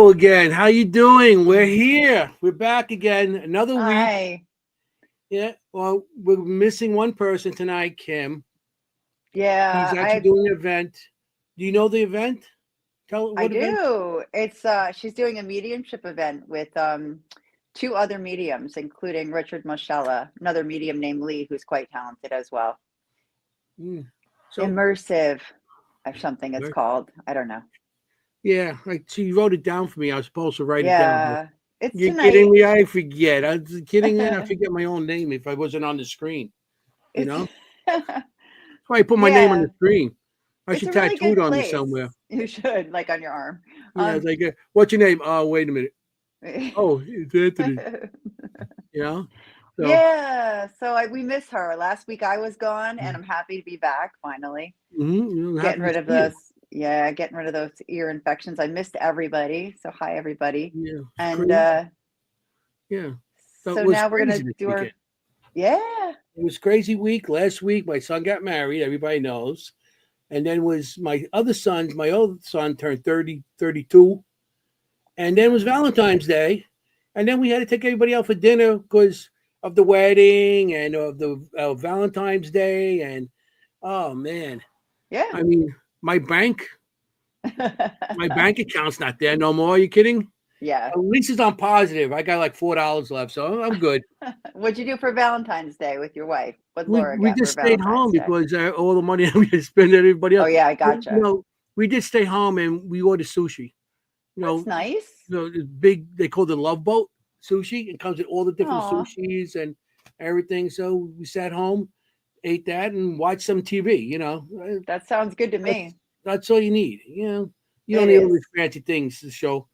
Hello again. How you doing? We're here. We're back again. Another week. Hi. Yeah. Well, we're missing one person tonight, Kim. Yeah, He's actually doing an event. Do you know the event? Tell I what event? do. It's she's doing a mediumship event with two other mediums, including Richard Moschella, another medium named Lee, who's quite talented as well. So Immersive or something it's called. I don't know. yeah, like she wrote it down for me. I was supposed to write it down. But Yeah, it's you're tonight. kidding me? I forget. I was kidding me. I forget my own name if I wasn't on the screen. You It's know? That's why I put my name on yeah, the screen. I it's should a really tattoo it good on me place. somewhere. You should, like on your arm. Yeah, it's like, what's your name? Oh, wait a minute. Um, Oh, it's Anthony. You know? So, Yeah, so we miss her. Last week I was gone, and I'm happy to be back finally. I'm happy Getting to rid see of you. getting rid of those ear infections. I missed everybody. So hi everybody. Yeah, it's And crazy. Yeah, that so was now we're gonna crazy this do weekend. our yeah. It was crazy week. Last week, my son got married. Everybody knows. And then was my other son. My old son turned 30, 32. And then was Valentine's Day. And then we had to take everybody out for dinner because of the wedding and of the Valentine's Day. And oh man, Yeah. I mean, my bank account's not there no more. Are you kidding? Yeah. At least it's on positive. I got like $4 left, so I'm good. What'd you do for Valentine's Day with your wife? What Laura We get just for stayed home Valentine's Day? because all the money we had spent everybody Oh else. yeah, I You gotcha. know, we did stay home and we ordered sushi. That's nice. The big they call it the Love Boat sushi. It comes with all the different Aw. sushis and everything. So we sat home, ate that, and watched some TV. That sounds good to that's, me. that's all you need. You don't It need all is. these fancy things to show.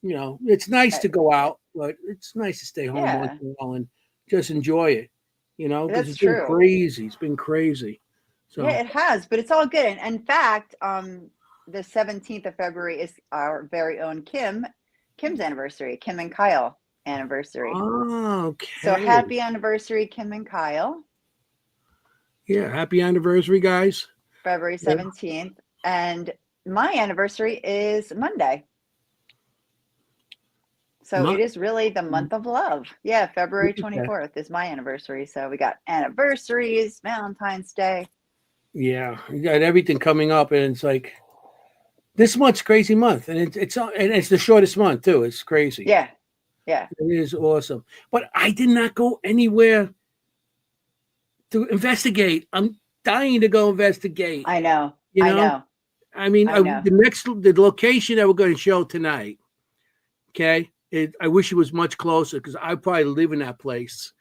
It's nice to go out, but it's nice to stay home once Yeah, in a while and just enjoy it. Because that's it's been true. crazy. It's been crazy. Yeah, So it has, but it's all good. And in fact, the 17th of February is our very own Kim's anniversary, Kim and Kyle anniversary. So okay. happy anniversary, Kim and Kyle, Yeah, happy anniversary, guys. February Yeah. 17th. And my anniversary is Monday. So it is really the month of love. Yeah, February 24th is my anniversary. So we got anniversaries, Valentine's Day. Yeah, you got everything coming up, and it's like this month's crazy month, and it's the shortest month too. It's crazy. Yeah, yeah. It is awesome. But I did not go anywhere to investigate. I'm dying to go investigate. I know. You I know, know. I mean, I know. the location that we're going to show tonight. Okay, I wish it was much closer because I probably live in that place.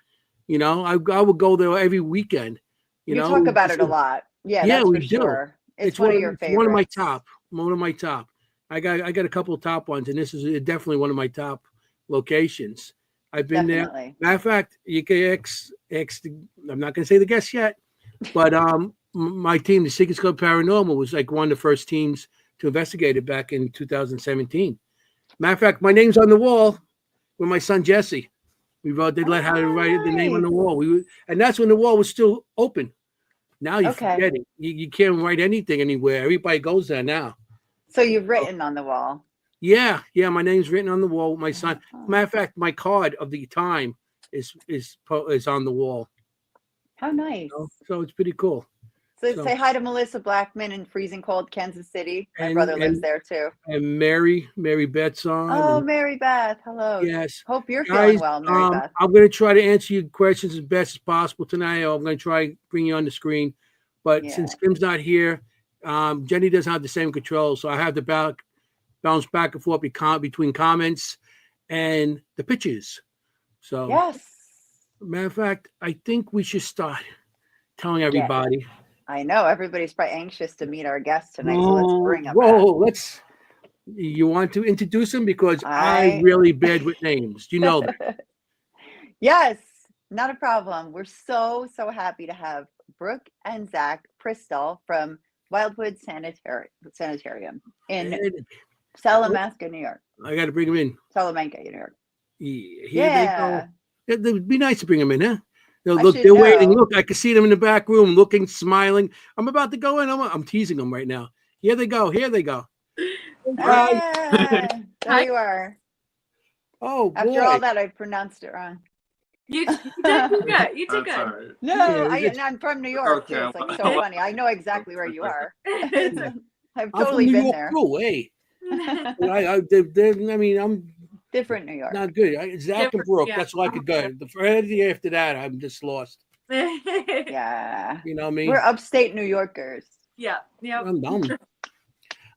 I would go there every weekend. You talk about it a lot. Yeah, Yeah, that's we for do. sure. It's one of your favorites. One of my top. One of my top. I got a couple of top ones, and this is definitely one of my top locations. I've been Definitely. there. Matter of fact, you can I'm not going to say the guest yet, but my team, the Seekers Paranormal, was like one of the first teams to investigate it back in 2017. Matter of fact, my name's on the wall with my son Jesse. They let how to write the name on the wall. And that's when the wall was still open. Now you forget it. You can't write anything anywhere. Everybody goes there now. So you've written on the wall. Yeah. My name's written on the wall with my son. Matter of fact, my card of the time is on the wall. How nice. So it's pretty cool. So say hi to Melissa Blackman in freezing cold Kansas City. My brother lives there too. And Mary Beth's on. Oh, Mary Beth. Hello. Yes. Hope you're feeling well, Mary Beth. I'm going to try to answer your questions as best as possible tonight. I'm going to try to bring you on the screen. But since Kim's not here, Jenny doesn't have the same control. So I have to bounce back and forth between comments and the pictures. So, yes. Matter of fact, I think we should start telling everybody. Yeah. I know everybody's probably anxious to meet our guest tonight, so let's bring them. You want to introduce him because I'm really bad with names. Do you know that? Yes, not a problem. We're so happy to have Brooke and Zach Pristol from Wildwood Sanitarium in Salamanca, New York. I got to bring him in. Salamanca, New York. Yeah. It'd be nice to bring him in, huh? They're waiting. Look, I can see them in the back room looking, smiling. I'm about to go in. I'm teasing them right now. Here they go. Ah, there you are. Oh boy. After all that, I pronounced it wrong. You did good. You did That's all good. right. No, Yeah, and I'm from New York too. Okay, It's like so funny. I know exactly where you are. I've I'm totally from New been York there. too. Hey, I mean, I'm Different New York. not good. Zach and Brooke. Yeah. That's all I could go. The Friday after that, I'm just lost. Yeah. You know what I mean? We're upstate New Yorkers. Yeah. Yep. I'm dumb.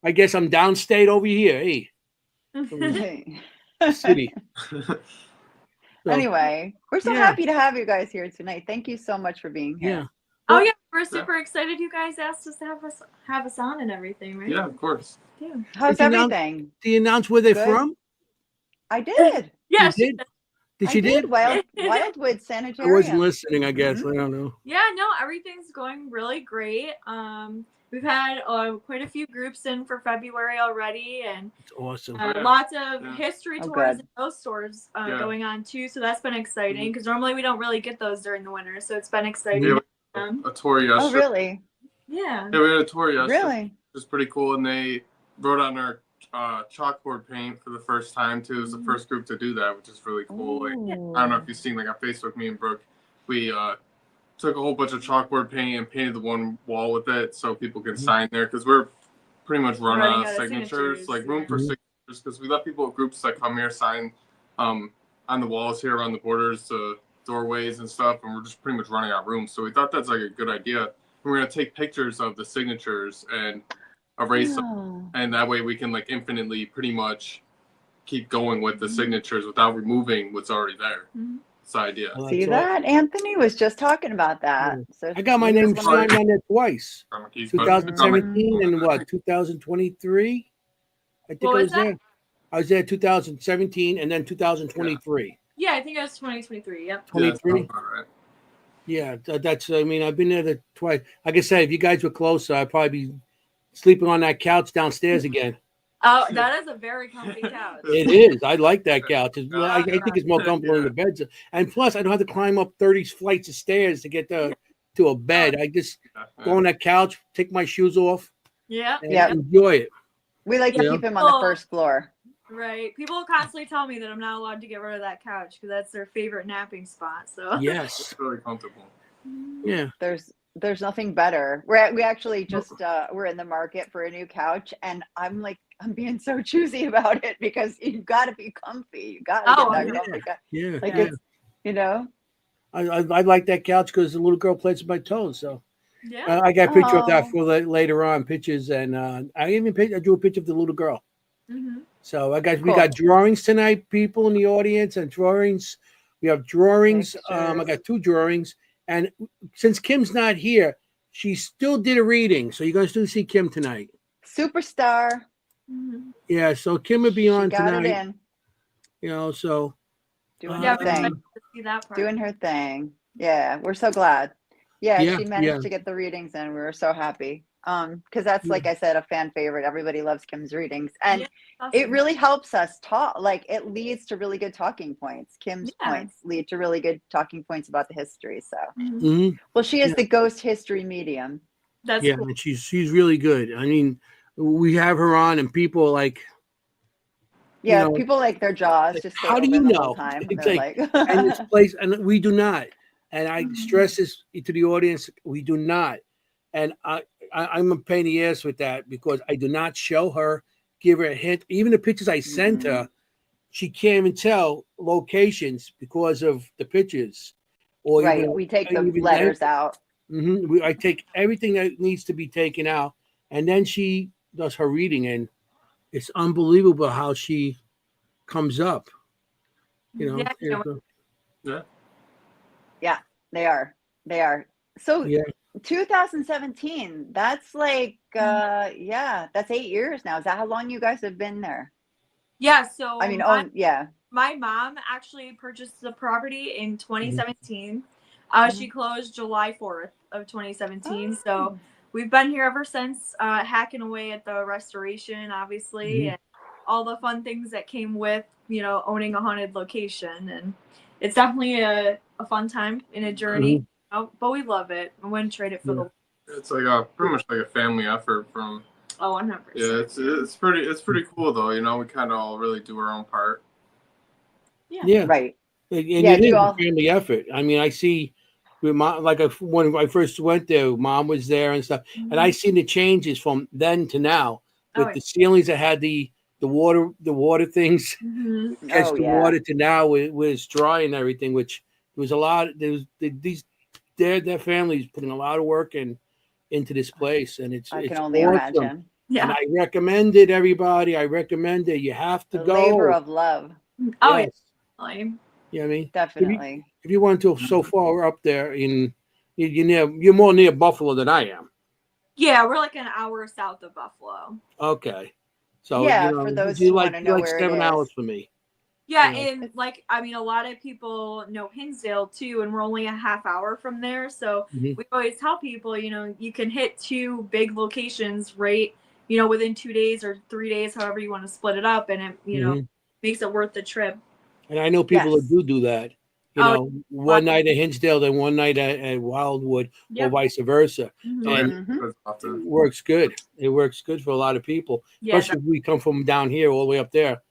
I guess I'm downstate over here. Hey, city. So, Anyway, we're so Yeah. happy to have you guys here tonight. Thank you so much for being here. yeah. Oh yeah, we're super excited. You guys asked us to have us on and everything, right? Yeah, of course. Yeah. How's Did you announce- everything? Do you announce where they're Good. from? I did. Yeah. You did? Did I she did. did? Wildwood I Sanitarium. wasn't listening. I guess I don't know. Yeah. No, everything's going really great. We've had quite a few groups in for February already, and It's awesome. lots of history Oh, tours good. in those stores Yeah. going on too. So that's been exciting because normally we don't really get those during the winter. So it's been exciting. Yeah, Um, a tour yesterday. Oh, really? yeah. Yeah, we had a tour yesterday. Really? It was pretty cool, and they wrote on our chalkboard paint for the first time too. It was the first group to do that, which is really cool. Like, I don't know if you've seen, like on Facebook, me and Brooke, we took a whole bunch of chalkboard paint and painted the one wall with it so people can sign there, because we're pretty much run Running out out of of signatures, like room for Mhm. signatures, because we let people, groups that come here sign on the walls here around the borders to doorways and stuff, and we're just pretty much running out of room. So we thought that's like a good idea. We're gonna take pictures of the signatures and erase them, Oh. and that way we can like infinitely pretty much keep going with the signatures without removing what's already there. Mhm. It's the idea. Well, See that's awesome. that? Anthony was just talking about that. Yeah. So I got my he was name one of signed the- on there twice. 2017 and what? 2023. I think What I was was there. I was there 2017 and then 2023. Yeah, I think it was 2023. Yep. 23. Right. Yeah, that's. I mean, I've been there twice. Like I said, if you guys were closer, I'd probably be sleeping on that couch downstairs again. Oh, that is a very comfy couch. It is. I like that couch. I think it's more comfortable than Yeah. the beds. And plus, I don't have to climb up 30 flights of stairs to get to a bed. I just go on that couch, take my shoes off, Yeah. and Yeah. enjoy it. We like to Yeah. keep him on the first floor. Right. People constantly tell me that I'm not allowed to get rid of that couch because that's their favorite napping spot. So Yes. It's really comfortable. Yeah. There's nothing better. We actually just we're in the market for a new couch, and I'm being so choosy about it because you've got to be comfy. You got to Oh, get that yeah. comfy couch. Yeah. Like yeah. it's, you know. I like that couch because the little girl plays with my toes. So yeah. I got a picture of that Oh. for later on pictures, and I drew a picture of the little girl. Mhm. So we Cool. got drawings tonight, people in the audience, and drawings. We have drawings. I Pictures. got 2 drawings, and since Kim's not here, she still did a reading. So you're going to still see Kim tonight. Superstar. Mhm. Yeah. So Kim will be She on got it tonight. in. You know. So Doing Yeah, her we're excited thing. to see that part. Doing her thing. Yeah, we're so glad. Yeah, Yeah, she managed yeah. to get the readings in. We were so happy. Because that's, like I said, a fan favorite. Everybody loves Kim's readings. And Yeah, it awesome. really helps us talk. Like, it leads to really good talking points. Kim's Yeah. points lead to really good talking points about the history. So, Mhm. mhm. well, she is Yeah. the ghost history medium. That's Yeah, cool. and she's really good. I mean, we have her on, and people like, Yeah, know, people like their jaws just stay how do open you the know? whole time. It's They're like, like, and this place, and we do not. And I Mhm. stress this to the audience: we do not. And I'm a pain in the ass with that because I do not show her, give her a hint. Even the pictures I sent Mhm. her, she can't even tell locations because of the pictures. Or right. even, We take the even letters out. I take everything that needs to be taken out, and then she does her reading, and it's unbelievable how she comes up. You know, Yeah, you know, They are. They are. So yeah. 2017, that's like that's 8 years now. Is that how long you guys have been there? yeah. So I mean, my mom actually purchased the property in 2017. She closed July 4th of 2017. So Oh. we've been here ever since, hacking away at the restoration, obviously, Mhm. and all the fun things that came with, owning a haunted location. And it's definitely a fun time in a journey, but we love it. I wouldn't trade it for the. It's like pretty much like a family effort from Oh, 100%. Yeah, it's pretty cool though. You know, we kind of all really do our own part. Yeah. Right. And Yeah, it do is a all- family effort. I mean, I see with mom, like when I first went there, mom was there and stuff, and I seen the changes from then to now with Oh, the ceilings that had the water things catch Oh, the yeah. water to now it was dry and everything, which there was a lot. There was these their families putting a lot of work into this place, and I it's can only awesome. imagine. And Yeah. I recommend it, everybody. I recommend it. You have to The go. labor of love. Oh, Yes. yeah. You know what I mean? Definitely. If you went to so far up there you're more near Buffalo than I am. Yeah, we're like an hour south of Buffalo. Okay. So Yeah, for those who want to know where it 7 is. hours for me. Yeah, Yeah. and like I mean, a lot of people know Hinsdale too, and we're only a half hour from there. So Mhm. we always tell people, you can hit 2 big locations right, within 2 days or 3 days, however you want to split it up, and it, Mhm. makes it worth the trip. And I know people Yes. that do that. One night at Hinsdale, then one night at Wildwood, or Yep. vice versa. Mhm. And Mhm. That's often. it works good. It works good for a lot of people, Yeah, especially if we come from down here all the way up there.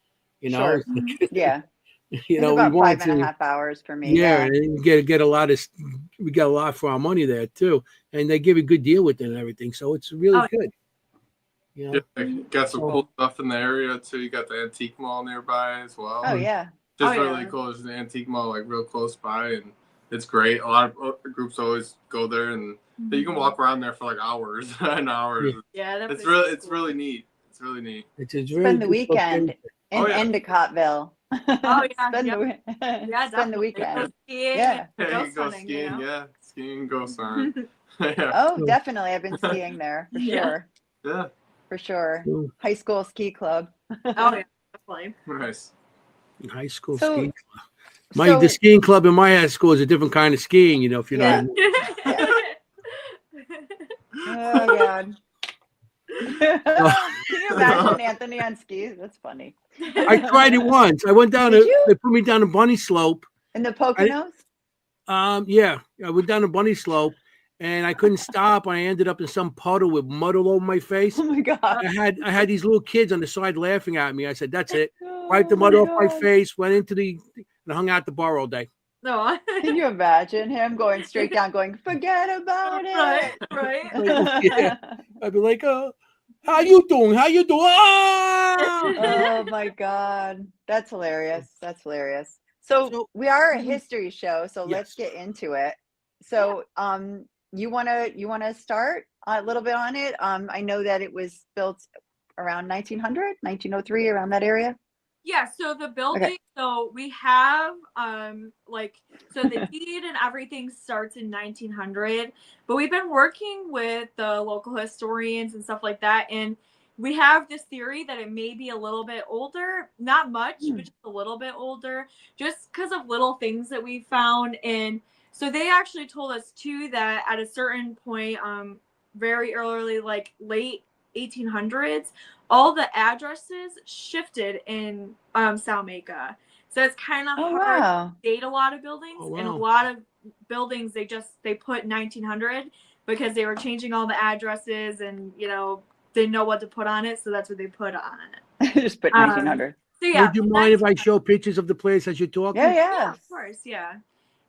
Sure. Yeah. It's We about want 5.5 hours for me. Yeah, Yeah. and get a lot we get a lot for our money there too, and they give a good deal with it and everything. So it's really Oh. good. Yeah, got some Oh. cool stuff in the area too. You got the antique mall nearby as well. Oh, yeah. Just Oh, really yeah. cool. There's an antique mall like real close by, and it's great. A lot of groups always go there, and you can walk around there for like hours and hours. Yeah, It's place really is it's cool. really neat. It's really neat. It's a very Spend the good weekend location. in Oh, yeah. Endicotville. Oh, yeah, Spend yep. the Yeah, spend the definitely. Go weekend. skiing Yeah. and Yeah, go you go swimming, skiing. Yeah, skiing, go swimming. yeah. Oh, So- definitely. I've been skiing there for Yeah. sure. Yeah. For sure. So, High school ski club. Oh, yeah, definitely. Nice. high school So- skiing. So, The skiing club in my high school is a different kind of skiing. If you Yeah. know. Yeah. oh God. Can you imagine Anthony on skis? That's funny. I tried it once. I went down. Did you? They put me down a bunny slope. In the Poconos? Yeah, I went down a bunny slope, and I couldn't stop. I ended up in some puddle with mud all over my face. Oh my God. I had these little kids on the side laughing at me. I said, "That's it." Oh Wiped the mud my off my God. face. Went into and hung out the bar all day. No. Can you imagine him going straight down, going, forget about Right, it? right. Yeah. I'd be like, how you doing? How you doing? Ah! Oh my God. That's hilarious. That's hilarious. So we are a history show, so let's Yes. get into it. So you wanna start a little bit on it? I know that it was built around 1900, 1903, around that area. Yeah, so the building, so we have so the deed and everything starts in 1900, but we've been working with the local historians and stuff like that, and we have this theory that it may be a little bit older, not much, but just a little bit older, just because of little things that we found. And so they actually told us too that at a certain point, very early, like late 1800s, all the addresses shifted in Salmaker. So it's kind of hard to date a lot of buildings. Oh, wow. And a lot of buildings they put 1900 because they were changing all the addresses and didn't know what to put on it, so that's what they put on it. Just put 1900. So yeah. Would you mind if I show pictures of the place as you're talking? Yeah. Of course, yeah.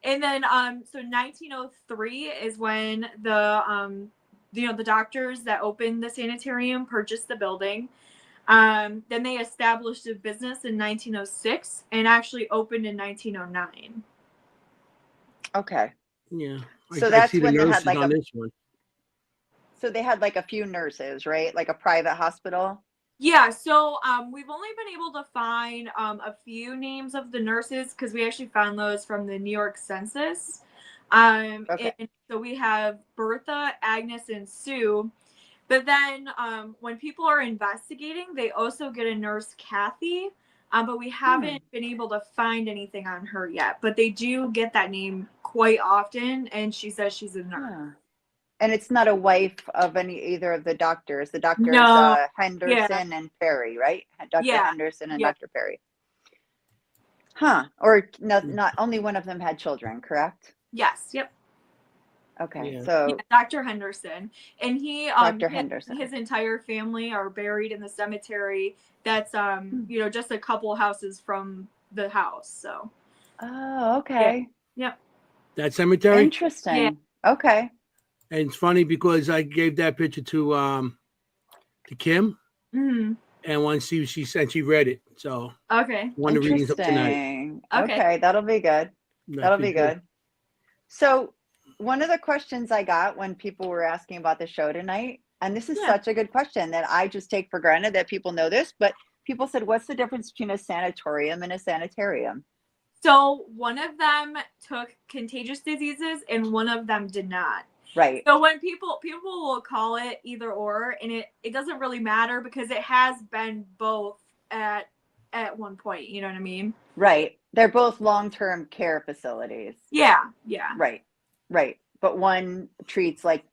And then so 1903 is when the the doctors that opened the sanitarium purchased the building. Then they established a business in 1906 and actually opened in 1909. Okay. Yeah. So that's see the when they had nurses like on this one. So they had like a few nurses, right? Like a private hospital. Yeah, so we've only been able to find a few names of the nurses because we actually found those from the New York Census. And so we have Bertha, Agnes, and Sue. But then when people are investigating, they also get a nurse, Kathy. But we haven't been able to find anything on her yet. But they do get that name quite often, and she says she's a nurse. Huh. And it's not a wife of either of the doctors. The doctors, No. Henderson and Perry, right? Dr. Yeah. Henderson and Yep. Dr. Perry. Huh. Or not only one of them had children, correct? Yes. Yep. Okay. Yeah. So Dr. Henderson, and he Dr. Henderson. his entire family are buried in the cemetery that's just a couple houses from the house. So Oh, okay. yep. That cemetery. Interesting. Yeah. Okay. And it's funny because I gave that picture to Kim, Mm-hmm. and once she said she read it. So Okay. one of the readings up tonight. Interesting. Okay. Okay, that'll be good. That'll be good. good. So one of the questions I got when people were asking about the show tonight, and this is such a good question that I just take for granted that people know this, but people said, what's the difference between a sanatorium and a sanitarium? So one of them took contagious diseases and one of them did not. Right. So when people will call it either or, and it doesn't really matter because it has been both at one point, you know what I mean? Right. They're both long-term care facilities. Yeah. Right. But one treats like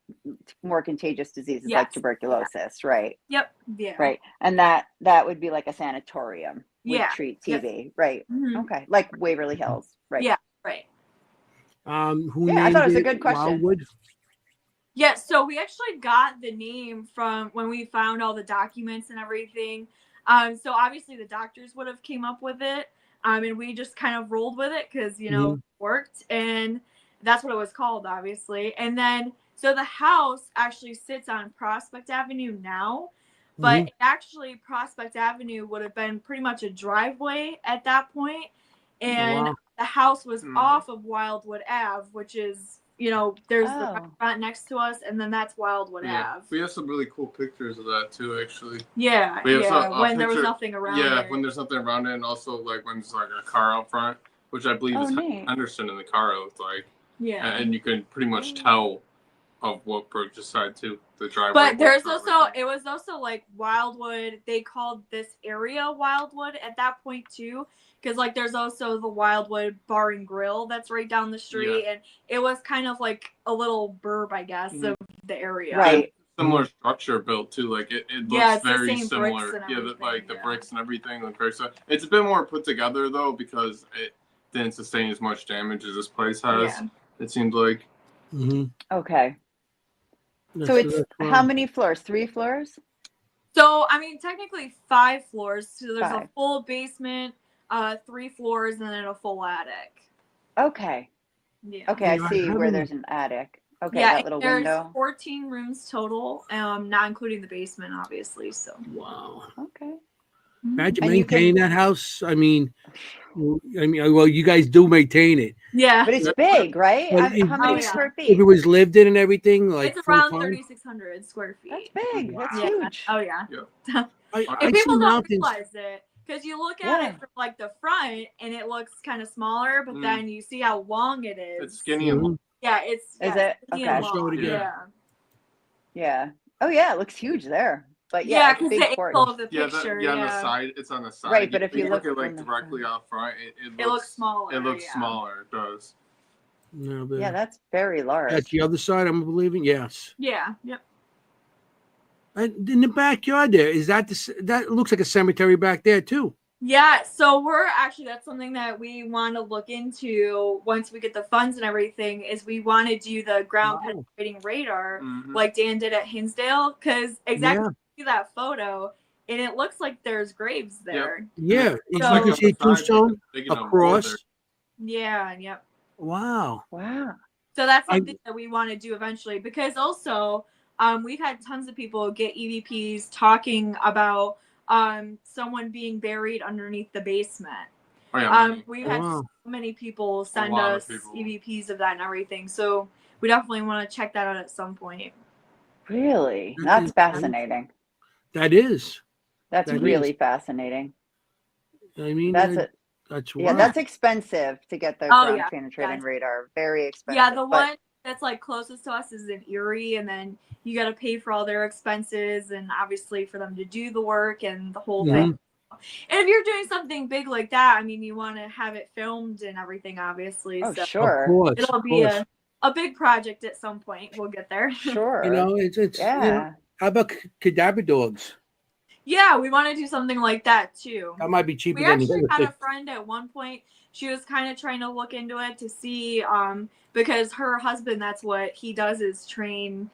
more contagious diseases like tuberculosis, right? Yep. Yeah. Right. And that would be like a sanatorium would treat TB, right? Mm-hmm. Okay. Like Waverly Hills, right? Yeah, right. Who Yeah, named I thought it was a it good question. Wildwood? Yeah, so we actually got the name from when we found all the documents and everything. So obviously the doctors would have came up with it. And we just kind of rolled with it because, it worked. And that's what it was called, obviously. And then, so the house actually sits on Prospect Avenue now. But actually, Prospect Avenue would have been pretty much a driveway at that point. And the house was off of Wildwood Ave, which is, there's the restaurant next to us, and then that's Wildwood Ave. We have some really cool pictures of that too, actually. Yeah, we have when there was nothing around it. Yeah, when there's nothing around it, and also like when there's like a car out front, which I believe is Henderson in the car, it looked like. Yeah. And you can pretty much tell of what Brooke decided to, the driveway. But there's also, it was also like Wildwood, they called this area Wildwood at that point too. Because like there's also the Wildwood Bar and Grill that's right down the street, and it was kind of like a little burb, I guess, of the area. Right. Similar structure built too, like it looks very similar. The bricks and everything look very similar. It's a bit more put together though because it didn't sustain as much damage as this place has. Yeah. It seemed like. Okay. So it's how many floors? 3 floors? So I mean, technically 5 floors. So there's a full basement. 3 floors and then a full attic. Okay. Yeah. Okay, I see where there's an attic. Okay, yeah, that little there's window. 14 rooms total, not including the basement, obviously. So. Wow. Okay. Imagine maintaining that house. I mean, well, you guys do maintain it. Yeah. But it's big, right? How many square feet? If it was lived in and everything, like it's around 3,600 square feet. That's big. That's huge. Oh yeah. I people don't realize it. Because you look at it from like the front and it looks kind of smaller, but then you see how long it is. It's skinny and long. Yeah, it's Is it? Okay. I'll show it again. Yeah. Oh yeah, it looks huge there. But because big the angle of the picture. On the side, it's on the side. Right, but if you look at like directly out front, it looks smaller. It looks smaller. It does. No, but that's very large. That's the other side, I'm believing. Yes. Yeah. Yep. And in the backyard there, is that that looks like a cemetery back there too? Yeah, so that's something that we want to look into once we get the funds and everything, is we want to do the ground penetrating radar like Dan did at Hinsdale, because see that photo and it looks like there's graves there. Yeah, you can see a tombstone across. Yeah, Wow. Wow. So that's something that we want to do eventually, because also we've had tons of people get EVPs talking about someone being buried underneath the basement. We've had so many people send us EVPs of that and everything, so we definitely want to check that out at some point. Really? That's fascinating. That is. That's really fascinating. I mean, that's yeah, that's expensive to get the ground penetrating radar. Very expensive. Yeah, the one that's like closest to us is in Erie, and then you got to pay for all their expenses and obviously for them to do the work and the whole thing. And if you're doing something big like that, I mean, you want to have it filmed and everything, obviously. Oh, so sure. It'll be a big project at some point. We'll get there. Sure. It's how about cadaver dogs? Yeah, we want to do something like that too. That might be cheaper. We actually had a friend at one point she was kind of trying to look into it to see, because her husband, that's what he does, is train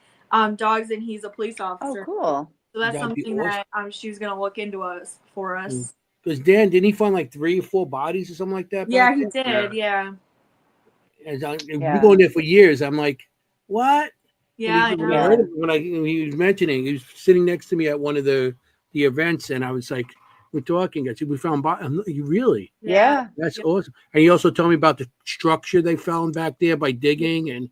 dogs, and he's a police Oh, officer. cool. So that's That'd be something awesome. that she's gonna look into us for us. Because Dan, didn't he find like 3 or 4 bodies or something like that? Yeah, back he there? did. Yeah. And we Yeah. going there for years. I'm like, what? Yeah, I When I know. heard him, when he was mentioning, he was sitting next to me at one of the events, and I was like, we're talking. I said, we found you really? Yeah. That's awesome. And he also told me about the structure they found back there by digging, and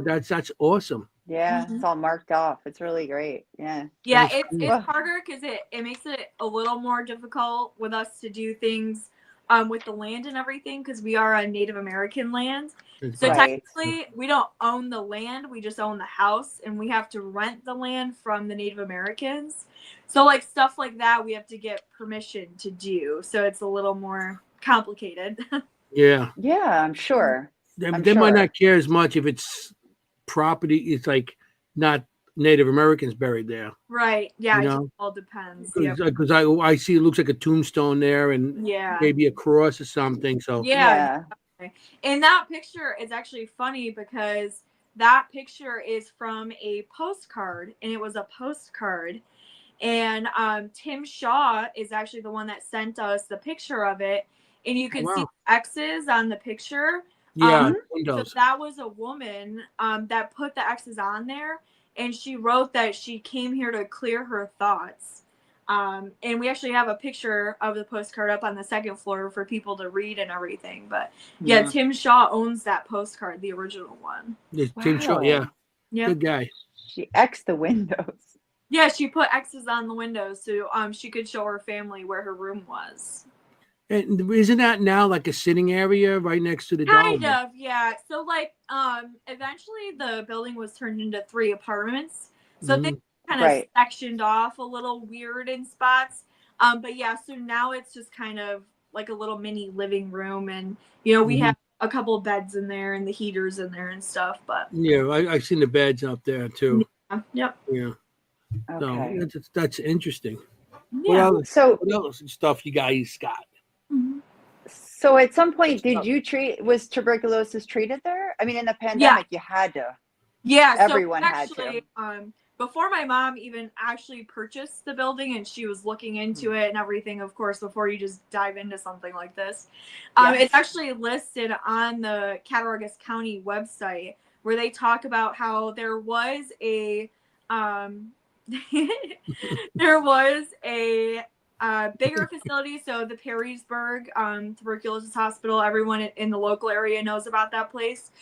that's awesome. Yeah. It's all marked off. It's really great. Yeah. Yeah, That's cool. it's harder because it makes it a little more difficult with us to do things with the land and everything, because we are on Native American land. So Right. technically we don't own the land, we just own the house, and we have to rent the land from the Native Americans. So like stuff like that we have to get permission to do. So it's a little more complicated. Yeah. Yeah, I'm sure. They I'm might sure. not care as much if it's property. It's like not Native Americans buried there. Right. Yeah, You it know? just all depends. Yep. Because I see it looks like a tombstone there, and Yeah. maybe a cross or something. So Yeah. And that picture is actually funny because that picture is from a postcard, and it was a postcard. And Tim Shaw is actually the one that sent us the picture of it. And you can see X's on the picture. yeah, So windows. that was a woman that put the X's on there. And she wrote that she came here to clear her thoughts. And we actually have a picture of the postcard up on the second floor for people to read and everything. But yeah, Tim Shaw owns that postcard, the original one. Tim Shaw, yeah. Yep. Good guy. She X'd the windows. Yeah, she put X's on the windows so she could show her family where her room was. And isn't that now like a sitting area right next to the Kind dome? of, yeah. So like eventually the building was turned into 3 apartments. So they kind of sectioned off a little weird in spots. But yeah, so now it's just kind of like a little mini living room, and we have a couple of beds in there and the heaters in there and stuff. But yeah, I've seen the beds up there too. Yep. Yeah. Okay. So that's interesting. Yeah. What else stuff you guys got? So at some point, was tuberculosis treated there? I mean, in the pandemic, you had to. Yeah. Everyone so had to. Before my mom even actually purchased the building and she was looking into it and everything, of course, before you just dive into something like this, it's actually listed on the Cattaraugus County website where they talk about how there was a bigger facility. So the Perrysburg tuberculosis hospital, everyone in the local area knows about that place.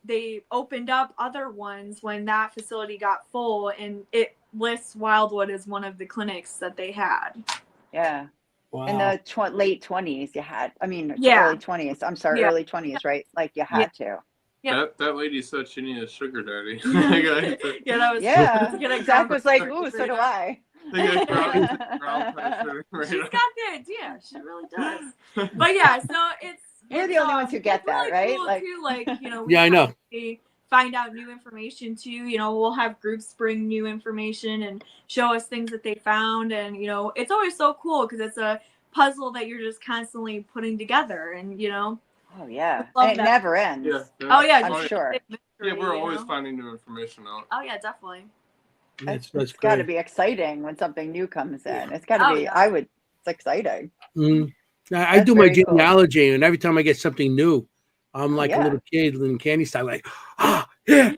They opened up other ones when that facility got full, and it lists Wildwood as one of the clinics that they had. Yeah. Wow. In the late 20s, you had, early 20s. I'm sorry, early 20s, right? Like you had to. Yeah. That lady said she needed a sugar daddy. That was Zach was like, ooh, so do I. She's got the idea. She really does. But yeah, so we're the only ones who get that, really right? Cool like, too, like I know. Find out new information too. We'll have groups bring new information and show us things that they found, and it's always so cool because it's a puzzle that you're just constantly putting together, and Oh yeah, and it never ends. Oh yeah, I'm sure. Yeah, we're always finding new information out. Oh yeah, definitely. It's got to be exciting when something new comes in. It's got to be. Yeah. It's exciting. I do my genealogy, and every time I get something new, I'm like a little kid in candy style, like, yeah.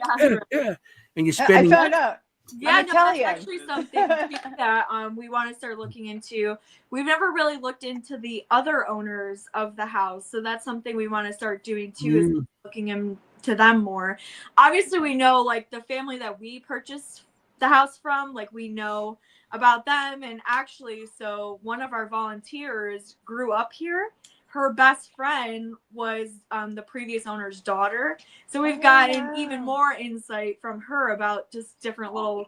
And you're spending. I found out. Yeah, that's actually something that we want to start looking into. We've never really looked into the other owners of the house, so that's something we want to start doing too, is looking into them more. Obviously, we know like the family that we purchased the house from, like we know about them, and actually, so one of our volunteers grew up here. Her best friend was the previous owner's daughter. So we've gotten even more insight from her about just different little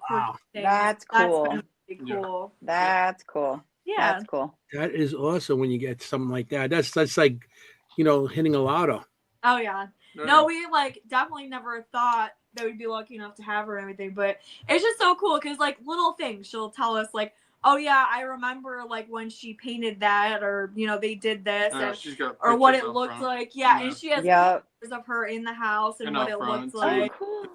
things. That's cool. That's been really cool. That's cool. Yeah. That's cool. That is awesome when you get something like that. That's like, hitting a lotto. Oh, yeah. No, we definitely never thought that we'd be lucky enough to have her and everything. But it's just so cool because little things she'll tell us oh yeah, I remember like when she painted that, or they did this, She's got or what pictures it out looked front. like. Yeah, and she has Yep. pictures of her in the house and And what out it front, looks too. Oh, like. cool.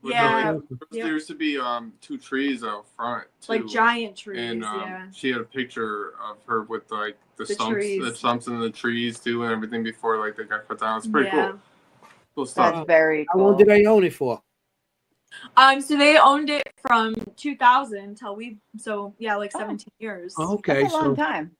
Yeah. There used to be 2 trees out front too. Like giant trees. And yeah. she had a picture of her with like the trees. stumps in the trees too, and everything before like they got cut down. It's pretty cool. Cool stuff. That's very How cool. long did I own it for? So they owned it from 2000 till like 17 years. Okay, That's a long time.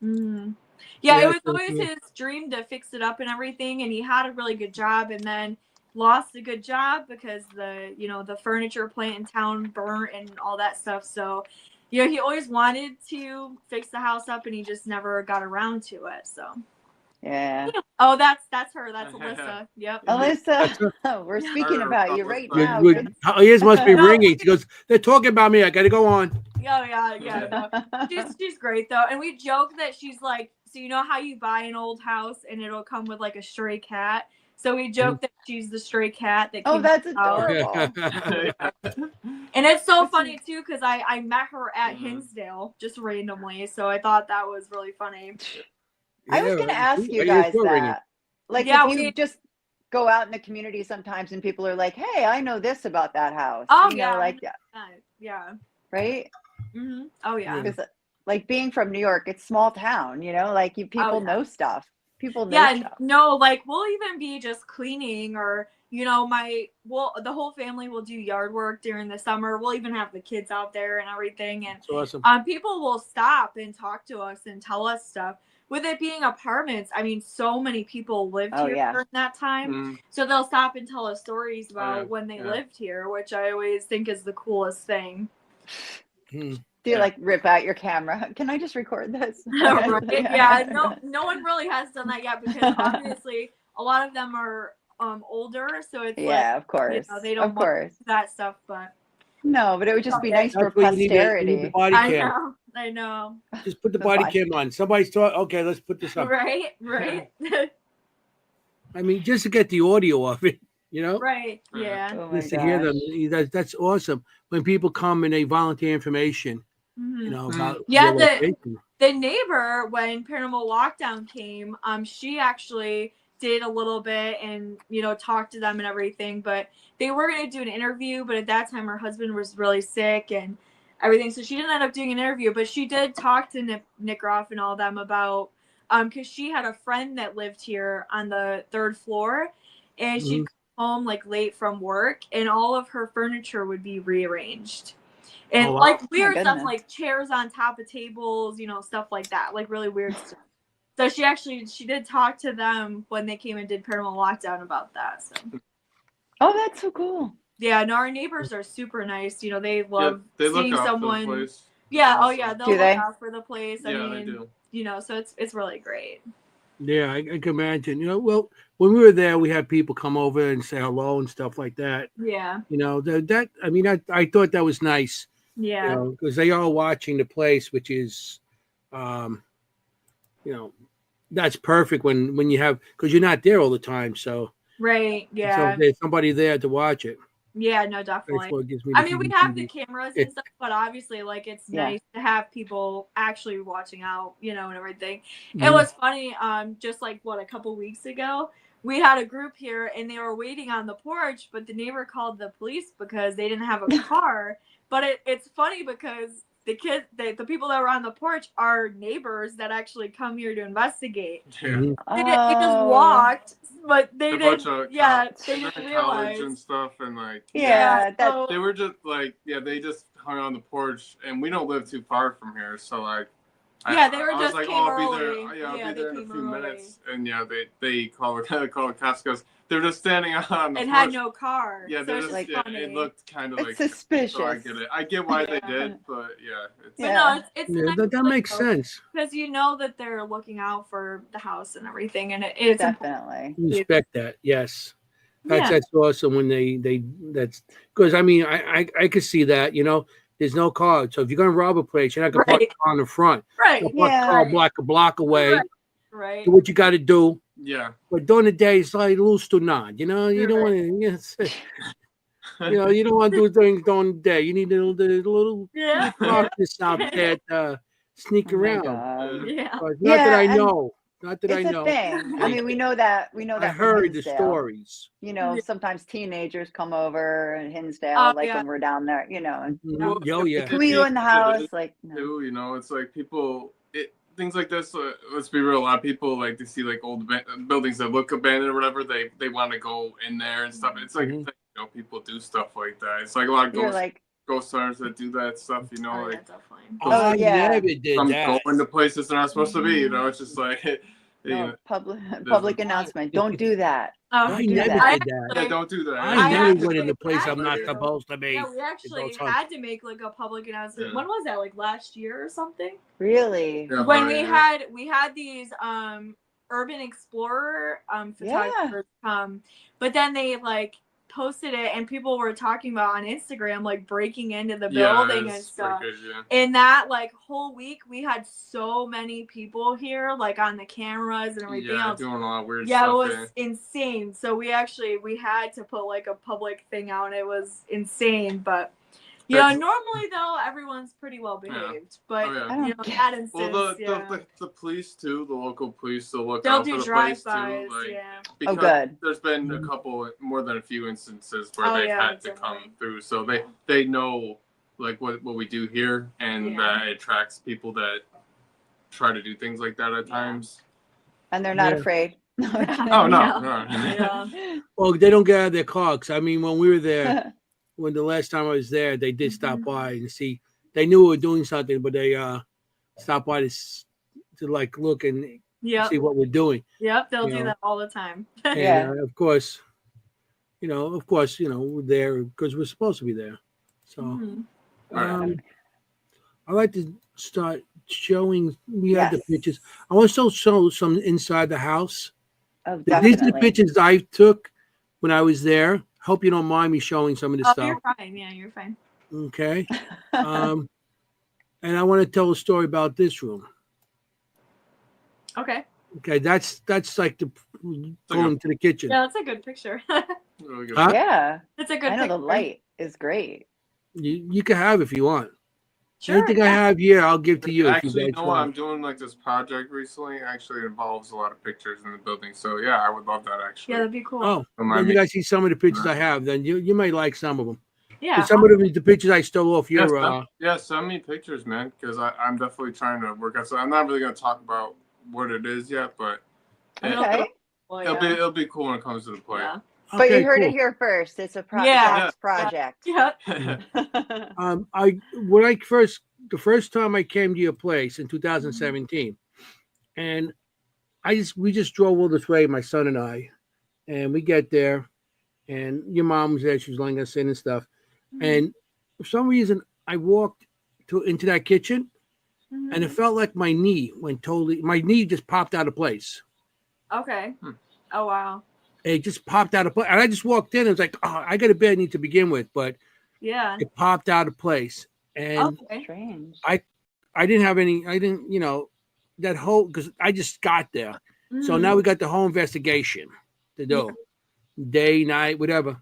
Mm. Yeah, Yeah, it was so always cool. his dream to fix it up and everything, and he had a really good job, and then lost a good job because the furniture plant in town burnt and all that stuff. So, he always wanted to fix the house up, and he just never got around to it. So. Yeah. Oh, that's her. That's Alyssa. Yep. Alyssa, we're speaking about you right now. Ears must be ringing. She goes, they're talking about me. I got to go on. Oh, yeah. No. She's great, though. And we joke that she's like, so you know how you buy an old house and it'll come with like a stray cat? So we joke that she's the stray cat that came that's out. adorable. And it's so funny, too, because I met her at Hinsdale just randomly. So I thought that was really funny. I was going to ask you guys that. Like, if you just go out in the community sometimes and people are like, hey, I know this about that house. Oh, Like, yeah. Right? Mm-hmm. Oh, yeah. Because, like, being from New York, it's small town, like people know stuff. People know stuff. No, like, we'll even be just cleaning or, the whole family will do yard work during the summer. We'll even have the kids out there and everything. And That's awesome. People will stop and talk to us and tell us stuff. With it being apartments, I mean, so many people lived here during that time. So they'll stop and tell us stories about when they lived here, which I always think is the coolest thing. Do you like rip out your camera? Can I just record this? Right? Yeah, no one really has done that yet because obviously a lot of them are older, so it's of course, they don't want that stuff, but no, but it would just be nice for posterity. You need the body cam. I know. Just put the body cam on. Somebody's talking. Okay, let's put this up. Right. I mean, just to get the audio of it, Right. Yeah. Oh just to hear them. That's awesome. When people come and they volunteer information, about the neighbor when Paranormal Lockdown came, she actually did a little bit and talked to them and everything, but they were going to do an interview, but at that time her husband was really sick and everything, so she didn't end up doing an interview, but she did talk to Nick Groff and all them about because she had a friend that lived here on the 3rd floor, and she'd come home like late from work and all of her furniture would be rearranged. And like weird stuff, like chairs on top of tables, stuff like that, like really weird stuff. So she did talk to them when they came and did Paranormal Lockdown about that. So. Oh, that's so cool. Yeah, no, our neighbors are super nice. They love seeing someone. For the place. Yeah, oh yeah, they'll look out for the place. I mean, they do. So it's really great. Yeah, I can imagine. Well, when we were there, we had people come over and say hello and stuff like that. Yeah. That I mean, I thought that was nice. Yeah. Because they are watching the place, which is, that's perfect when you have, because you're not there all the time. So. Right. Yeah. So there's somebody there to watch it. Yeah, no, definitely. I mean, we have the cameras and stuff, but obviously, like, it's nice to have people actually watching out, and everything. It was funny, just like, a couple weeks ago, we had a group here, and they were waiting on the porch, but the neighbor called the police because they didn't have a car. But it's funny because the people that were on the porch are neighbors that actually come here to investigate. Yeah. They just walked, but they didn't. They didn't realize and stuff, and like they were just like they just hung on the porch, and we don't live too far from here, so like they were just like, came I'll early. be there. I'll be there in a few minutes, and they call the cops because they're just standing on the porch. Had no car. Yeah, so just like it looked kind of like suspicious. So I get it. I get why they did, but it's nice that makes sense because that they're looking out for the house and everything, and it's definitely respect that. Yes, that's awesome when that's because I mean I could see that there's no car, so if you're gonna rob a place, you're not gonna park the car in the front. Right. Park a block away. Right. Do what you got to do. Yeah. But during the day, it's like a little too nod. You don't want to. You don't want to do things during the day. You need a little Yeah. darkness out there to sneak Oh my around. God. Yeah. But not that Yeah, I and know. Not that I it's a know. thing. I mean, we know that I from heard the Hinsdale. stories. Yeah. Sometimes teenagers come over in Hinsdale, Oh, like yeah. when we're down there, and Mhm. Oh yeah. can we go in the house? Like, no. Too, it's like things like this. Let's be real. A lot of people like to see like old buildings that look abandoned or whatever. They want to go in there and stuff. It's like people do stuff like that. It's like a lot of You're like, ghost hunters that do that stuff. Oh, Like yeah, definitely. Oh, I yeah. never did some that. going to places they're not supposed to be. It's just like no, public announcement. Don't do that. Oh, I Don't do never that. did that. yeah, don't do that. I never actually went in the place had I'm not to. supposed to be. Yeah, we actually had to make like a public announcement. Yeah. When was that? Like last year or something? Really? Yeah, When yeah. we had these urban explorer photographers come, but then they like posted it and people were talking about on Instagram like breaking into the building and stuff. In that like whole week we had so many people here like on the cameras and everything else. Doing a lot of weird Yeah, stuff. it was insane. So we had to put like a public thing out. It was insane, but normally though everyone's pretty well behaved. But that instance, well, the police too, the local police, they'll look they'll out do for the place drive-bys. too. Yeah. Because good. there's been a couple, more than a few instances where they've had to come through, so they know like what we do here, and that it attracts people that try to do things like that at times. And they're not afraid. Oh no. Yeah. Well, they don't get out of their car. 'Cause, I mean, when we were there, when the last time I was there, they did stop by and see. They knew we were doing something, but they stopped by to like look and see what we're doing. Yep, they'll do that all the time. And of course, we're there because we're supposed to be there. So, I like to start showing. We have the pictures. I want to show some inside the house. Oh, These are the pictures I took when I was there. Hope you don't mind me showing some of this stuff. You're fine. Yeah, you're fine. Okay. And I want to tell a story about this room. Okay. Okay, that's like the going to the kitchen. Yeah, that's a good picture. Really good. Huh? Yeah. It's a good I know picture. the light is great. You can have if you want. Sure, Anything I have here, I'll give to you. Actually, if you you guys know what? I'm want. doing like this project recently. Actually, it involves a lot of pictures in the building. So yeah, I would love that actually. Yeah, that'd be cool. Oh, when you guys see some of the pictures I have, then you might like some of them. Yeah. Some of them, the pictures I stole off your. Send me pictures, man, because I'm definitely trying to work out. So I'm not really going to talk about what it is yet, but it'll be cool when it comes to the play. Yeah. But you heard it here first. It's a project. Yeah. The first time I came to your place in 2017, and we just drove all this way, my son and I, and we get there, and your mom was there. She was letting us in and stuff, and for some reason I walked into that kitchen, and it felt like my knee just popped out of place. Okay. Oh wow. It just popped out of place, and I just walked in. And it was like, oh, I got a bad knee to begin with, but it popped out of place, and strange. I didn't have any. I didn't, that whole because I just got there. So now we got the whole investigation to do, day, night, whatever.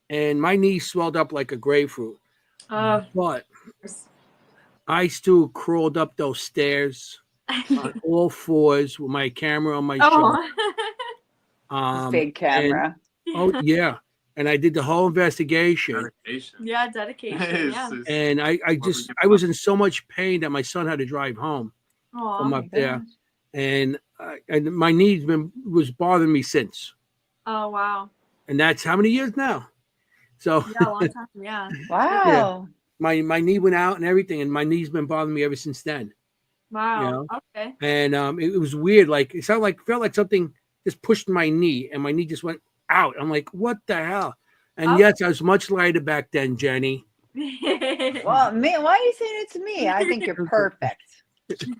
And my knee swelled up like a grapefruit. But I still crawled up those stairs on all fours with my camera on my shoulder. Big camera. And I did the whole investigation. Dedication. Yeah, dedication. Yeah. And I was in so much pain that my son had to drive home from up there, and my knee was bothering me since. Oh wow. And that's how many years now? So a long time. Yeah. Wow. My knee went out and everything, and my knee's been bothering me ever since then. Wow. Okay. And it was weird. Like it felt like something just pushed my knee, and my knee just went out. I'm like, what the hell? And yes, I was much lighter back then, Jenny. Well, man, why are you saying it to me? I think you're perfect,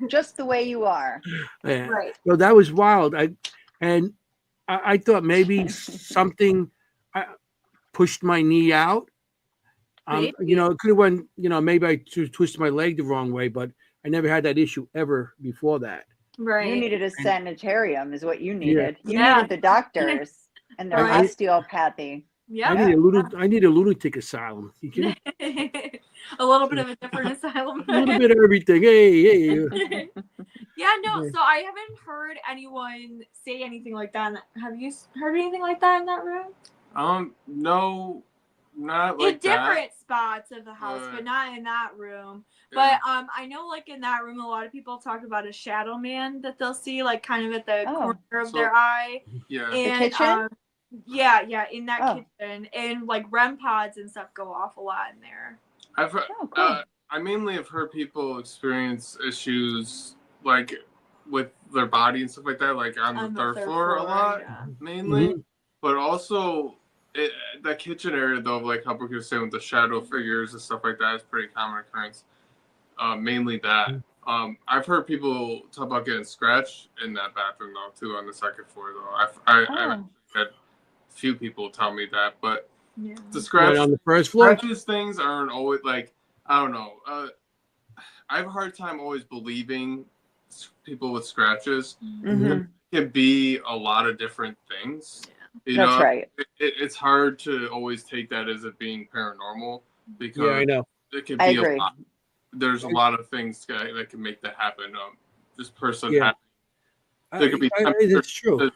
just the way you are. Yeah. Right. So that was wild. I thought maybe something pushed my knee out. It could have went. Maybe I twisted my leg the wrong way, but I never had that issue ever before that. Right. You needed a sanitarium, is what you needed. Yeah. You needed the doctors and their osteopathy. Yeah. I need a lunatic asylum. You kidding? A little bit of a different asylum. A little bit of everything. Hey. Yeah, no. So I haven't heard anyone say anything like that. Have you heard anything like that in that room? No, not like in different that. spots of the house, but not in that room. Yeah. But I know like in that room, a lot of people talk about a shadow man that they'll see like kind of at the corner of their eye. Yeah. And, the kitchen. Yeah, in that kitchen, and like REM pods and stuff go off a lot in there. I've heard, cool. I mainly have heard people experience issues like with their body and stuff like that, like on the third floor a lot, mainly. Mm-hmm. But also, that kitchen area, though, like how Brooke was saying with the shadow figures and stuff like that, is pretty common occurrence. Mainly that. I've heard people talk about getting scratched in that bathroom, though, too, on the second floor, though. I've had a few people tell me that, but the scratch on the first floor, scratches things aren't always like, I don't know. I have a hard time always believing people with scratches. Mm-hmm. It can be a lot of different things. You That's know, right. It's hard to always take that as it being paranormal because I know. it can I be agree. a lot. There's a lot of things that can make that happen. This person there could be it's true.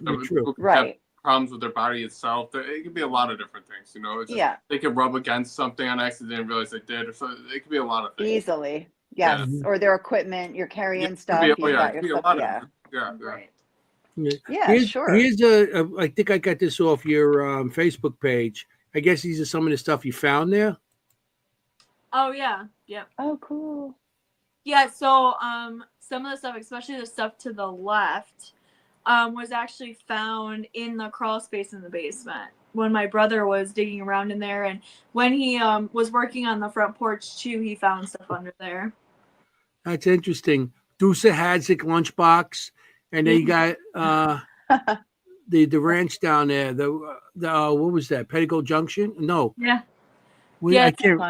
Right. Problems with their body itself. It could be a lot of different things. You know, they could rub against something on accident and realize they did, or something. It could be a lot of things. Easily, yes. Yeah. Or their equipment, you're carrying stuff. It could be a lot of Right. Sure. Here's I think I got this off your Facebook page. I guess these are some of the stuff you found there. Oh yeah, yep. Oh, cool. Yeah, so some of the stuff, especially the stuff to the left, was actually found in the crawl space in the basement when my brother was digging around in there, and when he was working on the front porch too, he found stuff under there. That's interesting. Dusa Hadzik lunchbox, and then you got the ranch down there. The what was that? Petticoat Junction? No. Yeah. I can't.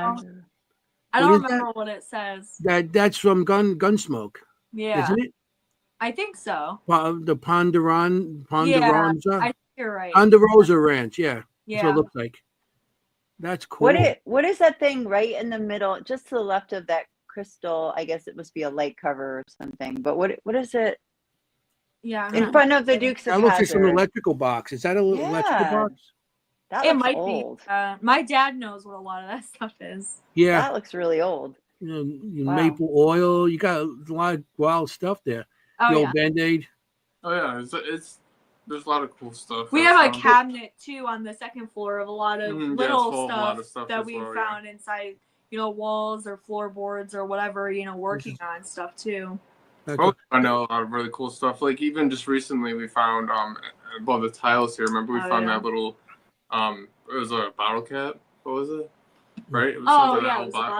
I don't remember what it says. That's from Gunsmoke. Yeah. Isn't it? I think so. The Ponderosa. I think you're right. Ponderosa Ranch. Yeah. Yeah. So it looks like. That's cool. What is that thing right in the middle, just to the left of that crystal? I guess it must be a light cover or something. But what is it? Yeah. In front of the Dukes of Hazzard. That looks like some electrical box. Is that an electrical box? That looks old. My dad knows what a lot of that stuff is. Yeah. That looks really old. Maple oil. You got a lot of wild stuff there. The old Band-Aid. Oh yeah, there's a lot of cool stuff. We have a cabinet too on the second floor of a lot of little stuff that we found inside, walls or floorboards or whatever, working on stuff too. I know a lot of really cool stuff. Like even just recently, we found above the tiles here. Remember we found that little it was a bottle cap. What was it? Right? It was,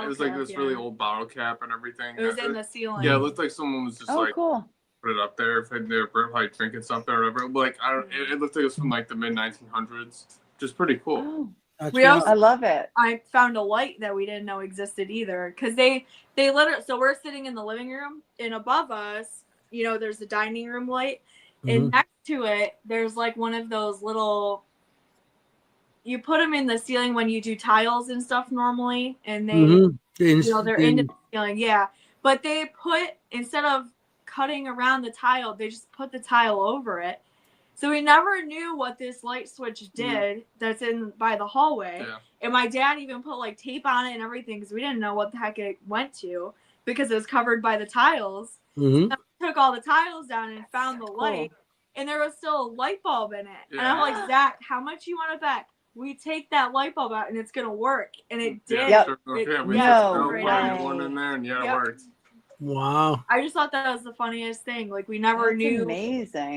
it was like this really old bottle cap and everything. It was in the ceiling. Yeah, it looked like someone was just cool. Put it up there if they were probably drinking something or whatever. Like it looked like it was from like the mid 1900s. Just pretty cool. I love it. I found a light that we didn't know existed either, because they literally. So we're sitting in the living room, and above us, there's the dining room light, and next to it, there's like one of those little. You put them in the ceiling when you do tiles and stuff normally, and they, they're into the ceiling, But they put, instead of cutting around the tile, they just put the tile over it. So we never knew what this light switch did that's in by the hallway. Yeah. And my dad even put like tape on it and everything because we didn't know what the heck it went to because it was covered by the tiles. So we took all the tiles down and found the light, and there was still a light bulb in it. And I'm like, Zach, how much you want to bet we take that light bulb out and it's gonna work? And it did. We put one in there and it worked. Wow. I just thought that was the funniest thing. Like we never knew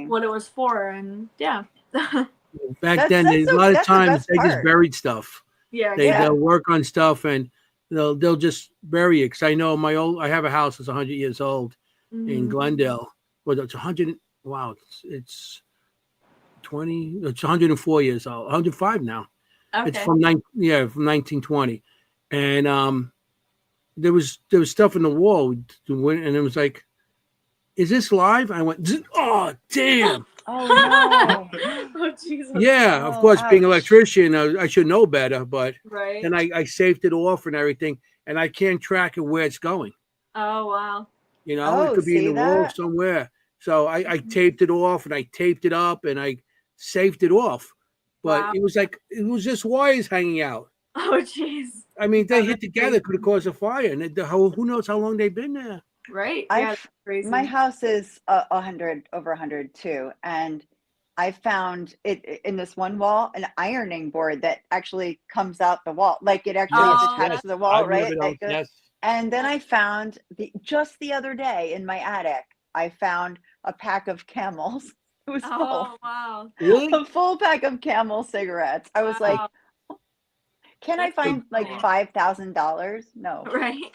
what it was for, and Back then, a lot of times they just buried stuff. They'll work on stuff and they'll just bury it. Because I know I have a house that's 100 years old in Glendale. Well, it's 100. Wow, it's 104 years old. 105 now. Okay. It's from 1920, and there was stuff in the wall, and it was like, "Is this live?" I went, "Oh damn!" Oh no! Jesus. Yeah, of Oh, course, being an ouch. electrician, I should know better, but Right. then I saved it off and everything, and I can't track it where it's going. Oh wow. You know, it Oh, could be in see the wall that? somewhere. So I Mhm. taped it off and I taped it up and I saved it off. But Wow. it was just wires hanging out. Oh jeez. I mean, they Oh, hit that's together, crazy. could have caused a fire, and who knows how long they've been there. Right. Yeah. I've That's crazy. my house is 100 over 100 too, and I found it in this one wall an ironing board that actually comes out the wall, like it actually is Yes, attached yes. to the wall, I've right? never known. Like, Yes. and then I found just the other day in my attic, I found a pack of Camels. It was full, Oh wow. Really? a full pack of Camel cigarettes. I was like, Wow. can I That's find like cool. $5,000? No. Right.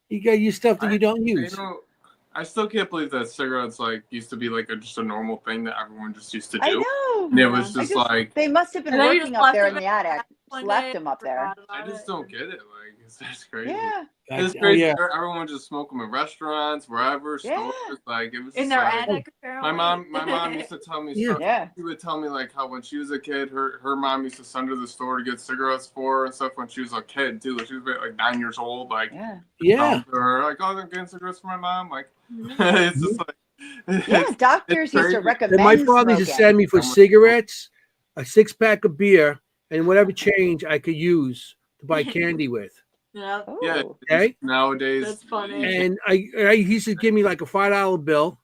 You got your stuff that you don't You use. know, I still can't believe that cigarettes like used to be like just a normal thing that everyone just used to I do. know. And it was Yeah. just like They must have been And then you working just up left there them in the attic. Just one left day, them up there. forgot I about just it. don't get it. Like it's just crazy. Yeah. It's Oh, crazy. yeah. Everyone would just smoke them in restaurants, wherever, Yeah. stores. Like it was In just their like, attic, apparently. my mom used to tell me Yeah. stuff. Yeah. She would tell me like how when she was a kid, her mom used to send her to the store to get cigarettes for her and stuff when she was a kid too. She was like 9 years old. Like Yeah. Yeah. to her like, oh, I'm getting cigarettes for my mom. Like Mhm. it's just like Yeah. Doctors used to crazy. recommend And my father used to smoking. send me for cigarettes, a 6-pack of beer, and whatever change I could use to buy candy with. Yeah. Yeah, Oh. Okay. nowadays That's funny. And I he used to give me like a $5 bill,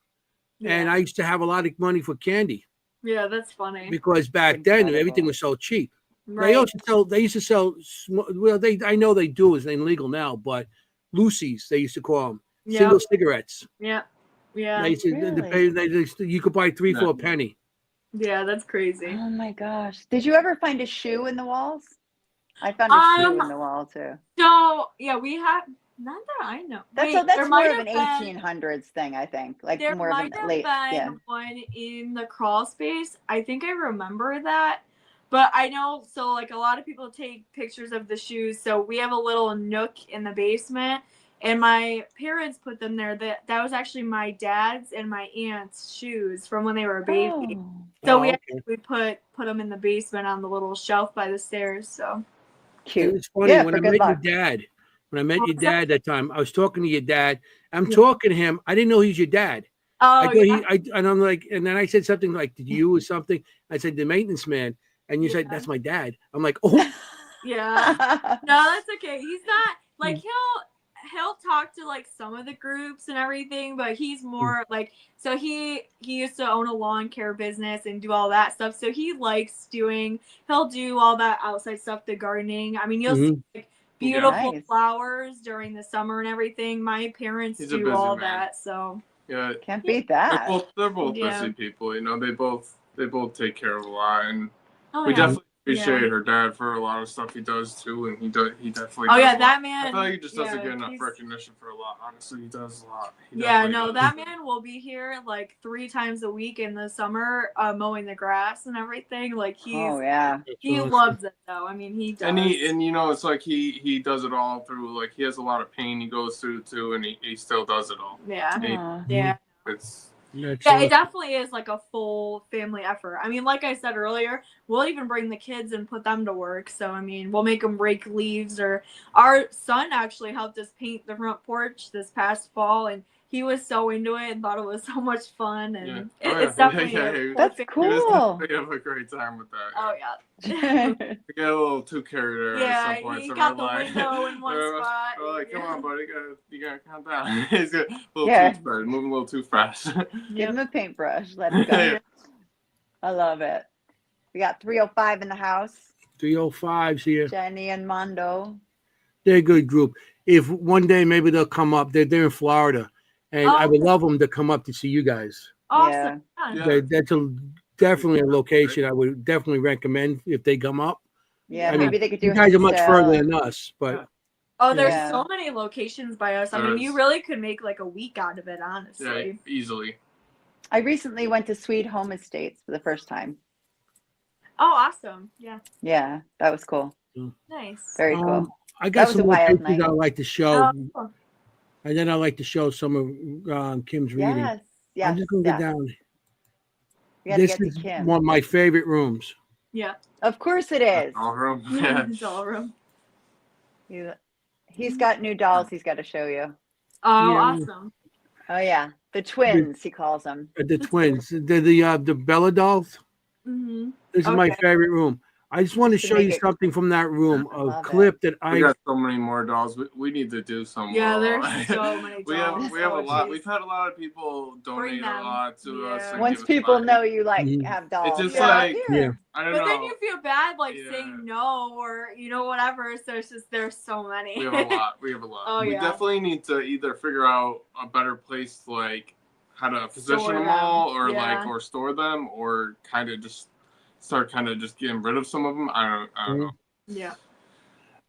and Yeah. I used to have a lot of money for candy Yeah, that's funny. because back then Incredible. everything was so cheap. They Right. also sell. They used to sell. Well, I know they do. It's illegal now, but Lucy's they used to call them Yeah. single cigarettes. Yeah. Yeah. They used to, Really? you could buy 3 for a penny. Yeah, that's crazy. Oh my gosh. Did you ever find a shoe in the walls? I found a shoe in the wall too. So yeah, we have not that I know. That's Wait, that's there more might of an have been- 1800s thing, I think. Like There more of might an have late, been yeah. one in the crawl space. I think I remember that. But I know, so like a lot of people take pictures of the shoes. So we have a little nook in the basement, and my parents put them there. That was actually my dad's and my aunt's shoes from when they were a baby. Oh. So Oh, we okay. actually put them in the basement on the little shelf by the stairs. So It Cute. was funny Yeah, when for I good met your luck. dad. When I met What your was that? dad that time, I was talking to your dad. I'm Yeah. talking to him. I didn't know he's your dad. I oh thought yeah, and I'm like, and then I said something like, "Did you or something?" I said, "The maintenance man," and you said, Yeah. "That's my dad." I'm like, "Oh, yeah. No, that's okay. He's not like he'll talk to like some of the groups and everything, but he's more like so he used to own a lawn care business and do all that stuff. So he likes he'll do all that outside stuff, the gardening. I mean, you'll see like beautiful Nice. flowers during the summer and everything. My parents He's a do busy all man. that. So Yeah, Can't beat they're that. both Yeah. busy people. You know, they both take care of a lot, and oh we yeah. definitely appreciate her dad for a lot of stuff he does too, and he definitely. Oh does yeah, a that lot. man. I feel like he just doesn't yeah, get enough he's- recognition for a lot. Honestly, he does a lot. He Yeah, definitely no, does. that man will be here like 3 times a week in the summer, mowing the grass and everything. Like Oh yeah. he awesome. loves it though. I mean, he does. And you know, it's like he does it all through. Like he has a lot of pain he goes through too, and he still does it all. yeah, Aw. yeah, It's that's yeah. awesome." It definitely is like a full family effort. I mean, like I said earlier, we'll even bring the kids and put them to work. So I mean, we'll make them rake leaves. Or our son actually helped us paint the front porch this past fall, and he was so into it and thought it was so much fun. And Yeah. it's definitely Yeah, a yeah. full That's family- cool. We have a great time with that. Oh yeah. We get a little too carried away Yeah, at some point. he so got we're the like, window in one spot. We're like, come Yeah. on, buddy, you gotta calm down. He's a little Yeah. too fast, moving a little too fast. Give him a paintbrush. Let him go. Yeah. I love it. We got 305 in the house. 305s here. Jenny and Mondo. They're a good group. If one day maybe they'll come up, they're in Florida, and I would love them to come up to see you guys. Awesome. Yeah. That's definitely a location I would definitely recommend if they come up. Yeah, I mean, maybe they could do You guys are much Hinsdale. further than us, but Oh, there's Yeah. so many locations by us. I There mean, is. you really could make like a week out of it, Yeah, honestly. easily. I recently went to Sweet Home Estates for the first time. Oh, awesome. Yeah. Yeah, that was cool. Nice. Very cool. I got That was some a more wild pictures night. I'd like to show, Oh, cool. and then I'd like to show some of Kim's reading. Yes. Yes. I'm just gonna go Yes. down. We got to This get to is Kim. one of my favorite rooms. Yeah. Of course it is. All room. Yeah. Yeah. It's all room. He's got new dolls he's got to show you. Oh, Yeah. awesome. Oh yeah, the twins, he calls them. The twins, the Bella dolls. Mm-hmm. This is my Okay. favorite room. I just want to Just to show make you it- something from that room, I a love clip that We I got so many more dolls. We need to do some Yeah, more. there's so many we dolls. have a Oh, lot. jeez. We've had a lot of people Bring donate a them. lot to us. Yeah. and Once give us people money. know you like Mhm. have dolls, just they're like- here. I don't But know. then you feel bad like Yeah. saying no or whatever. So it's just there's so many. We have a lot. We have a lot. Oh, We yeah. definitely need to either figure out a better place to like how to position Store them them. all, or Yeah. or store them, or kind of just start just getting rid of some of them. I don't know. Yeah.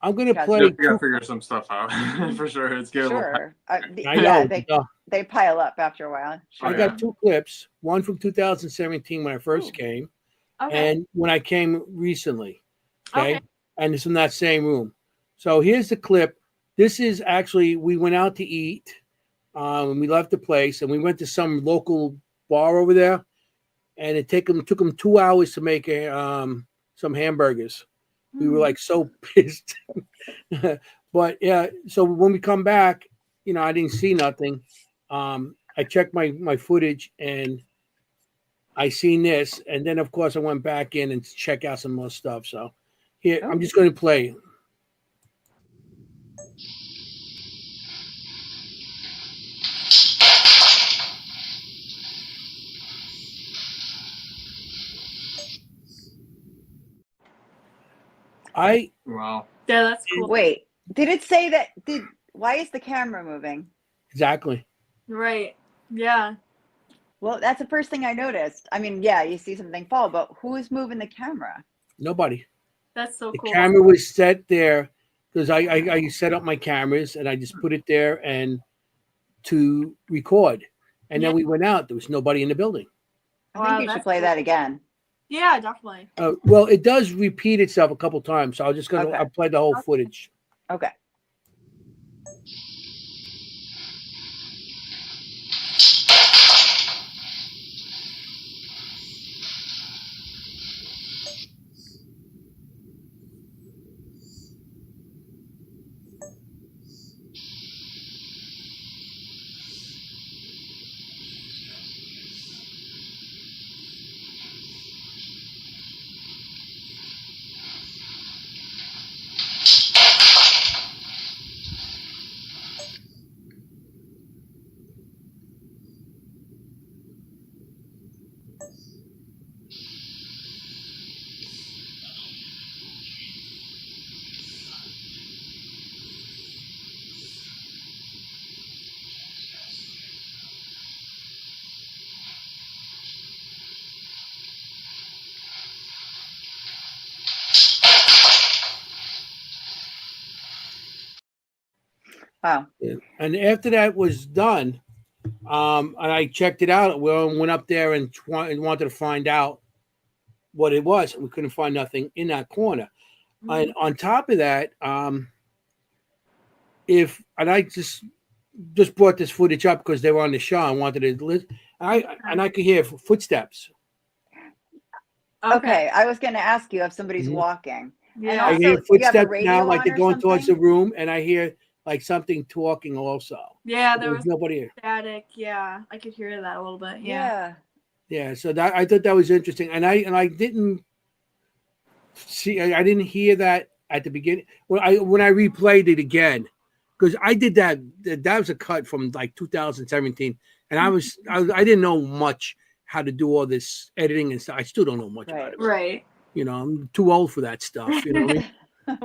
I'm gonna Gotcha. play. We gotta figure some stuff out for sure. It's getting a little Sure. I Yeah, know. they pile up after a while. Oh, I Sure. got two clips. One from 2017 when I first Ooh. came, Okay. and when I came recently. Okay? Okay. And it's in that same room. So here's the clip. This is actually, we went out to eat. We left the place and we went to some local bar over there, and it took them 2 hours to make some hamburgers. We were like so pissed. But yeah, so when we come back, I didn't see nothing. I checked my footage and I seen this, and then of course I went back in and check out some more stuff. So here, I'm just going to play. Wow. Yeah, that's cool. Wait, did it say that? Why is the camera moving? Exactly. Right. Yeah. Well, that's the first thing I noticed. I mean, yeah, you see something fall, but who is moving the camera? Nobody. That's so The cool. camera was set there because I set up my cameras and I just put it there and to record. And then we went out. There was nobody in the building. I Wow, think you should that's play cool. that again. Yeah, definitely. Well, it does repeat itself a couple times, so I'll play the whole footage. Okay. Wow. And after that was done, and I checked it out. We went up there and wanted to find out what it was. We couldn't find nothing in that corner. And on top of that, I just brought this footage up because they were on the show. I wanted to listen. I could hear footsteps. Okay. I was going to ask you if somebody's walking. Yeah. I Also, hear you have a footsteps radio now, like on they're or going towards the something? room, and I hear like something talking also. Yeah, there There's was nobody here. static. Yeah, I could hear that a little bit. Yeah. Yeah, so that I thought that was interesting, and I didn't see, I didn't hear that at the beginning when I replayed it again, because I did that was a cut from like 2017, and I didn't know much how to do all this editing and stuff. I still don't know much about it. Right. I'm too old for that stuff. You know what I mean?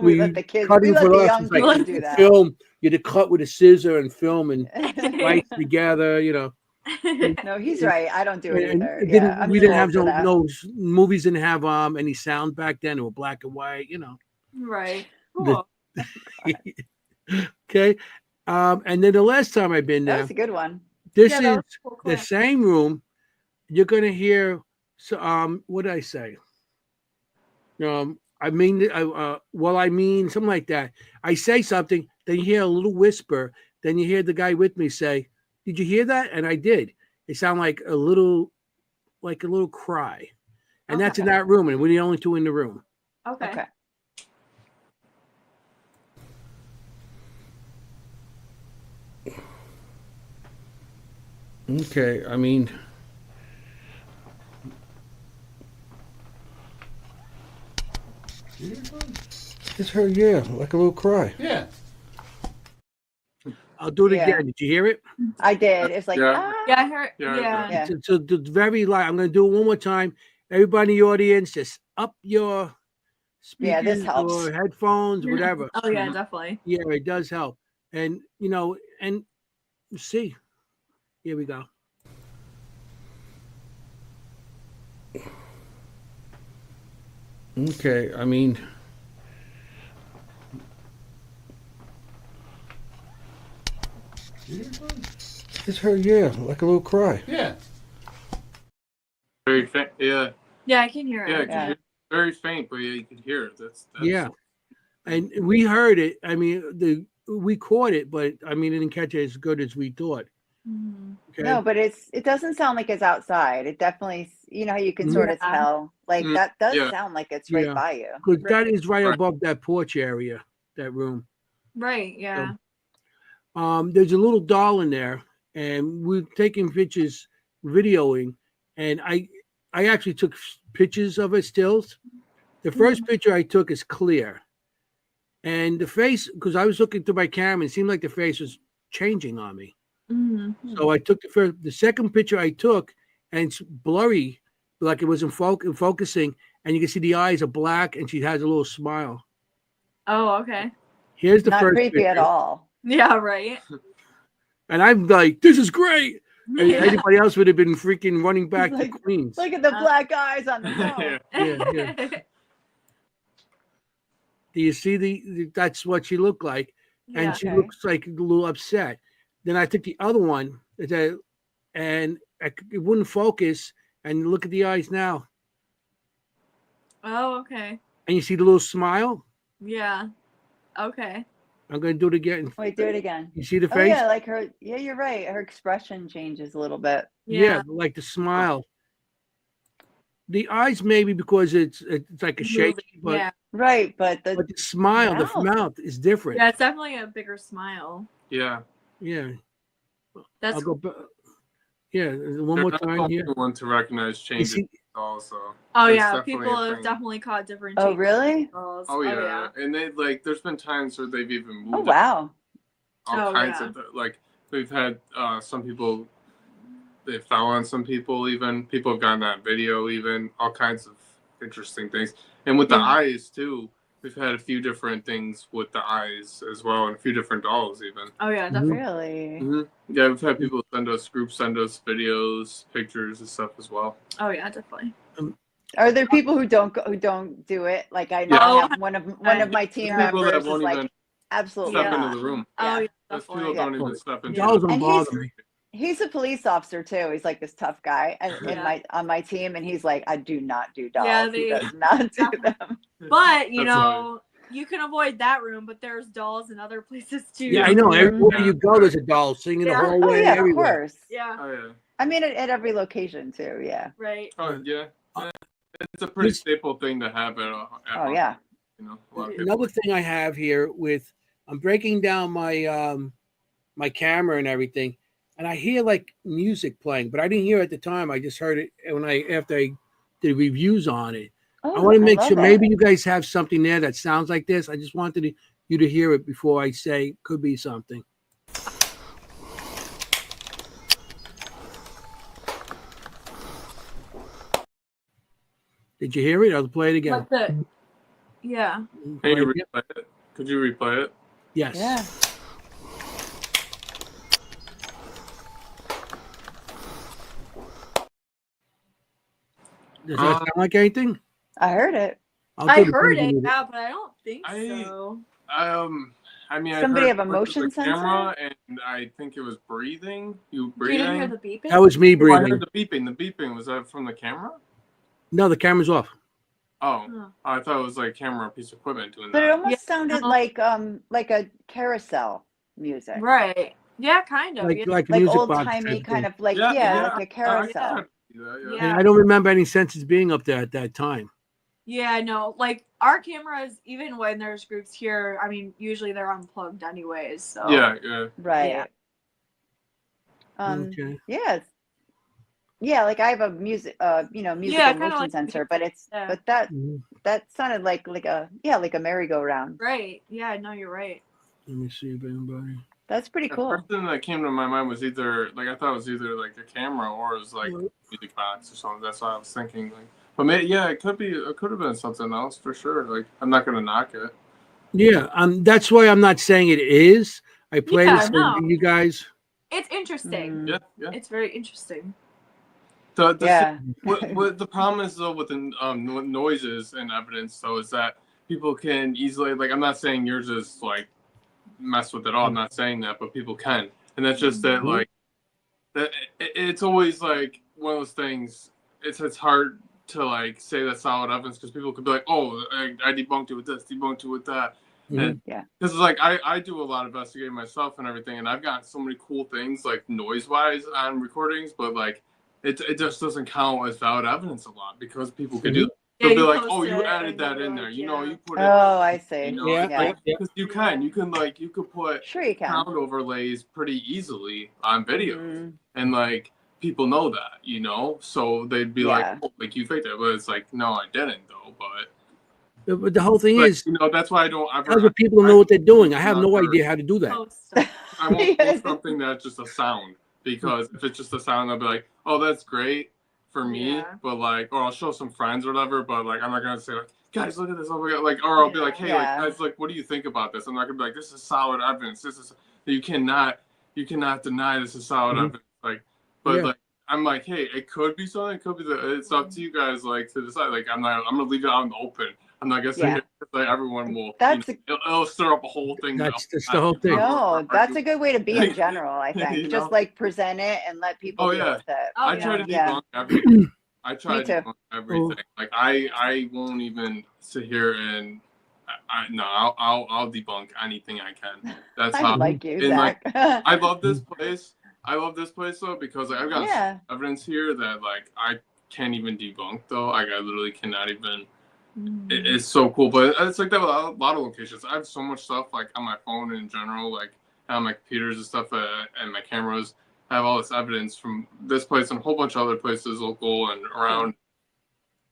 We let the kids, cutting we let for the us young is like kids do that. film. You had to cut with a scissor and film and splice together. No, he's right. I don't do it And either. it Yeah, didn't, I'm we too didn't old have for that. no movies didn't have any sound back then. They were black and white. Right. The- Cool. Okay. And then the last time I've been That there, was a good one. this Yeah, that is was a cool the clip. same room. You're gonna hear. So, what did I say? I mean, I mean something like that. I say something, then you hear a little whisper, then you hear the guy with me say, "Did you hear that?" And I did. It sounded like a little, like a little cry, and that's in Okay. that room, and we're the only two in the room. Okay. Okay. Okay, I mean, it's her, yeah, like a little cry. Yeah. I'll do it Yeah. again. Did you hear it? I did. It's like, Yeah. Yeah, I heard. Yeah, Yeah. Yeah. So the very light. I'm going to do it one more time. Everybody in the audience, just up your Yeah, speakers this helps. or headphones, whatever. Oh yeah, definitely. Yeah, it does help. And and see, here we go. Okay, I mean, it's her, yeah, like a little cry. Yeah. Very faint. Yeah. Yeah, I can hear it. Yeah. Yeah. Very faint, but yeah, you could hear it. That's Yeah, and we heard it. I mean, we caught it, but I mean, it didn't catch it as good as we thought. Mhm. Okay. no, but it doesn't sound like it's outside. It definitely, how you can sort of Yeah. tell, like Mm, that does yeah. sound like it's right Yeah. by you. Because that is right Right. above that porch area, that room. Right. Yeah. There's a little doll in there, and we're taking pictures, videoing, and I actually took pictures of it, stills. The first picture I took is clear, and the face, because I was looking through my camera, it seemed like the face was changing on me. Mhm. So I took the second picture I took, and it's blurry, like it wasn't focusing, and you can see the eyes are black, and she has a little smile. Oh, okay. Here's the Not first creepy picture, at all. Yeah. Right. and I'm like, "This is great." And Yeah. anybody else would have been freaking running back Like- to Queens. Look at the black eyes on the phone. Yeah. Yeah. Do you see that's what she looked like, and Yeah. she Okay. looks like a little upset. Then I took the other one, and it wouldn't focus. And look at the eyes now, Oh, okay. and you see the little smile. Yeah. Okay. I'm gonna do it again. Wait, do it again. You see the Oh face? yeah, like her. Yeah, you're right. Her expression changes a little bit. Yeah, like the smile. The eyes maybe because it's like a shaky, but Yeah. Right, but the the smile, the mouth. mouth is different. Yeah. It's definitely a bigger smile. Yeah. Yeah, That's I'll go back. Yeah, one They're more not the time only here. one to recognize You changes see, also. Oh That's yeah, definitely people a have thing. definitely caught different. Oh changes really? in dolls. Oh yeah. And they there's been times where they've even moved Oh wow. all Oh, kinds yeah. of like we've had some people they fell on some people, even people have gotten that video, even all kinds of interesting things. And with the Yeah. eyes too, we've had a few different things with the eyes as well, and a few different dolls even. Oh yeah, Mhm. definitely. Really? Yeah, we've had people send us videos, pictures and stuff as well. Oh yeah, definitely. Are there people who don't do it? Like I know Yeah. I have one of my team There's people that members is won't like even absolutely step not. into the room. Oh Yeah. yeah, Those people definitely. don't even step into dolls the don't And bother he's- me. He's a police officer too. He's like this tough guy and Yeah. on my team, and he's like, I do not do dolls. Yeah, he they- does not do them. But you That's know, you can avoid that room, but there's dolls in other places too. Yeah, I know. Everywhere Yeah. you go, there's a doll singing the Yeah. whole Oh way. yeah, of everywhere. course. Yeah. Oh yeah. I mean, at every location too. Yeah. Right. Oh yeah. It's a pretty staple thing to have at Oh yeah. You know, a lot of people. Another thing I have here I'm breaking down my my camera and everything, and I hear like music playing, but I didn't hear it at the time. I just heard it after I did reviews on it. Oh, I want to make love sure it. maybe you guys have something there that sounds like this. I just wanted you to hear it before I say could be something. Did you hear it? I'll play it again. But yeah. Can you Right here? replay it? Could you replay it? Yes. Yeah. Does that sound like anything? I heard it. I'll I do the heard preview it, with yeah, but I don't think I- so. I mean, Somebody I have a heard it motion with the sensor? camera, and I think it was breathing. You You didn't hear breathing? the beeping? That was me Oh, I breathing. heard the beeping. The beeping was that from the camera? No, the camera's off. Oh, Oh. I thought it was like camera piece of equipment doing But it that. almost Yeah. sounded like a carousel music. Right. Yeah, kind of. Like yeah. like a Like music old box timey type kind thing. of like like a I carousel. could see that, Yeah. And I don't remember any sensors being up there at that time. Yeah, no, like our cameras, even when there's groups here, I mean, usually they're unplugged anyways. So yeah. Right. Yeah. Okay. Yes. Yeah, like I have a musical Yeah, motion kinda like sensor, but yeah. but that Mhm. that sounded like a merry-go-round. Right. Yeah, no, you're right. Let me see if anybody. That's pretty The cool. first thing that came to my mind was either like I thought it was either like a camera or it was like a music box or something. That's what I was thinking. Like, but maybe it could be. It could have been something else for sure. Like I'm not gonna knock it. Yeah, that's why I'm not saying it is. I played Yeah, it so no. you guys. It's interesting. Mm, Yeah. It's very interesting. yeah. What the problem is though with the noises and evidence though is that people can easily like I'm not saying yours is like mess with it all. I'm not saying that, but people can, and that's just that Mhm. like that it's always like one of those things. It's hard to like say that's solid evidence because people could be like, oh, I debunked it with this, debunked it with that, and Yeah. this is like I do a lot of investigating myself and everything, and I've gotten so many cool things like noise wise on recordings, but like it just doesn't count as valid evidence a lot because people could do. Yeah, They'll be you like, post oh, you it added and that you're in like, there. yeah. You put it. Oh, I see. Yeah, Yeah. Because you could put Sure you can. sound overlays pretty easily on videos, Mhm. and like people know that, so they'd be like, Yeah. oh, like you faked it, but it's like, no, I didn't though. But the whole thing But is, that's why I don't other ever. people know what they're doing. I have no idea how to do that. Post stuff. I won't post something that's just a sound because if it's just a sound, I'll be like, oh, that's great for me, Yeah. but like, or I'll show some friends or whatever, but like, I'm not gonna say like, guys, look at this, oh my god, like, or I'll be like, hey, Yeah. like, guys, like, what do you think about this? I'm not gonna be like, this is solid evidence. This is you cannot deny this is solid Mhm. evidence. Like, but Yeah. like, I'm like, hey, it could be something. It could be it's up to you guys, like, to decide. Like, I'm gonna leave it out in the open. I'm not gonna say Yeah. like everyone will. That's it'll stir up a whole thing. That's the whole thing. No, that's a good way to be in general, I think. You Just know? like present it and let people deal with it. Oh, I yeah. try to Yeah. debunk everything. I try Me to too. debunk everything. Like I won't even sit here and I'll debunk anything I can. That's I how. like you, and like Zach. I love this place. I love this place though because like, I've got Yeah. evidence here that like I can't even debunk though. Like I literally cannot even. It's so cool, but it's like that with a lot of locations. I have so much stuff like on my phone in general, like on my computers and stuff, and my cameras. I have all this evidence from this place and a whole bunch of other places, local and around.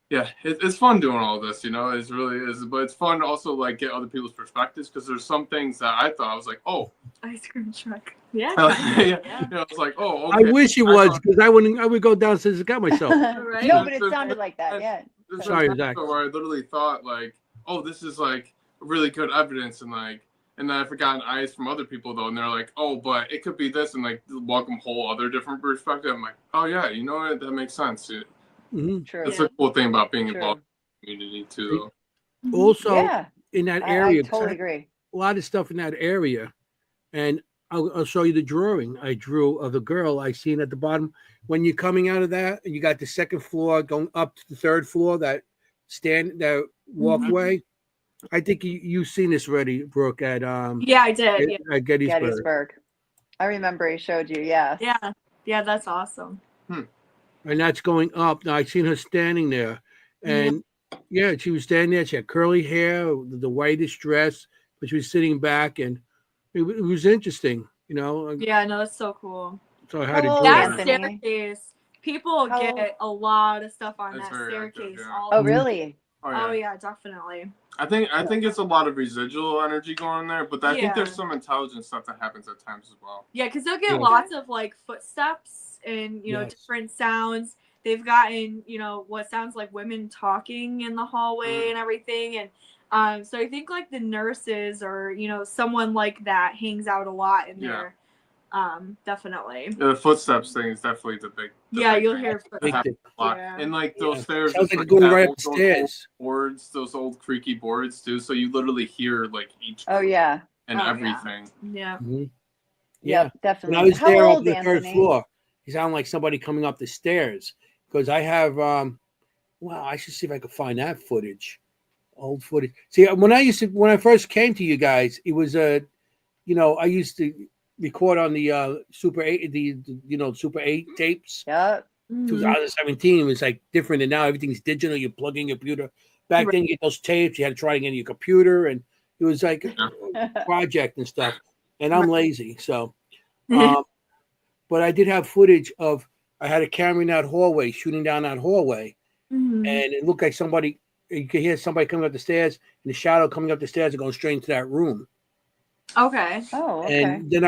Yeah, it's fun doing all this, It really is, but it's fun to also like get other people's perspectives because there's some things that I thought I was like, oh, Ice cream truck. Yeah. I was like, oh, I okay. wish it was because I would go downstairs and get myself. Right? No, but it sounded like that. Yeah. There's Sorry, times Zach. where I literally thought like, oh, this is like really good evidence, and then I've gotten eyes from other people though, and they're like, oh, but it could be this, and like welcome whole other different perspective. I'm like, oh yeah, you know what? That makes sense. Mhm. True. That's a cool thing about being True. involved in the community too, though. Also, Yeah. in that I area, 'cause totally I agree. a lot of stuff in that area, and I'll show you the drawing I drew of the girl I seen at the bottom. When you're coming out of that, and you got the second floor going up to the third floor, that walkway. I think you've seen this already, Brooke, at Yeah, I did. Yeah. at Gettysburg. Gettysburg. I remember he showed you. Yeah. Yeah. Yeah, that's awesome. And that's going up. Now I seen her standing there, and yeah, she was standing there. She had curly hair, the whitest dress, but she was sitting back, and it was interesting, Yeah, no, that's so cool. So I had to How do old, That it. Anthony? staircase, people How- get a lot of stuff on That's that very active, staircase. yeah. all Oh, the- really? Oh yeah, definitely. I think it's a lot of residual energy going there, but I think Yeah. there's some intelligent stuff that happens at times as well. Yeah, because they'll get Yeah. lots of like footsteps and Yes. different sounds. They've gotten what sounds like women talking in the hallway and everything, and so I think like the nurses or someone like that hangs out a lot in Yeah. there. Definitely. The footsteps thing is definitely the big. Yeah, big you'll thing. hear That footsteps. happens a lot. Yeah. And like those Yeah. stairs, Sounds it's like it's going right up the those old stairs. boards, those old creaky boards too. So you literally hear like each Oh, yeah. and Oh, yeah. everything. Yeah. Mhm. Yeah, Yeah. definitely. When I was How there up old, the third Anthony? floor, you sound like somebody coming up the stairs because I have. Well, I should see if I can find that footage, old footage. See, when I first came to you guys, it was I used to record on the Super 8, the Super 8 tapes. Yep. 2017 was like different, and now everything's digital. You plug in your computer. Back then, you get those tapes. You had to try to get in your computer, and it was like a project and stuff. And I'm lazy, so. But I did have footage of. I had a camera in that hallway, shooting down that hallway, and it looked like somebody. You could hear somebody coming up the stairs, and the shadow coming up the stairs and going straight into that room. Okay. Oh, okay. And then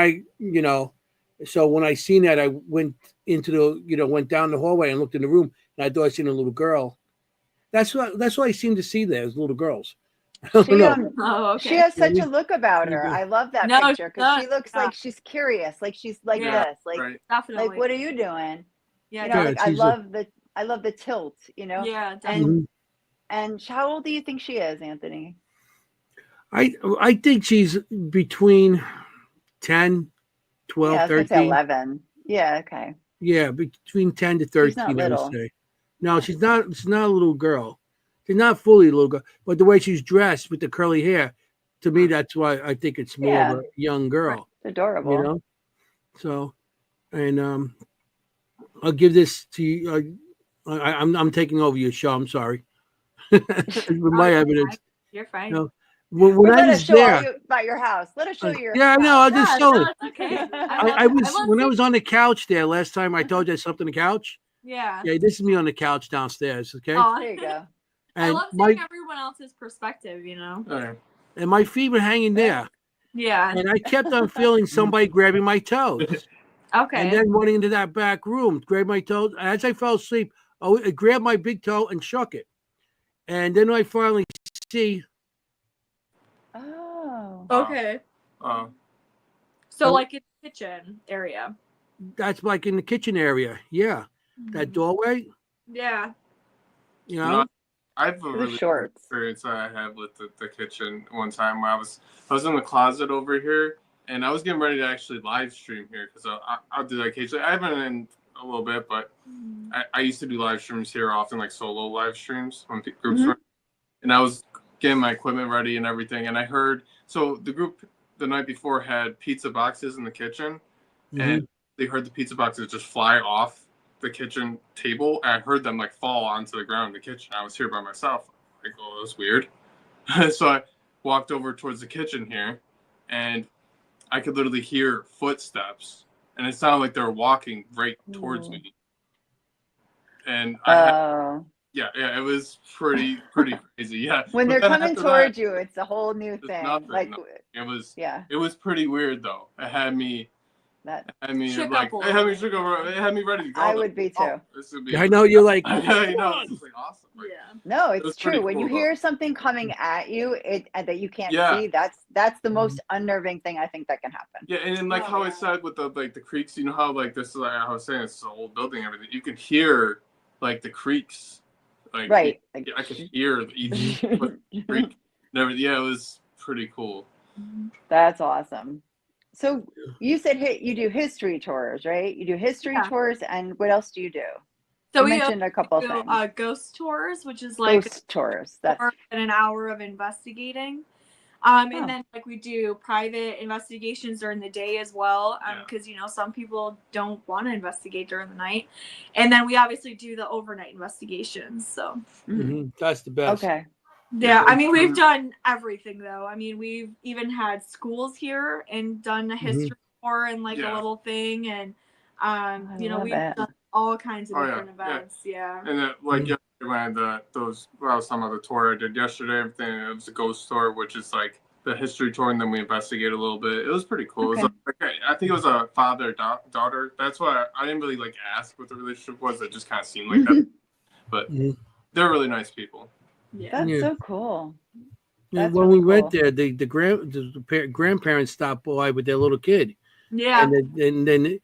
so when I seen that, I went into went down the hallway and looked in the room, and I thought I seen a little girl. That's what I seem to see there is little girls. I don't know. She has such a look about her. I love that picture because she looks like she's curious, like she's like this, like definitely. like what are you doing? Yeah, like I love the tilt, Yeah, definitely. And how old do you think she is, Anthony? I think she's between 10, 12, yeah, I was 13. gonna say 11. Yeah, okay. Yeah, between 10 to 13, She's not I would little. say. No, she's not a little girl. She's not fully a little girl, but the way she's dressed with the curly hair, to me, that's why I think it's more of a young girl. It's adorable. So, and I'll give this to you. I'm taking over your show. I'm sorry. With my evidence. You're fine. When I was there about your house. Let us show you your house. No, I'll just show it. Okay. When I was on the couch there last time, I told you I slept on the couch. Yeah. Yeah, this is me on the couch downstairs. Okay. Oh, there you go. I love seeing everyone else's perspective, And my feet were hanging there. Yeah. And I kept on feeling somebody grabbing my toes. Okay. And then running into that back room, grabbed my toes. And as I fell asleep, I grabbed my big toe and shook it. And then I finally see. Oh. Okay. So like in the kitchen area. That's like in the kitchen area. Yeah. That doorway. Yeah. I have a really good experience that I had with the kitchen one time. I was in the closet over here, and I was getting ready to actually live stream here because I'll do that occasionally. I haven't in a little bit, but I used to do live streams here often, like solo live streams when groups were. And I was getting my equipment ready and everything, and I heard the group the night before had pizza boxes in the kitchen, and they heard the pizza boxes just fly off the kitchen table, and I heard them like fall onto the ground in the kitchen. I was here by myself. Like, oh, that's weird. So I walked over towards the kitchen here, and I could literally hear footsteps, and it sounded like they were walking right towards me. And it was pretty crazy. Yeah. When they're coming towards you, it's a whole new thing. It was pretty weird though. It had me shook over. It had me ready to go. I would be too. I know you're like. It's like awesome. Like, no, it's true. When you hear something coming at you, that you can't see, that's the most unnerving thing I think that can happen. Yeah, and like how I said with the creaks, you know how like this is like I was saying, it's an old building, and everything. You can hear like the creaks, like right. I could hear each creak. And everything. Yeah, it was pretty cool. That's awesome. So you said you do history tours, right? You do history tours, and what else do you do? So you mentioned a couple of things. Ghost tours, which is like ghost tours. That's an hour of investigating. And then like we do private investigations during the day as well, because some people don't want to investigate during the night. And then we obviously do the overnight investigations. So that's the best. Okay. Yeah, I mean, we've done everything though. I mean, we've even had schools here and done a history tour and like a little thing, and we've done all kinds of different events. Yeah. And then like yesterday when I had I was talking about the tour I did yesterday, everything, it was a ghost tour, which is like the history tour, and then we investigate a little bit. It was pretty cool. Okay. It was I think it was a father-daughter. That's why I didn't really like ask what the relationship was. It just kind of seemed like that. But they're really nice people. Yeah. That's so cool. When we went there, the grandparents stopped by with their little kid. Yeah. And then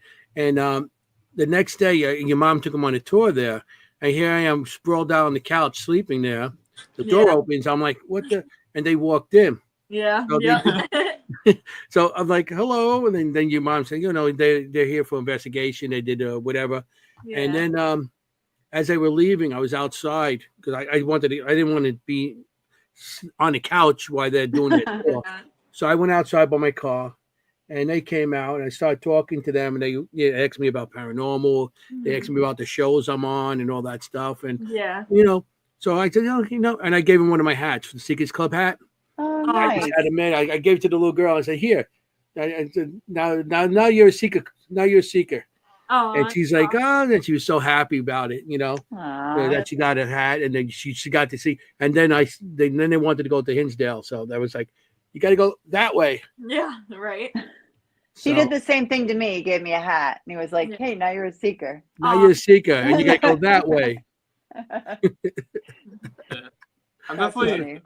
the next day, your mom took them on a tour there. And here I am sprawled out on the couch sleeping there. The door opens. I'm like, what the? And they walked in. Yeah. So, so I'm like, hello. And then your mom said, they're here for investigation. They did whatever. Yeah. And then as they were leaving, I was outside because I didn't want to be on the couch while they're doing it. So I went outside by my car, and they came out, and I started talking to them, and they asked me about paranormal. They asked me about the shows I'm on and all that stuff, and Yeah. so I said, and I gave him one of my hats, the Seekers Club hat. Oh, I I nice. just had him in. I gave it to the little girl. I said, "Here, I said, now you're a seeker. Now you're a seeker." Oh, And she's like, "Oh," and she was so happy about it, Aw. that she got a hat, and then she got to see. And then then they wanted to go to Hinsdale, so that was like, you got to go that way. yeah, right. He So did the same thing to me. He gave me a hat, and he was like, Yeah. "Hey, now you're a seeker." now you're a seeker, and you got to go that way. I'm That's definitely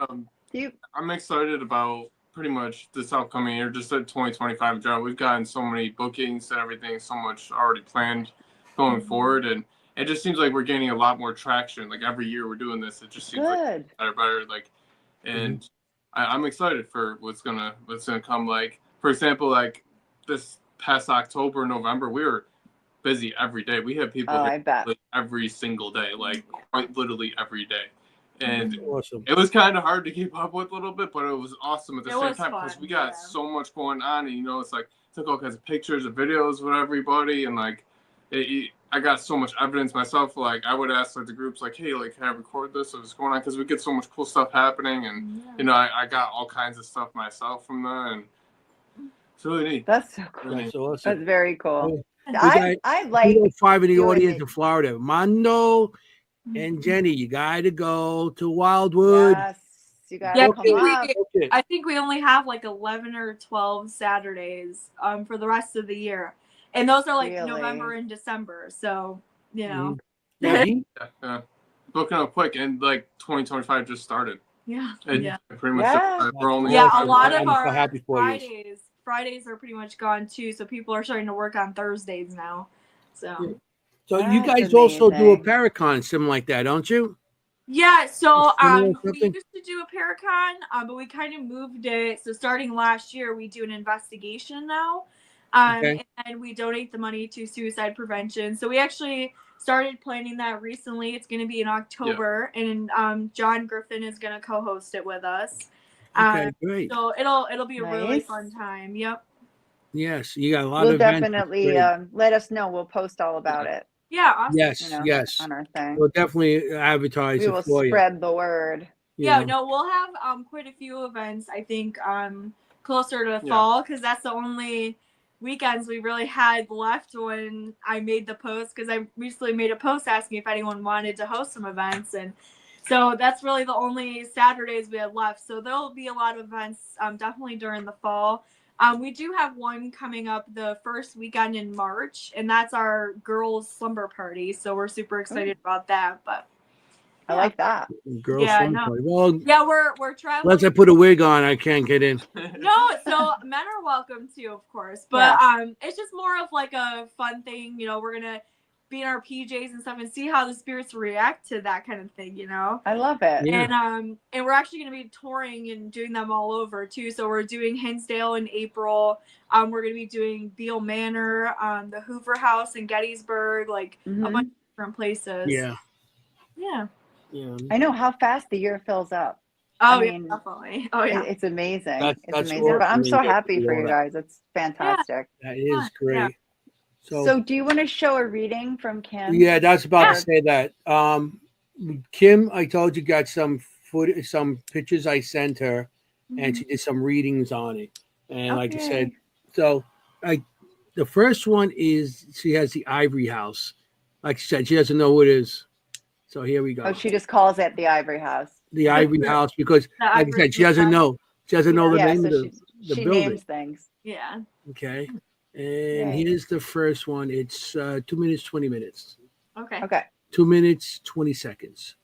Do you? I'm excited about pretty much this upcoming year, just at 2025 job. We've gotten so many bookings and everything, so much already planned going forward, and it just seems like we're gaining a lot more traction. Like every year we're doing this, it just seems like Good. better. Like, and I'm excited for what's gonna come. Like, for example, like this past October, November, we were busy every day. We had people Oh, hit I bet. like every single day, like quite literally every day. And Awesome. it was kind of hard to keep up with a little bit, but it was awesome at the It same was time because fun, we got yeah. so much going on, and it's like took all kinds of pictures and videos with everybody, and like I got so much evidence myself. Like I would ask like the groups, like, hey, like can I record this? What's going on? Because we get so much cool stuff happening, and I got all kinds of stuff myself from that, and it's really neat. That's so cool. That's awesome. That's very cool. got I like 5 in the doing audience it. in Florida. Mondo and Jenny, you got to go to Wildwood. Yes, you Yeah, gotta come up. I think we only have like 11 or 12 Saturdays for the rest of the year, and those are like Really? November and December. So Yeah, Yeah. Booking up quick, and like 2025 just started. yeah, And yeah. pretty much Yeah. we're only Yeah, a awesome. lot of I'm so our happy for you. Fridays are pretty much gone too. So people are starting to work on Thursdays now. So So you That's guys also do a amazing. Paracon, something like that, don't you? yeah, so Similar we something? used to do a Paracon, but we kind of moved it. So starting last year, we do an investigation now, Okay. and we donate the money to suicide prevention. So we actually started planning that recently. It's going to be in October, and John Griffin is going to co-host it with us. Okay, great. So it'll be a really Nice. fun time. Yep. Yes, you got a lot We'll of events. definitely let us know. We'll post all about it. Yeah. Awesome. Yes, yes. On our thing. We'll definitely advertise We it will for you. spread the word. Yeah, no, we'll have quite a few events, I think, closer to fall, because that's the only weekends we really had left when I made the post, because I recently made a post asking if anyone wanted to host some events, and so that's really the only Saturdays we had left. So there'll be a lot of events definitely during the fall. We do have one coming up the first weekend in March, and that's our girls' slumber party, so we're super excited about that. But I like that. Girls Yeah, Swim no. Party. Well, yeah, we're traveling. unless I put a wig on, I can't get in. No, so men are welcome too, of course. But it's just more of like a fun thing, we're gonna be in our PJs and stuff and see how the spirits react to that kind of thing, I love it. Yeah. And we're actually gonna be touring and doing them all over too. So we're doing Hinsdale in April. We're gonna be doing Beale Manor, the Hoover House in Gettysburg, like a bunch of different places. Yeah. Yeah. Yeah. I know how fast the year fills up. Oh, I mean, yeah, definitely. Oh, yeah. It's amazing. That's It's amazing. awesome. But I'm so You get to happy do for all you that. guys. It's fantastic. That is great. Yeah. So do you want to show a reading from Kim? Yeah, that's about to say that. Kim, I told you, got some pictures I sent her, and she did some readings on it. And like I said, so the first one is she has the Ivory House. Like she said, she doesn't know who it is. So here we go. Oh, she just calls it the Ivory House. The Ivory House, because like I said, she doesn't know. She doesn't know the name of the she building. names things. Yeah. Okay. And here's the first one. It's 2 minutes, 20 minutes. Okay. 2 minutes, 20 seconds.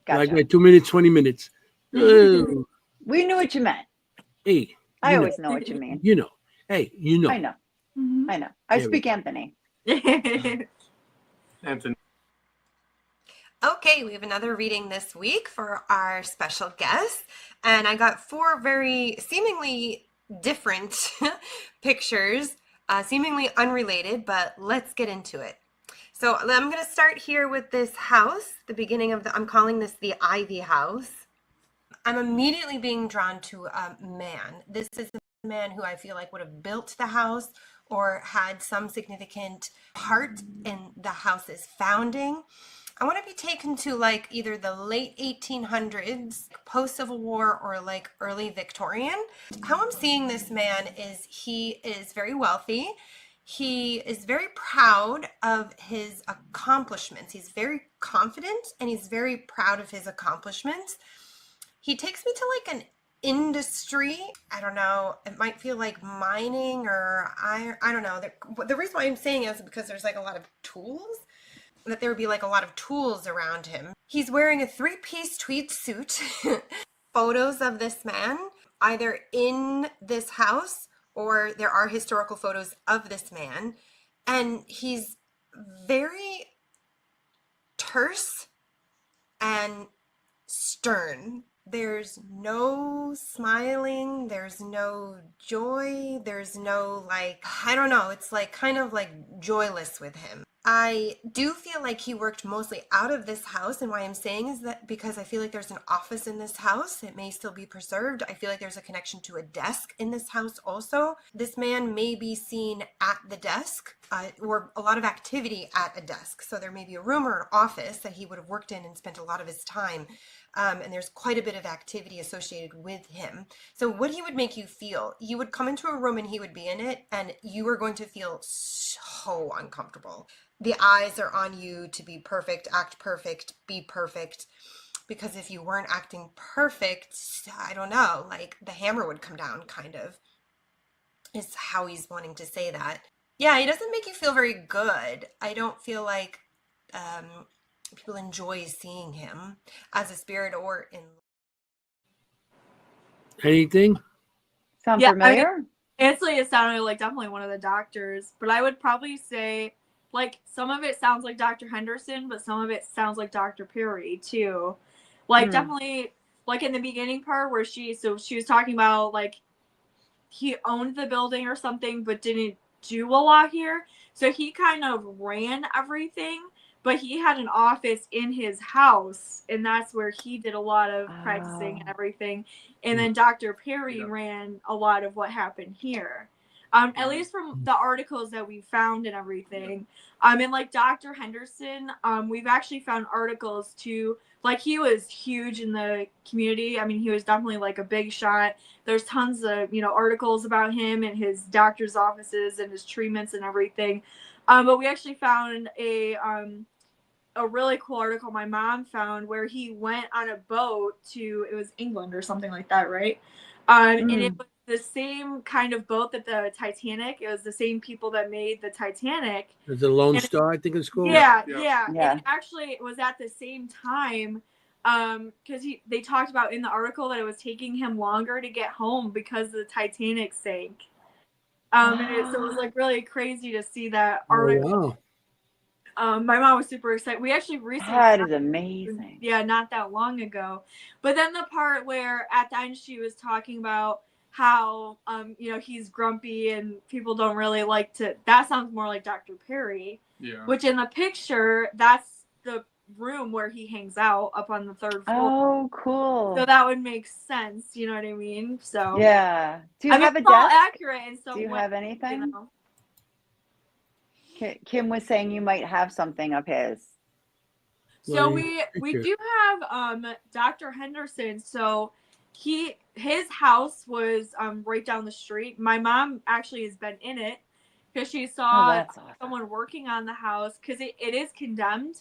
Gotcha. Like 2 minutes, 20 minutes. Oh, We knew what you meant. hey. I always know what you mean. You know. Hey, you know. I know. I know. I speak Anthony. Anthony. Okay, we have another reading this week for our special guest, and I got 4 very seemingly different pictures, seemingly unrelated, but let's get into it. So I'm going to start here with this house, the beginning of I'm calling this the Ivy House. I'm immediately being drawn to a man. This is man who I feel like would have built the house or had some significant part in the house's founding. I want to be taken to like either the late 1800s, post-Civil War, or like early Victorian. How I'm seeing this man is he is very wealthy. He is very proud of his accomplishments. He's very confident and he's very proud of his accomplishments. He takes me to like an industry. I don't know. It might feel like mining or I don't know. The reason why I'm saying is because there's like a lot of tools, that there would be like a lot of tools around him. He's wearing a 3-piece tweed suit. Photos of this man either in this house or there are historical photos of this man. And he's very terse and stern. There's no smiling, there's no joy, there's no like, I don't know, it's like kind of like joyless with him. I do feel like he worked mostly out of this house, and why I'm saying is that because I feel like there's an office in this house. It may still be preserved. I feel like there's a connection to a desk in this house also. This man may be seen at the desk or a lot of activity at a desk. So there may be a room or an office that he would have worked in and spent a lot of his time. And there's quite a bit of activity associated with him. So what he would make you feel, you would come into a room and he would be in it, and you are going to feel so uncomfortable. The eyes are on you to be perfect, act perfect, be perfect. Because if you weren't acting perfect, I don't know, like the hammer would come down, kind of, is how he's wanting to say that. Yeah, he doesn't make you feel very good. I don't feel like people enjoy seeing him as a spirit or in. Anything? Sound Yeah, familiar? It sounded like definitely one of the doctors, but I would probably say like some of it sounds like Dr. Henderson, but some of it sounds like Dr. Perry too. Like definitely like in the beginning part where she was talking about like he owned the building or something, but didn't do a lot here. So he kind of ran everything, but he had an office in his house, and that's where he did a lot of practicing and everything. And then Dr. Perry ran a lot of what happened here. At least from the articles that we found and everything. And like Dr. Henderson, we've actually found articles too. Like he was huge in the community. I mean, he was definitely like a big shot. There's tons of, articles about him and his doctor's offices and his treatments and everything. But we actually found a really cool article my mom found where he went on a boat to, it was England or something like that, right? And it was the same kind of boat that the Titanic, it was the same people that made the Titanic. There's a Lone Star, I think it's called. Yeah. Yeah. And actually it was at the same time because they talked about in the article that it was taking him longer to get home because the Titanic sank. So it was like really crazy to see that article. Oh, wow. My mom was super excited. We actually recently. That is amazing. Yeah, not that long ago. But then the part where at the end she was talking about how he's grumpy and people don't really like to. That sounds more like Dr. Perry. Yeah. Which in the picture, that's the room where he hangs out up on the 3rd floor. Oh, cool. So that would make sense. You know what I mean? So yeah. Do you have a it's all desk? accurate and so. Do you have anything? Kim was saying you might have something of his. So we do have Dr. Henderson. So his house was right down the street. My mom actually has been in it because she saw someone working on the house because it is condemned,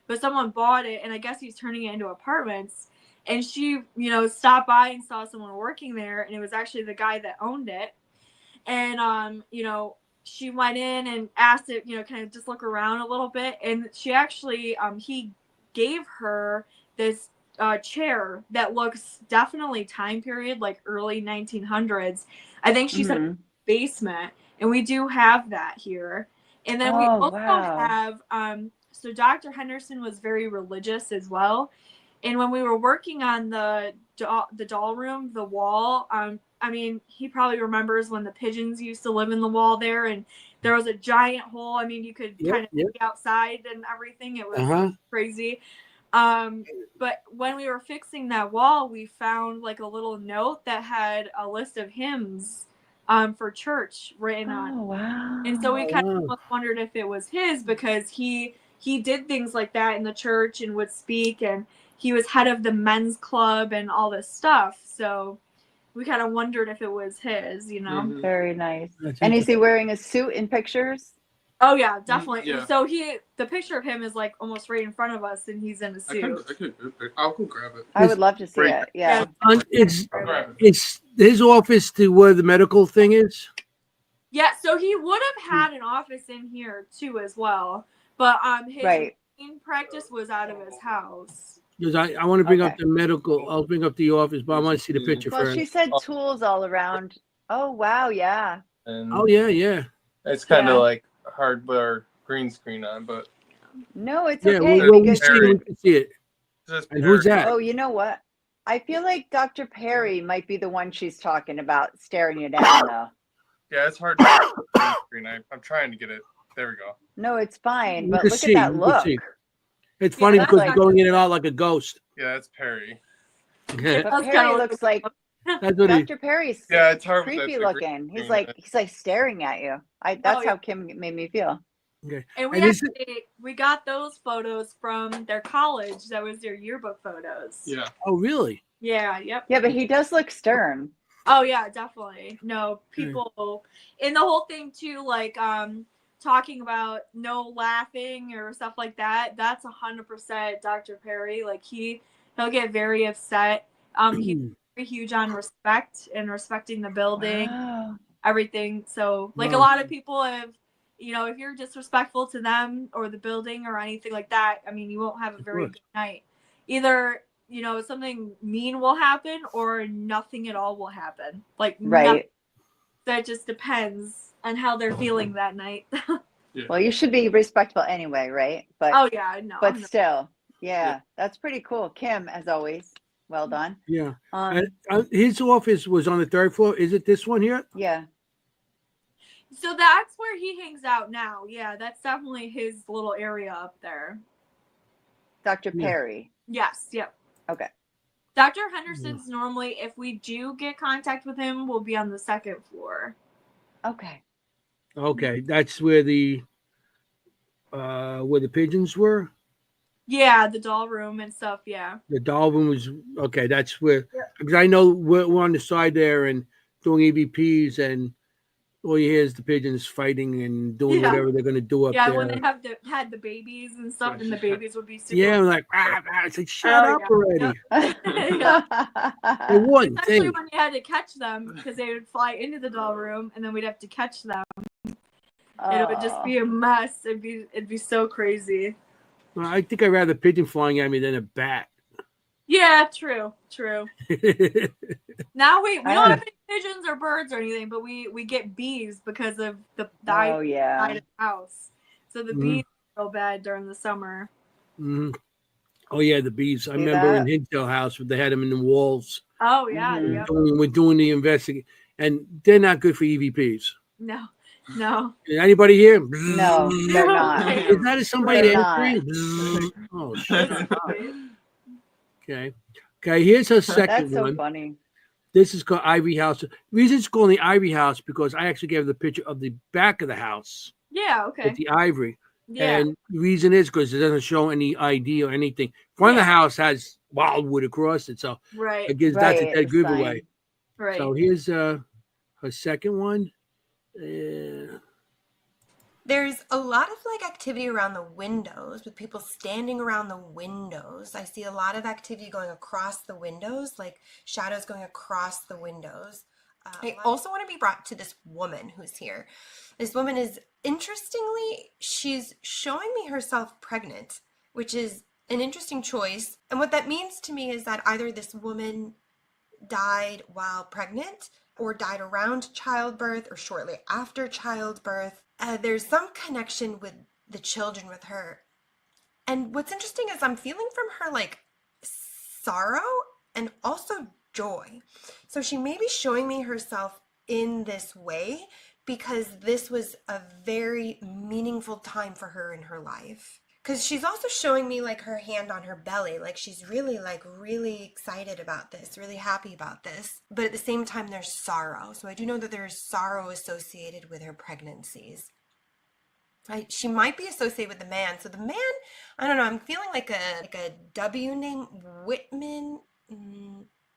but someone bought it and I guess he's turning it into apartments. And she, stopped by and saw someone working there, and it was actually the guy that owned it. And she went in and asked it, kind of just look around a little bit, and she actually he gave her this chair that looks definitely time period like early 1900s. I think she said basement, and we do have that here. And then we also have so Dr. Henderson was very religious as well. And when we were working on the doll room, the wall, I mean, he probably remembers when the pigeons used to live in the wall there, and there was a giant hole. I mean, you could kind of see outside and everything. It was crazy. But when we were fixing that wall, we found like a little note that had a list of hymns for church written on. Oh, wow. And so we kind of wow. almost wondered if it was his, because he did things like that in the church and would speak, and he was head of the men's club and all this stuff. So we kind of wondered if it was his, you know. Mhm. Very nice. That's And is he interesting. wearing a suit in pictures? Oh yeah, definitely. Yeah. So the picture of him is like almost right in front of us, and he's in a suit. I'll go grab it. I would love to see Break. it. Yeah. It's I'll grab it. it's his office to where the medical thing is. Yeah, so he would have had an office in here too as well, but his Right. main practice was out of his house. Because I want to bring up Okay. the medical. I'll bring up the office, but I want to see the picture Well, first. she said tools all around. Oh, wow. Yeah. And Oh yeah, yeah. it's kind of Yeah. like hardware green screen on, but No, it's Yeah, okay. well, we Because, see, we can see it. just And who's that? oh, you know what? I feel like Dr. Perry might be the one she's talking about staring you down, though. Yeah, it's hard to get green screen. I'm trying to get it. There we go. No, it's fine. You But can look see, at that you can look. see. It's funny that's because like- he's going in and out like a ghost. Yeah, it's Perry. But That's Perry kinda looks like That's what he. Dr. Perry's Yeah, it's hard with creepy that looking. green He's like staring at you. That's yeah. how Kim made me feel. Okay. And And is we got those photos from their college. That was their yearbook photos. Yeah. Oh really? Yeah, yep. Yeah, but he does look stern. Oh yeah, definitely. No, people and the whole thing too, like talking about no laughing or stuff like that. That's 100% Dr. Perry. Like he'll get very upset. He's very huge on respect and respecting the building, Wow. everything. So like a Wow. lot of people have, you know, if you're disrespectful to them or the building or anything like that, I mean, you won't have a very course. good night. Either, you know, something mean will happen or nothing at all will happen. Like Right. that just depends on how they're feeling that night. Well, you should be respectful anyway, right? But Oh yeah, no. but still, yeah, that's pretty cool. Kim, as always, well done. Yeah. Um, And his office was on the 3rd floor. Is it this one here? yeah. So that's where he hangs out now. Yeah, that's definitely his little area up there. Dr. Yeah. Perry. Yes, yep. Okay. Dr. Henderson's normally, if we do get contact with him, will be on the 2nd floor. Okay. Okay, that's where the pigeons were. Yeah, the doll room and stuff. Yeah. The doll room was okay. That's where, Yeah. because I know we're on the side there and doing EVPs, and all you hear is the pigeons fighting and doing Yeah. whatever they're going to do up Yeah, there. when they had the babies and stuff, and the babies would be super. Yeah, I'm like, it's like, shut Oh, up yeah. already. Yeah. They wouldn't Especially think. when you had to catch them because they would fly into the doll room, and then we'd have to catch them, and it would just be a mess. It'd be so crazy. Well, I think I'd rather a pigeon flying at me than a bat. Yeah, true. Now we don't Ah. have any pigeons or birds or anything, but we get bees because of the Oh side yeah. of the house. So the Mhm. bees are real bad during the summer. Mhm. Oh yeah, the bees. I See remember that? in Hinsdale House, they had them in the walls. Oh yeah, Mhm. yep. We're doing the investigation, and they're not good for EVPs. No. Anybody here? No, they're not. Is that somebody They're not. answering? Oh shit. Right. Okay. Here's her second That's so one. funny. This is called Ivy House. The reason it's called the Ivy House because I actually gave the picture of the back of the house Yeah, okay. with the ivory. Yeah. And the reason is because it doesn't show any ID or anything. Front of the house has wildwood across it, so Right. it gives that's a Right, dead the giveaway. sign. Right. So here's her second one. There's a lot of like activity around the windows with people standing around the windows. I see a lot of activity going across the windows, like shadows going across the windows. I also want to be brought to this woman who's here. This woman is, interestingly, she's showing me herself pregnant, which is an interesting choice. And what that means to me is that either this woman died while pregnant or died around childbirth or shortly after childbirth. There's some connection with the children with her. And what's interesting is I'm feeling from her like sorrow and also joy. So she may be showing me herself in this way because this was a very meaningful time for her in her life. because she's also showing me like her hand on her belly, like she's really really excited about this, really happy about this, but at the same time there's sorrow. So I do know that there's sorrow associated with her pregnancies. She might be associated with the man. So the man, I don't know, I'm feeling like a W name, Whitman,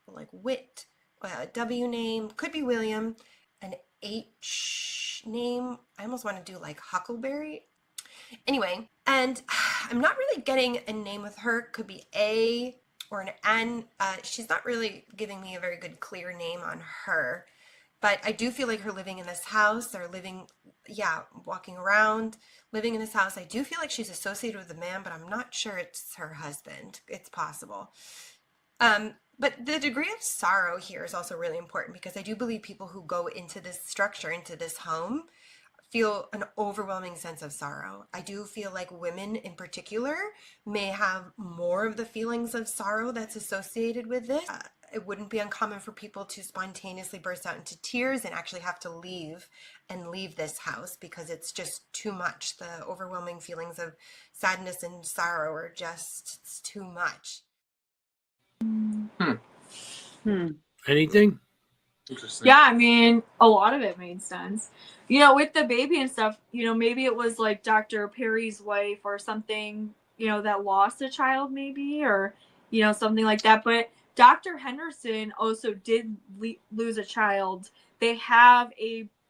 like Whit, a W name, could be William, an H name. I almost want to do like Huckleberry. Anyway, and I'm not really getting a name with her. Could be A or an N. She's not really giving me a very good clear name on her. But I do feel like her living in this house, or walking around, living in this house. I do feel like she's associated with a man, but I'm not sure it's her husband. It's possible. But the degree of sorrow here is also really important, because I do believe people who go into this structure, into this home, feel an overwhelming sense of sorrow. I do feel like women in particular may have more of the feelings of sorrow that's associated with this. It wouldn't be uncommon for people to spontaneously burst out into tears and actually have to leave this house because it's just too much. The overwhelming feelings of sadness and sorrow are just, it's too much. Anything? Interesting. Yeah, I mean, a lot of it made sense. You know, with the baby and stuff, you know, maybe it was like Dr. Perry's wife or something, you know, that lost a child maybe, or, you know, something like that. But Dr. Henderson also did lose a child. They have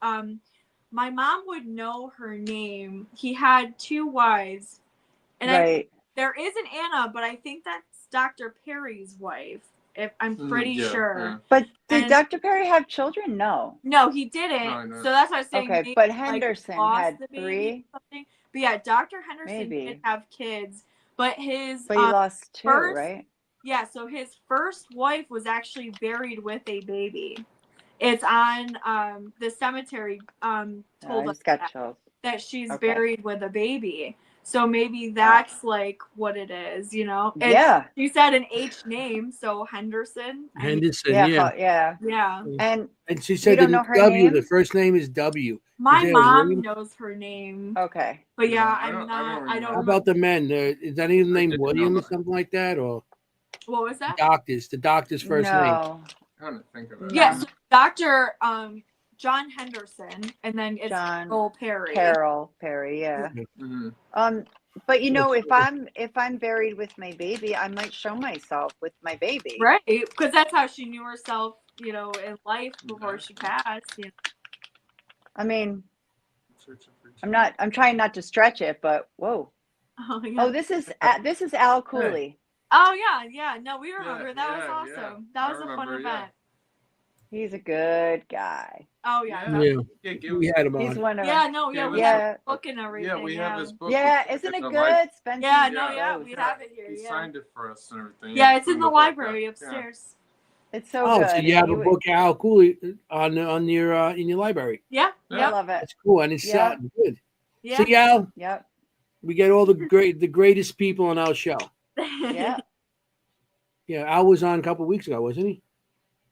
my mom would know her name. He had 2 wives. And there is an Anna, but I think that's Dr. Perry's wife. If I'm pretty sure. Yeah. But did Dr. Perry have children? No. No, he didn't. No. So that's what I was saying. Okay, maybe, but Henderson lost had the baby 3. or something. But yeah, Dr. Henderson Maybe. did have kids, but his But he lost 2, first, right? Yeah, so his first wife was actually buried with a baby. It's on the cemetery told I us just got chills. that she's Okay. buried with a baby. So maybe that's like what it is, you know? And Yeah. you said an H name, so Henderson. I mean, Henderson, Yeah. yeah. And she said don't the know her W, name? the first name is W. My Is it mom William? knows her name. okay. But yeah, I I don't don't How remember. about the men? Is any of them named didn't know William or that. something like that? Or What was that? the doctor's first name? No. Trying to think of it. Yeah, so Dr. John Henderson, and then it's John Carol Perry. Carol Perry, yeah. Mm-hmm. But you know, if I'm buried with my baby, I might show myself with my baby. Right, because that's how she knew herself, you know, in life before she passed. You know? I mean, I'm trying not to stretch it, but whoa. Oh, yeah. Oh, this is Al Cooley. Oh yeah. No, we remember. That was awesome. Yeah. That was a fun event. He's a good guy. Oh yeah. We had him on. He's one of We have a book and everything. Yeah, we have his book. Yeah, isn't it good? Spencer? Yeah, we have it here. He signed it for us and everything. Yeah, it's in the library upstairs. It's so good. So you have a book, Al Cooley, on your in your library. Yeah. I love it. That's cool, and it's good. Yeah. See, Al. Yep. We get all the greatest people on our show. Yeah. Yeah, Al was on a couple of weeks ago, wasn't he?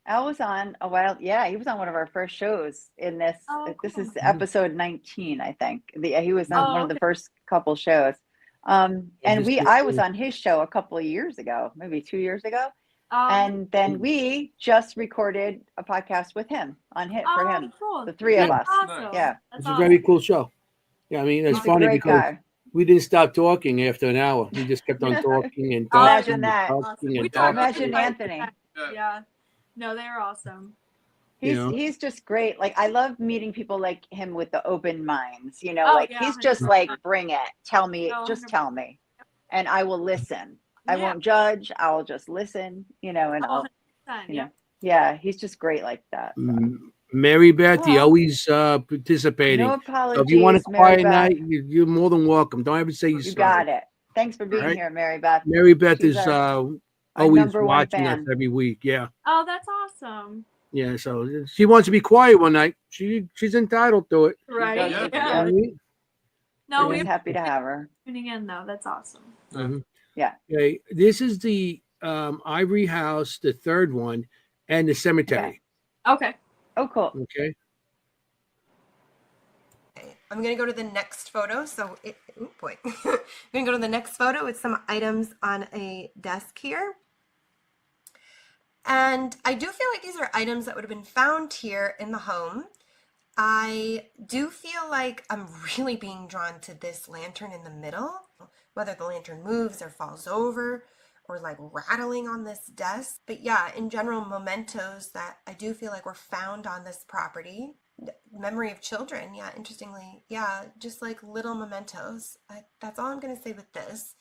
Al was on a while. Yeah, he was on one of our first shows in this. Oh, This cool. is episode 19, I think. He was on one of the first couple shows. And I was on his show a couple of years ago, maybe 2 years ago. And then we just recorded a podcast with him for him. Cool. The 3 of us. Awesome. Yeah. It's a very cool show. Yeah, I mean, it's He's a funny great because guy. we didn't stop talking after an hour. We just kept on talking and talking. Imagine that. Imagine Anthony. Yeah. No, they're awesome. He's just great. Like, I love meeting people like him with the open minds, you know, he's just 100%. Like, bring it, tell me, just tell me, and I will listen. I won't judge. I'll just listen, you know, and I'll, you know, he's just great like that. So. Mary Beth, you always participating. No apologies. So if you want a quiet night, you're more than welcome. Don't ever say you're sorry. Got it. Thanks for being here, Mary Beth. Mary Beth is always watching us every week. Yeah. Oh, that's awesome. Yeah, so she wants to be quiet one night. She's entitled to it. Right. Yeah. No, we're happy to have her. Tuning in though. That's awesome. Mm-hmm. Yeah. Okay. This is the Ivory House, the third one, and the cemetery. Okay. Oh, cool. Okay. I'm going to go to the next photo. So, oh boy. I'm going to go to the next photo with some items on a desk here. And I do feel like these are items that would have been found here in the home. I do feel like I'm really being drawn to this lantern in the middle, whether the lantern moves or falls over or like rattling on this desk. But yeah, in general, mementos that I do feel like were found on this property. Memory of children, yeah, interestingly, yeah, just like little mementos. That's all I'm going to say with this.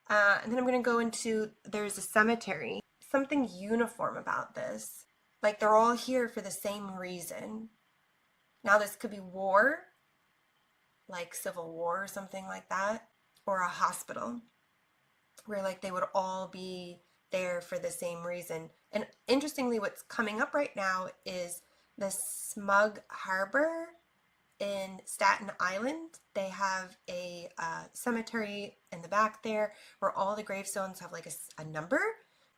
And then I'm going to go into, there's a cemetery. Something uniform about this. Like they're all here for the same reason. Now this could be war, like Civil War or something like that, or a hospital, where like they would all be there for the same reason. And interestingly, what's coming up right now is the Smug Harbor in Staten Island. They have a cemetery in the back there where all the gravestones have like a number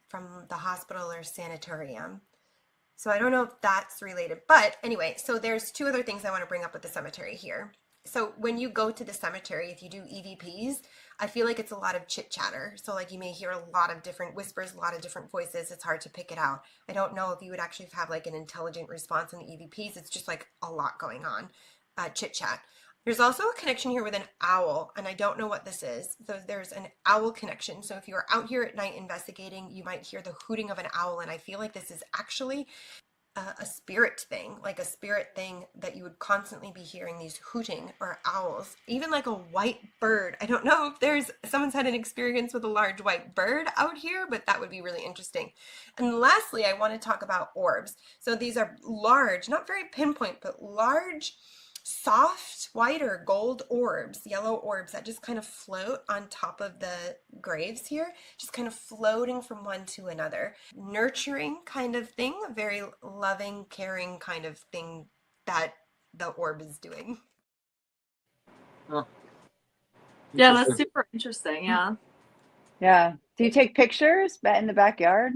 from the hospital or sanitarium. So I don't know if that's related, but anyway, so there's two other things I want to bring up with the cemetery here. So when you go to the cemetery, if you do EVPs, I feel like it's a lot of chit chatter. So like you may hear a lot of different whispers, a lot of different voices. It's hard to pick it out. I don't know if you would actually have like an intelligent response in the EVPs. It's just like a lot going on, chit chat. There's also a connection here with an owl, and I don't know what this is. So there's an owl connection. So if you're out here at night investigating, you might hear the hooting of an owl, and I feel like this is actually a spirit thing, like a spirit thing that you would constantly be hearing these hooting or owls, even like a white bird. I don't know if someone's had an experience with a large white bird out here, but that would be really interesting. And lastly, I want to talk about orbs. So these are large, not very pinpoint, but large, soft white or gold orbs, yellow orbs that just kind of float on top of the graves here, just kind of floating from one to another. Nurturing kind of thing, a very loving, caring kind of thing that the orb is doing. Oh. Yeah, that's super interesting. Yeah. Yeah. Do you take pictures in the backyard?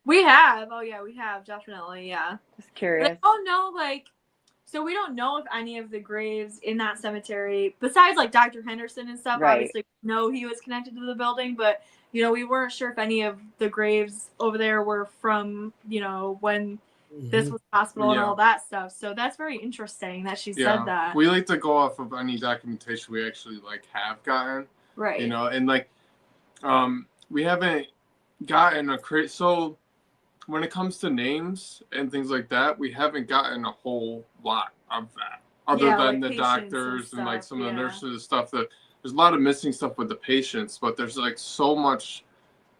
We have. Oh, yeah, we have. Definitely. Yeah. Just curious. But I don't know, like, so we don't know if any of the graves in that cemetery, besides like Dr. Henderson and stuff, Right. obviously know he was connected to the building, but, you know, we weren't sure if any of the graves over there were from, you know, when this was hospital and all that stuff. So that's very interesting that she said that. We like to go off of any documentation we actually like have gotten. Right. You know, and like we haven't gotten so when it comes to names and things like that, we haven't gotten a whole lot of that. Other than like the doctors and like some of the nurses and stuff, that there's a lot of missing stuff with the patients, but there's like so much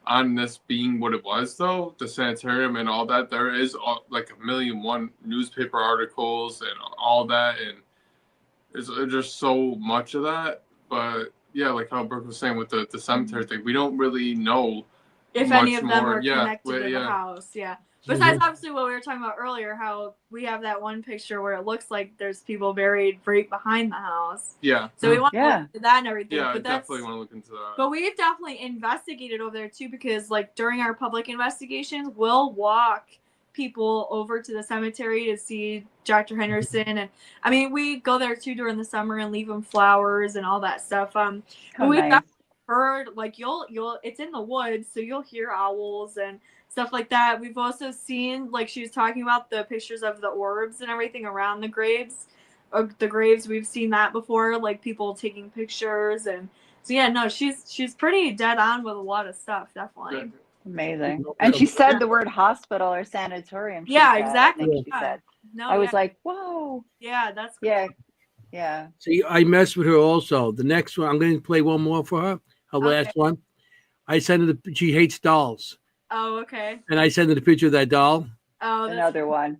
on this being what it was though, the sanitarium and all that. There is like 1,000,001 newspaper articles and all that, and there's just so much of that. But yeah, like how Brooke was saying with the cemetery thing, we don't really know if any of them are connected to the house. Yeah. Besides, obviously, what we were talking about earlier, how we have that one picture where it looks like there's people buried right behind the house. Yeah. So we want to look into that and everything. Yeah, but I definitely want to look into that. But we've definitely investigated over there too, because like during our public investigations, we'll walk people over to the cemetery to see Dr. Henderson, and I mean we go there too during the summer and leave them flowers and all that stuff. But we've definitely heard like you'll it's in the woods, so you'll hear owls and stuff like that. We've also seen, like she was talking about, the pictures of the orbs and everything around the graves. We've seen that before, like people taking pictures, and so yeah, no, she's pretty dead on with a lot of stuff, definitely. Amazing. And she said the word hospital or sanatorium. Yeah, exactly. She said. No, I was like, whoa. Yeah, that's cool. Yeah. See, I messed with her also. The next one, I'm going to play one more for her. Her last one. I sent her she hates dolls. Oh, okay. And I sent her the picture of that doll. Oh, another one.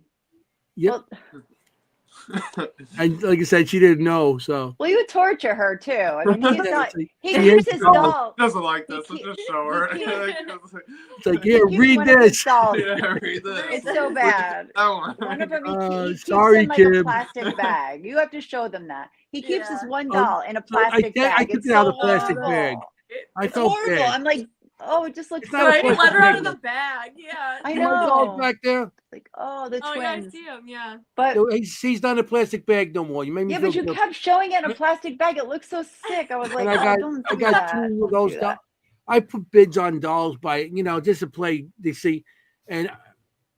Yep. And like I said, she didn't know. So. Well, you would torture her too. I mean, he's not. He keeps his doll. Doesn't like this. So just show her. It's like, here, read this. Yeah, read this. It's so bad. One of them, he keeps in like a plastic bag. You have to show them that. He keeps his one doll in a plastic bag. I took it out of the plastic bag. I felt horrible. bad. I'm like, oh, it just looks It's so not a Right, plastic let her out of bag. the bag. Yeah. I See my dog know. back there? Like, oh, the Oh yeah, I twins. see him. Yeah. But He's not in a plastic bag no more. You made me yeah, feel but you guilty. kept showing it in a plastic bag. It looks so sick. I was like, And oh, don't I do got that. 2 of Don't those do dolls. that. I put bids on dolls by just to play. They see, and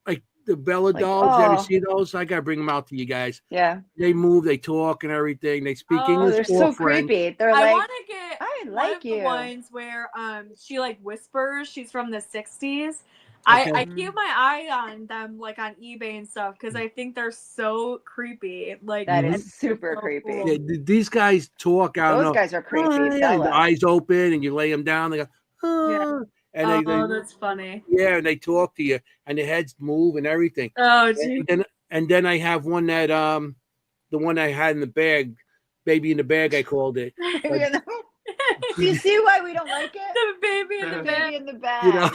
like the Bella Like, dolls. You ever oh, see those? I gotta bring them out to you guys. yeah. They move, they talk, and everything. They speak Oh, Oh, English they're or so French. creepy. They're I like, want to get I one like of the you. ones where she like whispers. She's from the 60s. Okay. I keep my eye on them like on eBay and stuff because I think they're so creepy. Like That Mhm. is super so creepy. cool. Yeah, these guys talk. I don't Those know. guys are creepy. Yeah, the Bella. eyes open, and you lay them down. They go, Yeah. and Oh, that's funny. yeah, and they talk to you, and their heads move and everything. Oh, gee. And then I have one that the one I had in the bag, baby in the bag, I called it. But, Do you see why we don't like it? The baby in the bed. Baby in the bag.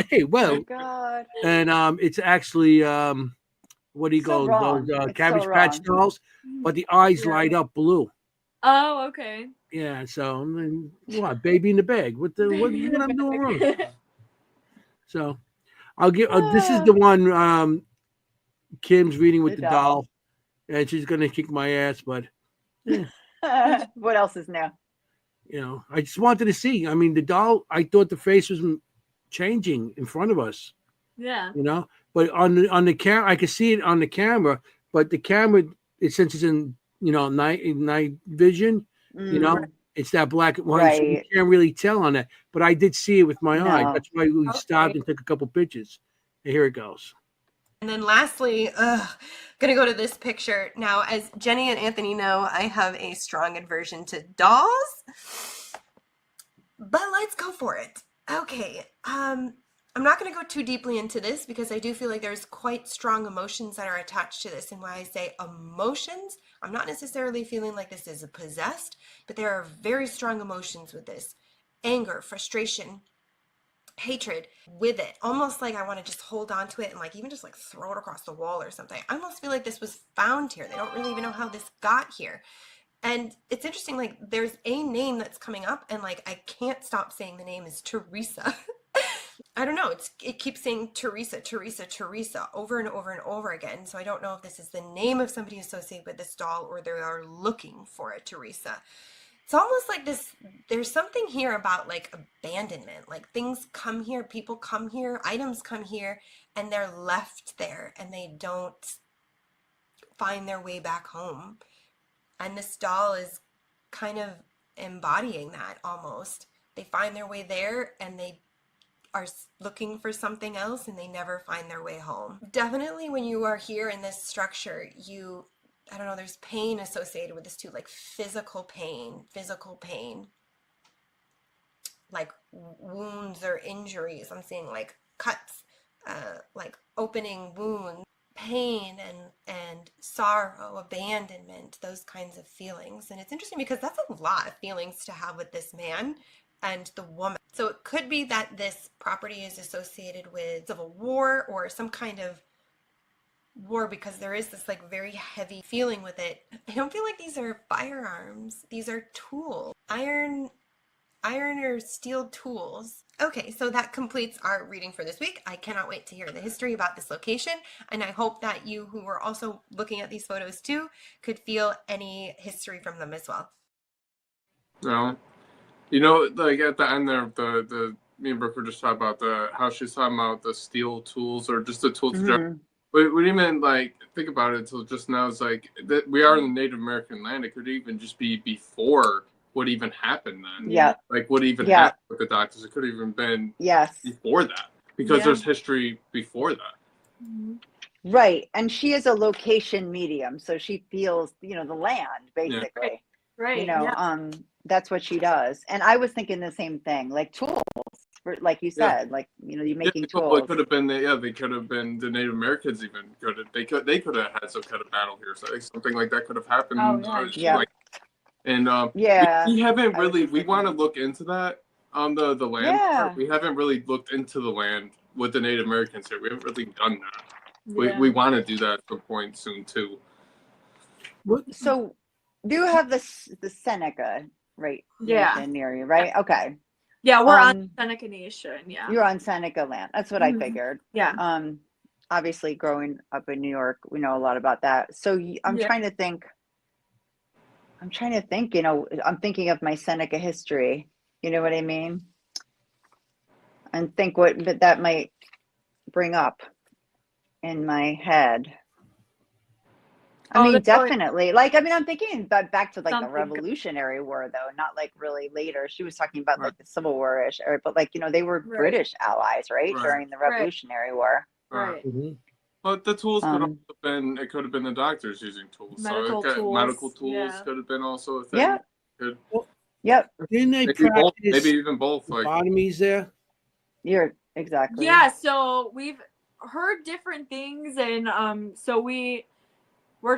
hey, Oh well, my God. and it's actually what do you So call wrong. those It's Cabbage so Patch wrong. dolls? But the eyes Yeah. light up blue. Oh, okay. Yeah, so I mean, what baby in the bag? What I'm doing wrong? So I'll give. This is the one Kim's reading with The the doll, and she's gonna kick my ass. But What else is new? I just wanted to see. I mean, the doll. I thought the face was changing in front of us. Yeah. But on the camera, I could see it on the camera. But the camera, since it's in night vision, Mm, it's that black and white. So you right. can't really tell on that. But I did see it with my eyes. No. That's why we Okay. stopped and took a couple pictures. And here it goes. And then lastly, gonna go to this picture. Now, as Jenny and Anthony know, I have a strong aversion to dolls, but let's go for it. Okay, I'm not gonna go too deeply into this because I do feel like there's quite strong emotions that are attached to this. And when I say emotions, I'm not necessarily feeling like this is possessed, but there are very strong emotions with this. Anger, frustration, hatred with it, almost like I want to just hold on to it and like even just like throw it across the wall or something. I almost feel like this was found here. They don't really even know how this got here. And it's interesting, like there's a name that's coming up and like I can't stop saying the name is Teresa. I don't know, it keeps saying Teresa over and over and over again. So I don't know if this is the name of somebody associated with this doll or they are looking for a Teresa. It's almost like there's something here about like abandonment, like things come here, people come here, items come here, and they're left there and they don't find their way back home. And this doll is kind of embodying that almost. They find their way there and they are looking for something else and they never find their way home. Definitely when you are here in this structure, I don't know, there's pain associated with this too, like physical pain, like wounds or injuries. I'm seeing like cuts, like opening wounds, pain and sorrow, abandonment, those kinds of feelings. And it's interesting because that's a lot of feelings to have with this man and the woman. So it could be that this property is associated with civil war or some kind of war because there is this like very heavy feeling with it. I don't feel like these are firearms. These are tools. Iron or steel tools. Okay, so that completes our reading for this week. I cannot wait to hear the history about this location, and I hope that you who were also looking at these photos too could feel any history from them as well. No. Like at the end there, the me and Brooke were just talking about how she's talking about the steel tools or just the tools. Mhm. We didn't even like think about it until just now. It's like that we are in the Native American land. It could even just be before what even happened then. Yeah. Like what even Yeah. happened with the doctors. It could have even been Yes. before that because Yeah. there's history before that. Mhm. Right. And she is a location medium, so she feels, the land basically. Right. Yeah. That's what she does. And I was thinking the same thing, like tools, like you said, like you're making Well, it tools. could have been they could have been the Native Americans even they could have had some kind of battle here. So something like that could have happened. Oh, yeah. Like, and Yeah. we haven't I was really just we want to thinking. look into that on the land Yeah. part. We haven't really looked into the land with the Native Americans here. We haven't really done that. Yeah. We want to do that at some point soon too. So do you have the Seneca right Yeah. near you, right? Okay. Yeah, we're on Seneca Nation. Yeah. You're on Seneca land. That's what I figured. Yeah. Obviously growing up in New York, we know a lot about that. So I'm trying to think, you know, I'm thinking of my Seneca history, you know what I mean? And think what that might bring up in my head. I mean, definitely. Like, I mean, I'm thinking back to like the Revolutionary War, though, not like really later. She was talking about like the Civil War-ish, but like, you know, they were British allies, right? During the Revolutionary War. Right. Mm-hmm. But the tools could have been, it could have been the doctors using tools. Medical tools. Medical tools could have been also a thing. Yeah. Well, yep. Didn't they maybe practice both, maybe even both? Like lobotomies there? You're exactly. Yeah, so we've heard different things, and so we're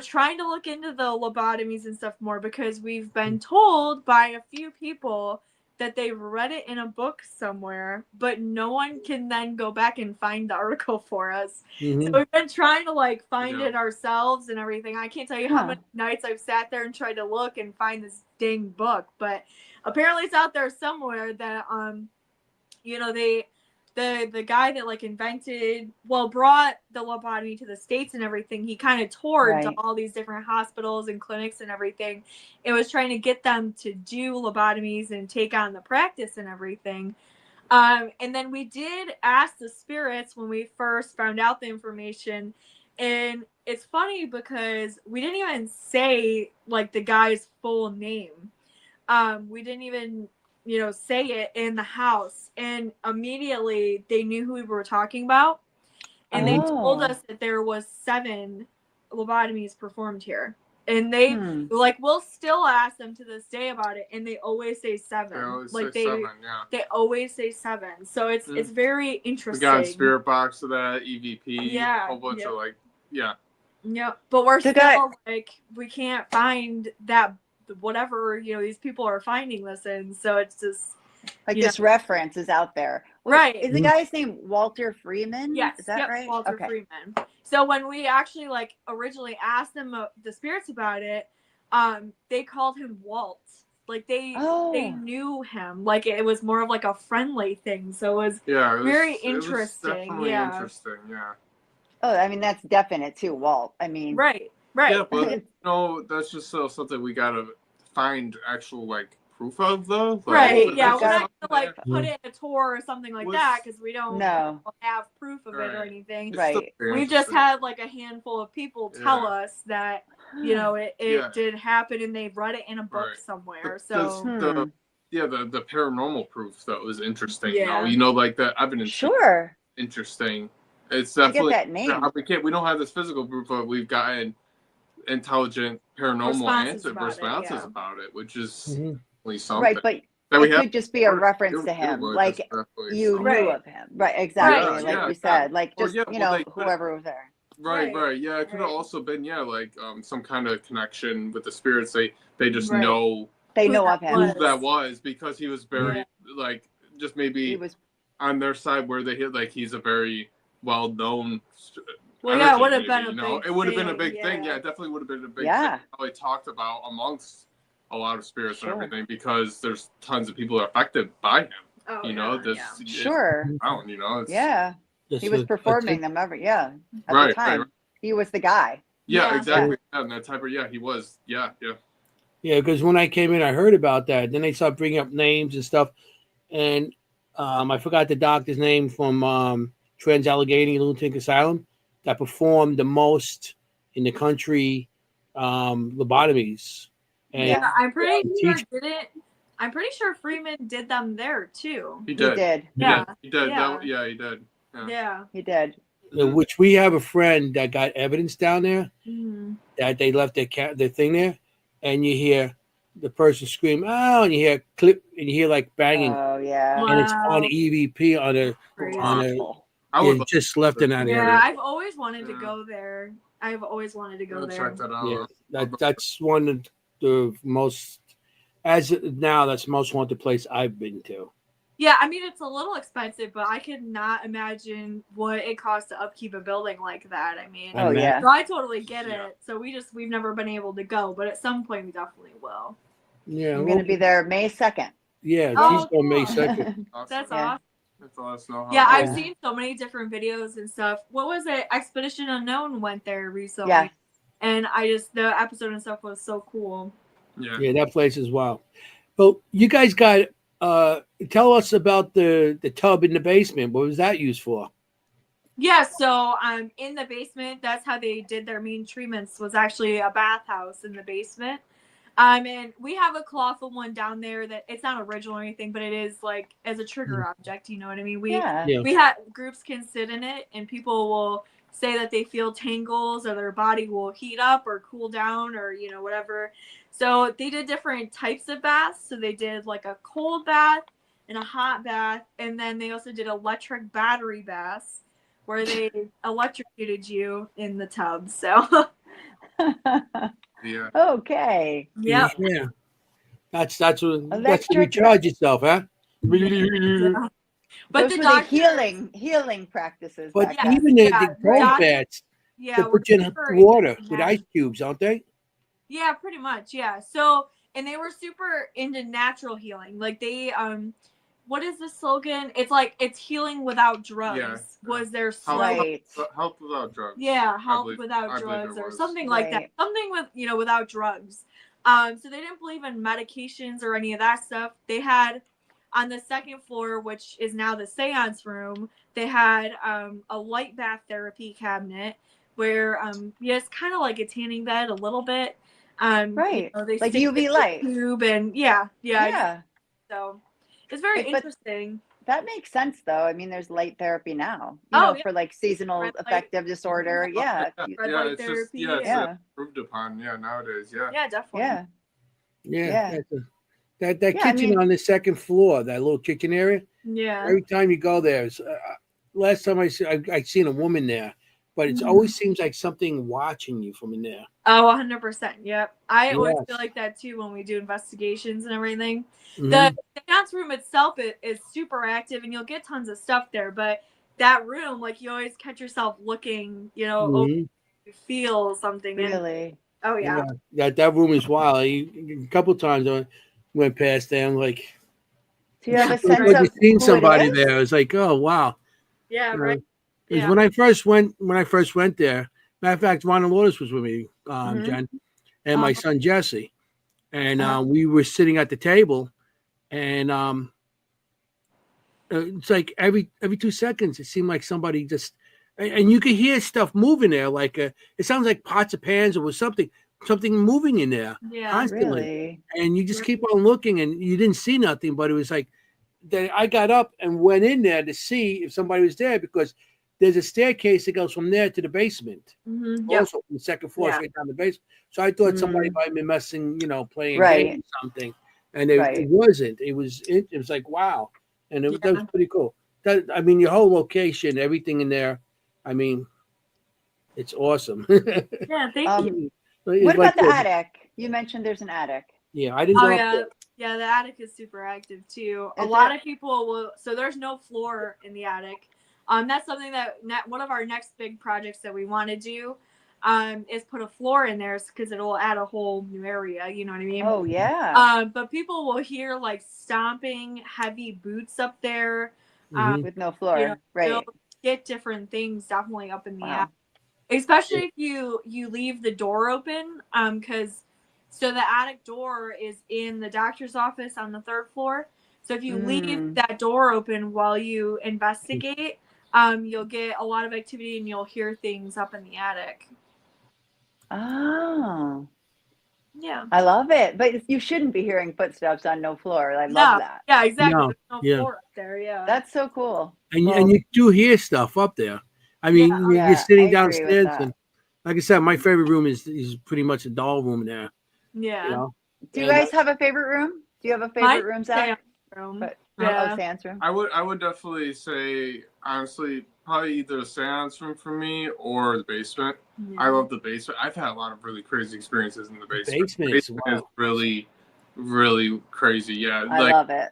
trying to look into the lobotomies and stuff more because we've been told by a few people that they've read it in a book somewhere, but no one can then go back and find the article for us. Mm-hmm. So we've been trying to like find it ourselves and everything. I can't tell you how many nights I've sat there and tried to look and find this dang book, but apparently it's out there somewhere that you know, the guy that like brought the lobotomy to the States and everything, he kind of toured to all these different hospitals and clinics and everything. It was trying to get them to do lobotomies and take on the practice and everything. And then we did ask the spirits when we first found out the information. And it's funny because we didn't even say like the guy's full name. We didn't even say it in the house, and immediately they knew who we were talking about, and they told us that there was 7 lobotomies performed here, and they like, we'll still ask them to this day about it, and they always say 7. They always like say 7, they always say 7. So it's very interesting. We got a spirit box of that, EVP, a whole bunch of like, but we're still like, we can't find that whatever these people are finding this in, so it's just like this reference is out there. Right. Is the guy's name Walter Freeman? Yes. Is that right? Walter Freeman. So when we actually like originally asked them the spirits about it, they called him Walt. Like they knew him. Like it was more of like a friendly thing. So it was very interesting. It was definitely interesting. Yeah. Oh, I mean that's definite too, Walt. I mean, right. Yeah, but that's just something we gotta find actual like proof of, though. Like, right. Yeah, we're not gonna like put it in a tour or something like that because we don't have proof of it or anything. Right. We've just had like a handful of people tell us that it did happen, and they've read it in a book somewhere. So the paranormal proof though is interesting. Yeah. Though. Like that evidence. Interesting. It's definitely that name. We don't have this physical proof, but we've gotten intelligent paranormal responses about it, which is something. Right, but it could just be a reference to him, like you knew of him. Right, exactly. Like you said, like just whoever was there. Right. Yeah, it could have also been like some kind of connection with the spirits. They just know. They know of him. Who that was because he was very like just maybe he was on their side where they hit like he's a very well-known. Well, it would have been it would have been a big thing. Yeah, it definitely would have been a big thing. Probably talked about amongst a lot of spirits and everything because there's tons of people affected by him. Oh, he was performing them at the time. He was the guy. Yeah, exactly. And that type of he was. Yeah, because when I came in, I heard about that. Then they started bringing up names and stuff, and I forgot the doctor's name from Trans-Allegheny Lunatic Asylum that performed the most in the country lobotomies. And I'm pretty sure Freeman did them there too. He did. Yeah. He did. Yeah. He did. Yeah. He did. Which we have a friend that got evidence down there that they left their thing there, and you hear the person scream, "Oh!" and you hear clip, and you hear like banging. Oh yeah. And it's on EVP on a just left in that area. Yeah, I've always wanted to go there. Check that out. Yeah, that's one of the most, as of now, that's the most haunted place I've been to. Yeah, I mean it's a little expensive, but I could not imagine what it costs to upkeep a building like that. I mean, so I totally get it. So we've never been able to go, but at some point we definitely will. Yeah, I'm going to be there May 2nd. Yeah, Oh, she's on May cool. 2nd. Awesome. That's Yeah. awesome. That's let us know how. Yeah, it I've goes. seen so many different videos and stuff. What was it? Expedition Unknown went there recently. Yeah. And the episode and stuff was so cool. Yeah. Yeah, that place is wild. Well, you guys got tell us about the tub in the basement. What was that used for? Yeah, so in the basement, that's how they did their main treatments, was actually a bathhouse in the basement. And we have a colossal one down there that it's not original or anything, but it is like as a trigger object, you know what I mean? Yeah. Yeah. We had groups can sit in it and people will say that they feel tangles or their body will heat up or cool down or whatever. So they did different types of baths. So they did like a cold bath and a hot bath, and then they also did electric battery baths where they electrocuted you in the tub. So Yeah. Okay. yeah. Yeah. That's what Electric recharge yourself, huh? Yeah. But Those the were doctors, the healing practices But back Yeah. then. even Yeah, the cold doc- baths, yeah, they we're put you in super water into with that. ice cubes, aren't they? Yeah, pretty much. Yeah. So, and they were super into natural healing. Like they, what is the slogan? It's like it's healing without drugs. Yeah. Was their Health, slogan? Right. health without drugs. Yeah, I health believe without it drugs or was. something like that. Right. Something with without drugs. So they didn't believe in medications or any of that stuff. They had on the second floor, which is now the seance room, they had a light bath therapy cabinet where it's kind of like a tanning bed a little bit. Right. They Like stick UV the light. tube and yeah. Yeah. So it's very But interesting. that makes sense though. I mean, there's light therapy now, Oh, yeah. for like seasonal Red light. affective disorder. Yeah. Red Yeah, light it's just therapy. it's Yeah. improved upon. Yeah, nowadays. Yeah. Yeah, definitely. Yeah. Yeah. Yeah. That Yeah, I kitchen mean- on the second floor, that little kitchen area. Yeah. Every time you go there, last time I seen a woman there, but it Mhm. always seems like something watching you from in there. Oh, 100%. Yep. I always Yes. feel like that too when we do investigations and everything. Mhm. The seance room itself is super active and you'll get tons of stuff there, but that room, like you always catch yourself looking, over, Mhm. you feel something. And, Really. oh, yeah. That room is wild. A couple times I went past there. I'm like, Do you have a it's sense like of you've seen who somebody it is? there. It's like, oh wow. Yeah, You know, right. 'cause Yeah. when I first went there, matter of fact, Ron Lourdes was with me, Mhm. Jen, and my Oh. son Jesse, and Uh-huh. we were sitting at the table, and it's like every 2 seconds it seemed like somebody just, and you could hear stuff moving there, like it sounds like pots of pans or something moving in there Yeah. constantly, Really? and you just keep on looking, and you didn't see nothing, but it was like that. I got up and went in there to see if somebody was there because there's a staircase that goes from there to the basement. Mm-hmm. Yep. Also from the second floor Yeah. straight down the basement. So I thought somebody Mm. might have been messing, playing Right. games or something, and it Right. wasn't. It was like wow, and that was Yeah. pretty cool. I mean, your whole location, everything in there. I mean, it's awesome. Yeah, thank you. What about the attic? You mentioned there's an attic. Yeah, I didn't Oh, go up yeah. there. Yeah, the attic is super active too. A Is lot it? of people will. So there's no floor in the attic. That's something that one of our next big projects that we want to do, is put a floor in there because it'll add a whole new area. You know what I mean? Oh yeah. But people will hear like stomping, heavy boots up there. Mhm. With no floor. you know, Right. You'll get different things definitely up in the Wow. attic, especially if you leave the door open. Because so the attic door is in the doctor's office on the third floor. So if you leave Mm. that door open while you investigate, you'll get a lot of activity and you'll hear things up in the attic. Oh. Yeah. I love it. But you shouldn't be hearing footsteps on no floor. I love Yeah. that. Yeah, exactly. No, There's no yeah. floor up there. Yeah. That's so cool. And Well, you do hear stuff up there. I mean, Yeah. you're Yeah, sitting I agree with downstairs, that. and like I said, my favorite room is pretty much a doll room there. Yeah. You know? Do you And, guys have a favorite room? Do you have a My favorite room, Zach? seance room. But Yeah. seance room. I would definitely say honestly probably either a seance room for me or the basement. I love the basement. I've had a lot of really crazy experiences in the basement. Basement The is basement is wild. really, really crazy. Yeah, I love it.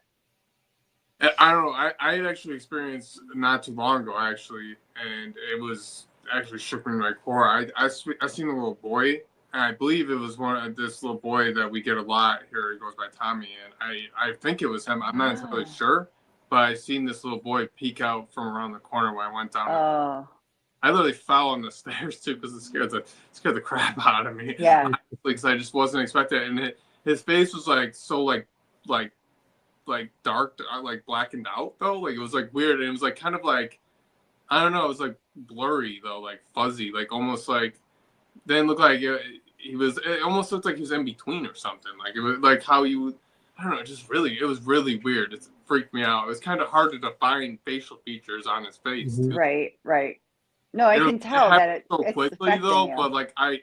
I don't know. I had actually experienced not too long ago actually, and it was actually shook me to my core. I seen a little boy and I believe it was this little boy that we get a lot here. He goes by Tommy, and I think it was him. I'm not entirely sure, but I seen this little boy peek out from around the corner when I went down. Oh. I literally fell on the stairs too because it scared the crap out of me. Yeah. Because I just wasn't expecting it, and his face was like so like dark, like blackened out though. Like it was like weird, and it was like kind of like, I don't know, it was like blurry though, like fuzzy, like almost like didn't look like he was. It almost looked like he was in between or something. Like it was like how you would, I don't know, it was really weird. It freaked me out. It was kind of hard to define facial features on his face too. Right. No, I can tell that so it's quickly though, you. but like I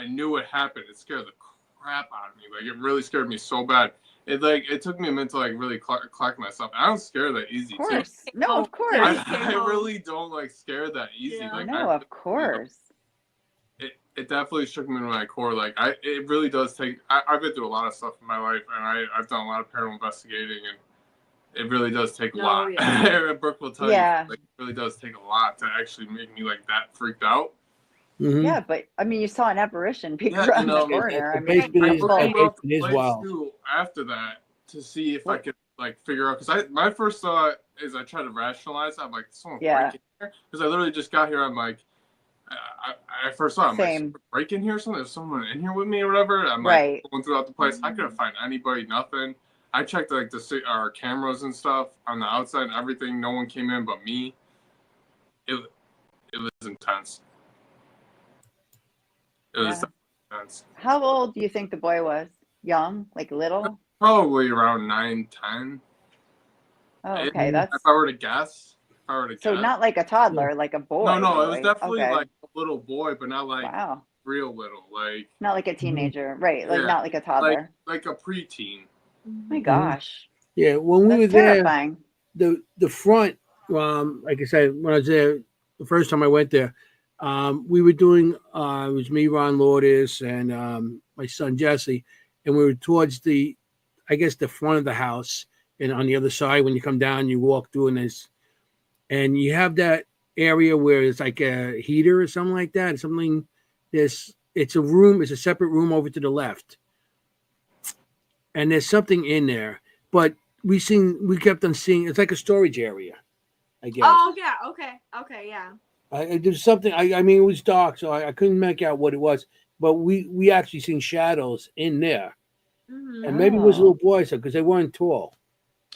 knew it happened. It scared the crap out of me. Like it really scared me so bad. It took me a minute to like really collect myself. I don't scare that easy. Of course. Too. No, of course. I really don't like scare that easy. Yeah. Like no, of course. It definitely shook me to my core. Like it really does take. I've been through a lot of stuff in my life, and I've done a lot of paranormal investigating, and it really does take a lot. Yeah. Brooke will tell you, like, it really does take a lot to actually make me like that freaked out. Mm-hmm. Yeah, but I mean, you saw an apparition peek around the corner. I mean, it is wild. After that, to see if I could like figure out, because my first thought is I try to rationalize. I'm like, someone breaking here, because I literally just got here. I'm like, I first thought, I'm like, break in here or something. There's someone in here with me or whatever. I'm like going throughout the place. I couldn't find anybody, nothing. I checked like our cameras and stuff on the outside and everything. No one came in but me. It was intense. It was intense. How old do you think the boy was? Young, like little? Probably around 9, 10. Oh, okay, that's. If I were to guess. So not like a toddler, like a boy. No, it was definitely like a little boy, but not like real little, like not like a teenager, right? Like not like a toddler, like a preteen. My gosh. Yeah, when we were terrifying. there, the front, like I said, when I was there the first time I went there, we were doing. It was me, Ron Lourdes, and my son Jesse, and we were towards the front of the house, and on the other side, when you come down, you walk through, and you have that area where it's like a heater or something like that. It's a room. It's a separate room over to the left, and there's something in there. But we kept on seeing. It's like a storage area, I guess. Oh yeah. Okay. Yeah. There's something. I mean, it was dark, so I couldn't make out what it was. But we actually seen shadows in there, and maybe it was little boys because they weren't tall.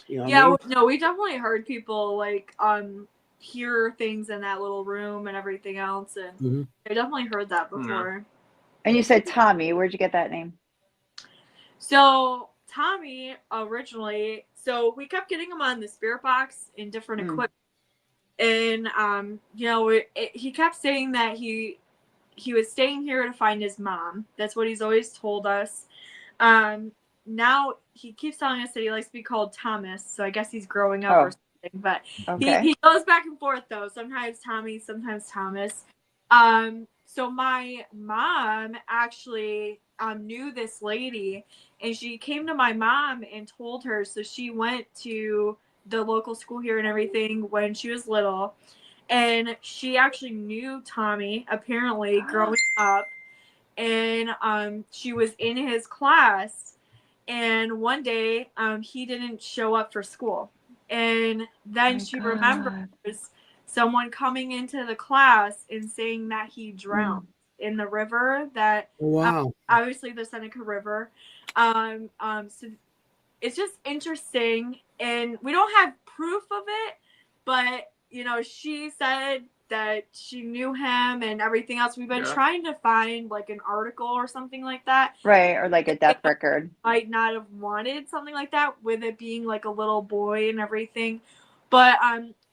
You know yeah. No, we definitely heard people like hear things in that little room and everything else, and I definitely heard that before. And you said Tommy. Where'd you get that name? So Tommy originally, we kept getting him on the spirit box in different equipment, and he kept saying that he was staying here to find his mom. That's what he's always told us. Now he keeps telling us that he likes to be called Thomas, so I guess he's growing up or something. But he goes back and forth though. Sometimes Tommy, sometimes Thomas. So my mom actually knew this lady, and she came to my mom and told her. So she went to the local school here and everything when she was little, and she actually knew Tommy apparently growing up, and she was in his class. And one day, he didn't show up for school. And then she remembers someone coming into the class and saying that he drowned in the river that, obviously the Seneca River. So it's just interesting. And we don't have proof of it, but, she said that she knew him and everything else. We've been trying to find like an article or something like that. Right. Or like a death record. Might not have wanted something like that with it being like a little boy and everything. But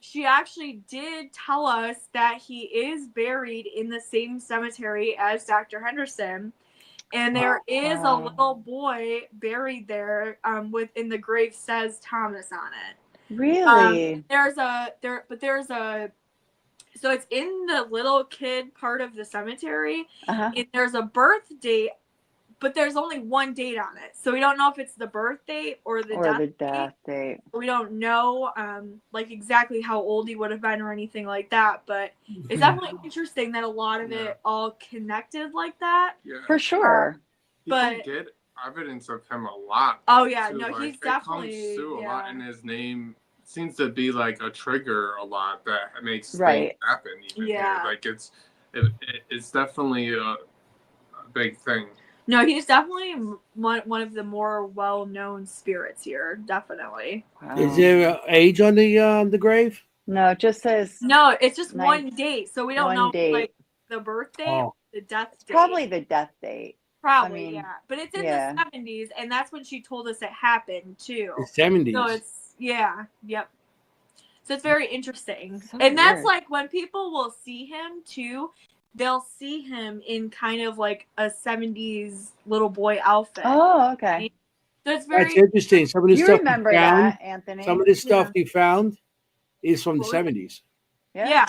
she actually did tell us that he is buried in the same cemetery as Dr. Henderson. And there is a little boy buried there within the grave says Thomas on it. Really? So it's in the little kid part of the cemetery, and there's a birth date but there's only one date on it, so we don't know if it's the birth date or the death date. We don't know like exactly how old he would have been or anything like that, but it's definitely interesting that a lot of it all connected like that. Yeah. For sure. You But- can get evidence of him a lot. Oh yeah, too. no, Like, he's it comes definitely through a lot, and his name seems to be like a trigger a lot that makes things happen. Even here. Like it's definitely a big thing. No, he's definitely one of the more well-known spirits here. Definitely. Wow. Is there an age on the grave? No, it just says No, it's just Ninth- one date, so we don't one know date. like the birth date, Oh. or the death date. probably the death date. Probably, I mean, yeah. But it's in yeah. the 70s, and that's when she told us it happened too. The 70s. So it's yep. So it's very interesting, So and that's weird. like when people will see him too. They'll see him in kind of like a 70s little boy outfit. Oh, okay. So it's very That's interesting. Some of the You stuff remember he found, that, Anthony? some of the stuff he found is from the Well, 70s yeah.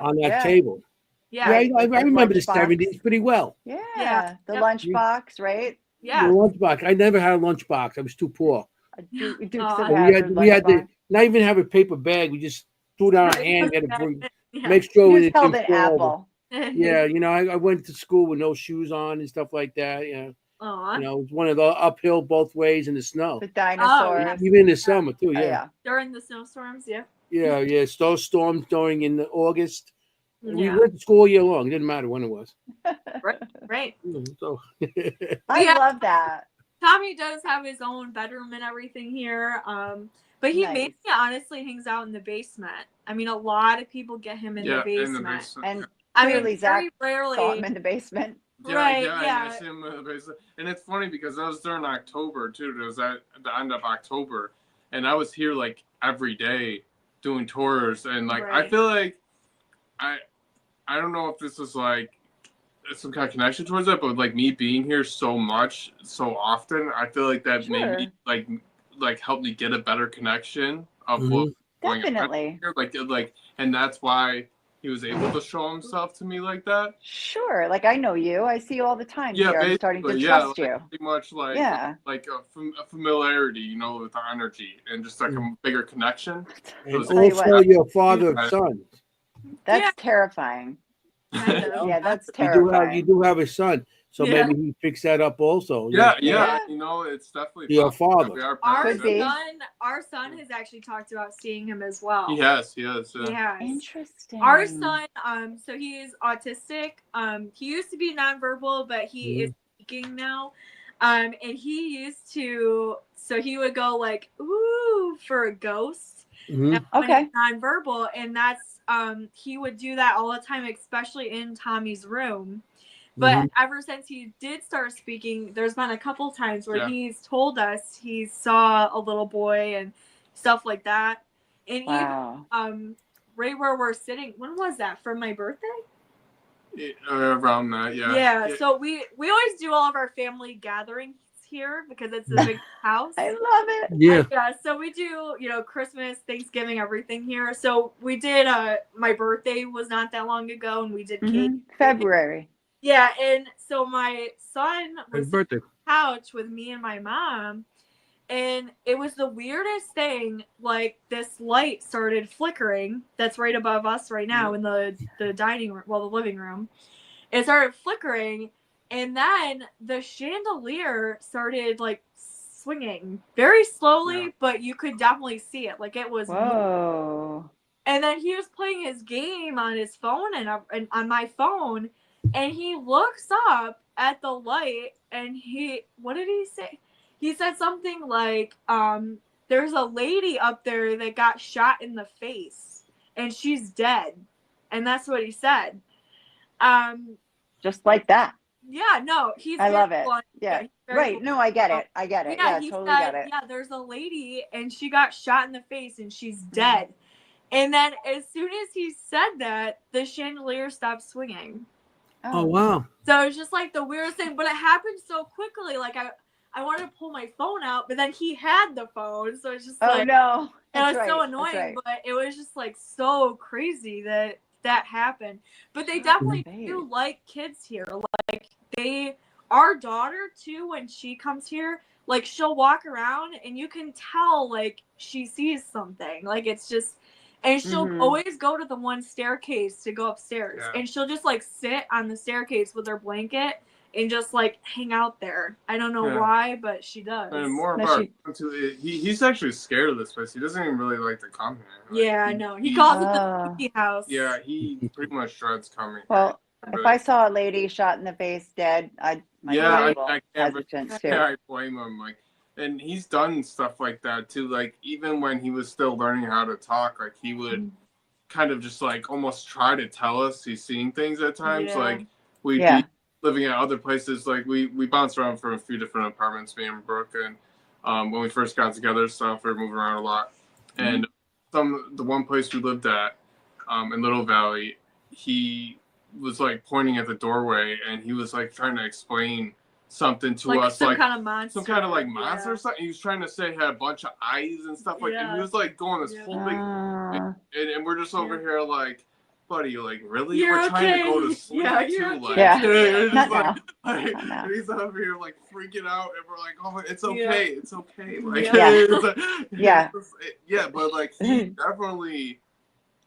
on that Yeah. table. Yeah. Right. I Like the remember the lunchbox. 70s pretty well. Yeah. The Yep. lunchbox, right? Yeah. The lunchbox. I never had a lunchbox. I was too poor. Dukes Aw. of So Hazzard we had to lunchbox. not even have a paper bag. We just threw down our hand. We had to bring, Yeah. make sure You we just held didn't an fall over. apple. Yeah, I went to school with no shoes on and stuff like that. Yeah, Aw. it was one of the uphill both ways in the snow, The dinosaurs. even in the summer too. Oh, Yeah, During the snowstorms, yeah. yeah. Those storms during in August. We Yeah. went to school all year long. It didn't matter when it was. Right. So, I Yeah. love that. Tommy does have his own bedroom and everything here. But he Nice. mainly honestly hangs out in the basement. I mean, a lot of people get him in the basement. In the basement. And I mean, clearly very Zach rarely. saw him in the basement. Right, I see him in the basement. And it's funny because that was during October too. It was at the end of October, and I was here like every day doing tours, and like I Right. feel like I don't know if this is like some kind of connection towards it, but like me being here so much, so often, I feel like that made me like help me get a better connection of what's going on Definitely. here. Like, and that's why he was able to show himself to me like that. Sure. Like I know you. I see you all the time here. I'm starting to basically, trust like, you. pretty much like Yeah. like a familiarity, with our energy and just like a bigger connection. and Those- tell you also what. your father of sons. That's Yeah. terrifying. Kind of. Yeah, that's You terrifying. do have a son, so Yeah. maybe he fixed that up also. Yeah, Yeah. it's definitely Your possible. father. We are Our Could be. son has actually talked about seeing him as well. He has. Yeah. Interesting. Our son, so he is autistic. He used to be nonverbal, but he is speaking now. And he used to, so he would go like, ooh, for a ghost. Mhm. When Okay. he's nonverbal, and that's he would do that all the time, especially in Tommy's room. But ever since he did start speaking, there's been a couple times where he's told us he saw a little boy and stuff like that. And Wow. even right where we're sitting, when was that? For my birthday? Around that, yeah. Yeah. So we always do all of our family gatherings here because it's a big house. I love it. Yeah. Yeah, so we do, Christmas, Thanksgiving, everything here. So we did, my birthday was not that long ago, and we did cake. Mhm. February. Yeah, and so my son His was birthday. on the couch with me and my mom, and it was the weirdest thing. Like, this light started flickering that's right above us right now in the dining room, the living room. It started flickering, and then the chandelier started, like, swinging very slowly, but you could definitely see it. Like, it was Whoa. And then he was playing his game on his phone and on my phone, and he looks up at the light, and what did he say? He said something like, there's a lady up there that got shot in the face, and she's dead. And that's what he said. Just like that. Yeah, no, I love it. blunt. Yeah. He's very Right. blunt. No, I get it. I get it. Yeah, he totally said, get it. yeah, there's a lady, and she got shot in the face, and she's dead. And then as soon as he said that, the chandelier stopped swinging. Oh wow. So it's just like the weirdest thing, but it happened so quickly. Like I wanted to pull my phone out, but then he had the phone, so it's just Oh like no. it That's was right. so That's annoying. right. But it was just like so crazy that happened. But they definitely do like kids here. Like they our daughter too, when she comes here, like she'll walk around and you can tell like she sees something. Like it's just, and she'll always go to the one staircase to go upstairs, and she'll just like sit on the staircase with her blanket and just like hang out there. I don't know why, but she does. And more about he's actually scared of this place. He doesn't even really like to come here. Yeah, I know. He calls it the spooky house. Yeah, he pretty much dreads coming. Well, if I saw a lady shot in the face dead, I can't hesitant too. I blame him. Like, and he's done stuff like that too. Like even when he was still learning how to talk, like he would kind of just like almost try to tell us he's seeing things at times. Like we'd be living at other places. Like we bounced around from a few different apartments, me and Brooke, and when we first got together, stuff we were moving around a lot. And the one place we lived at in Little Valley, he was like pointing at the doorway and he was like trying to explain something to us, some like kind of monster, some kind of like monster or something. He was trying to say had a bunch of eyes and stuff like, and he was like going this full big, and we're just over here like, buddy, like really, we're trying to go to sleep too, like, and he's over here like freaking out, and we're like, oh, it's okay, it's okay, like, but like he definitely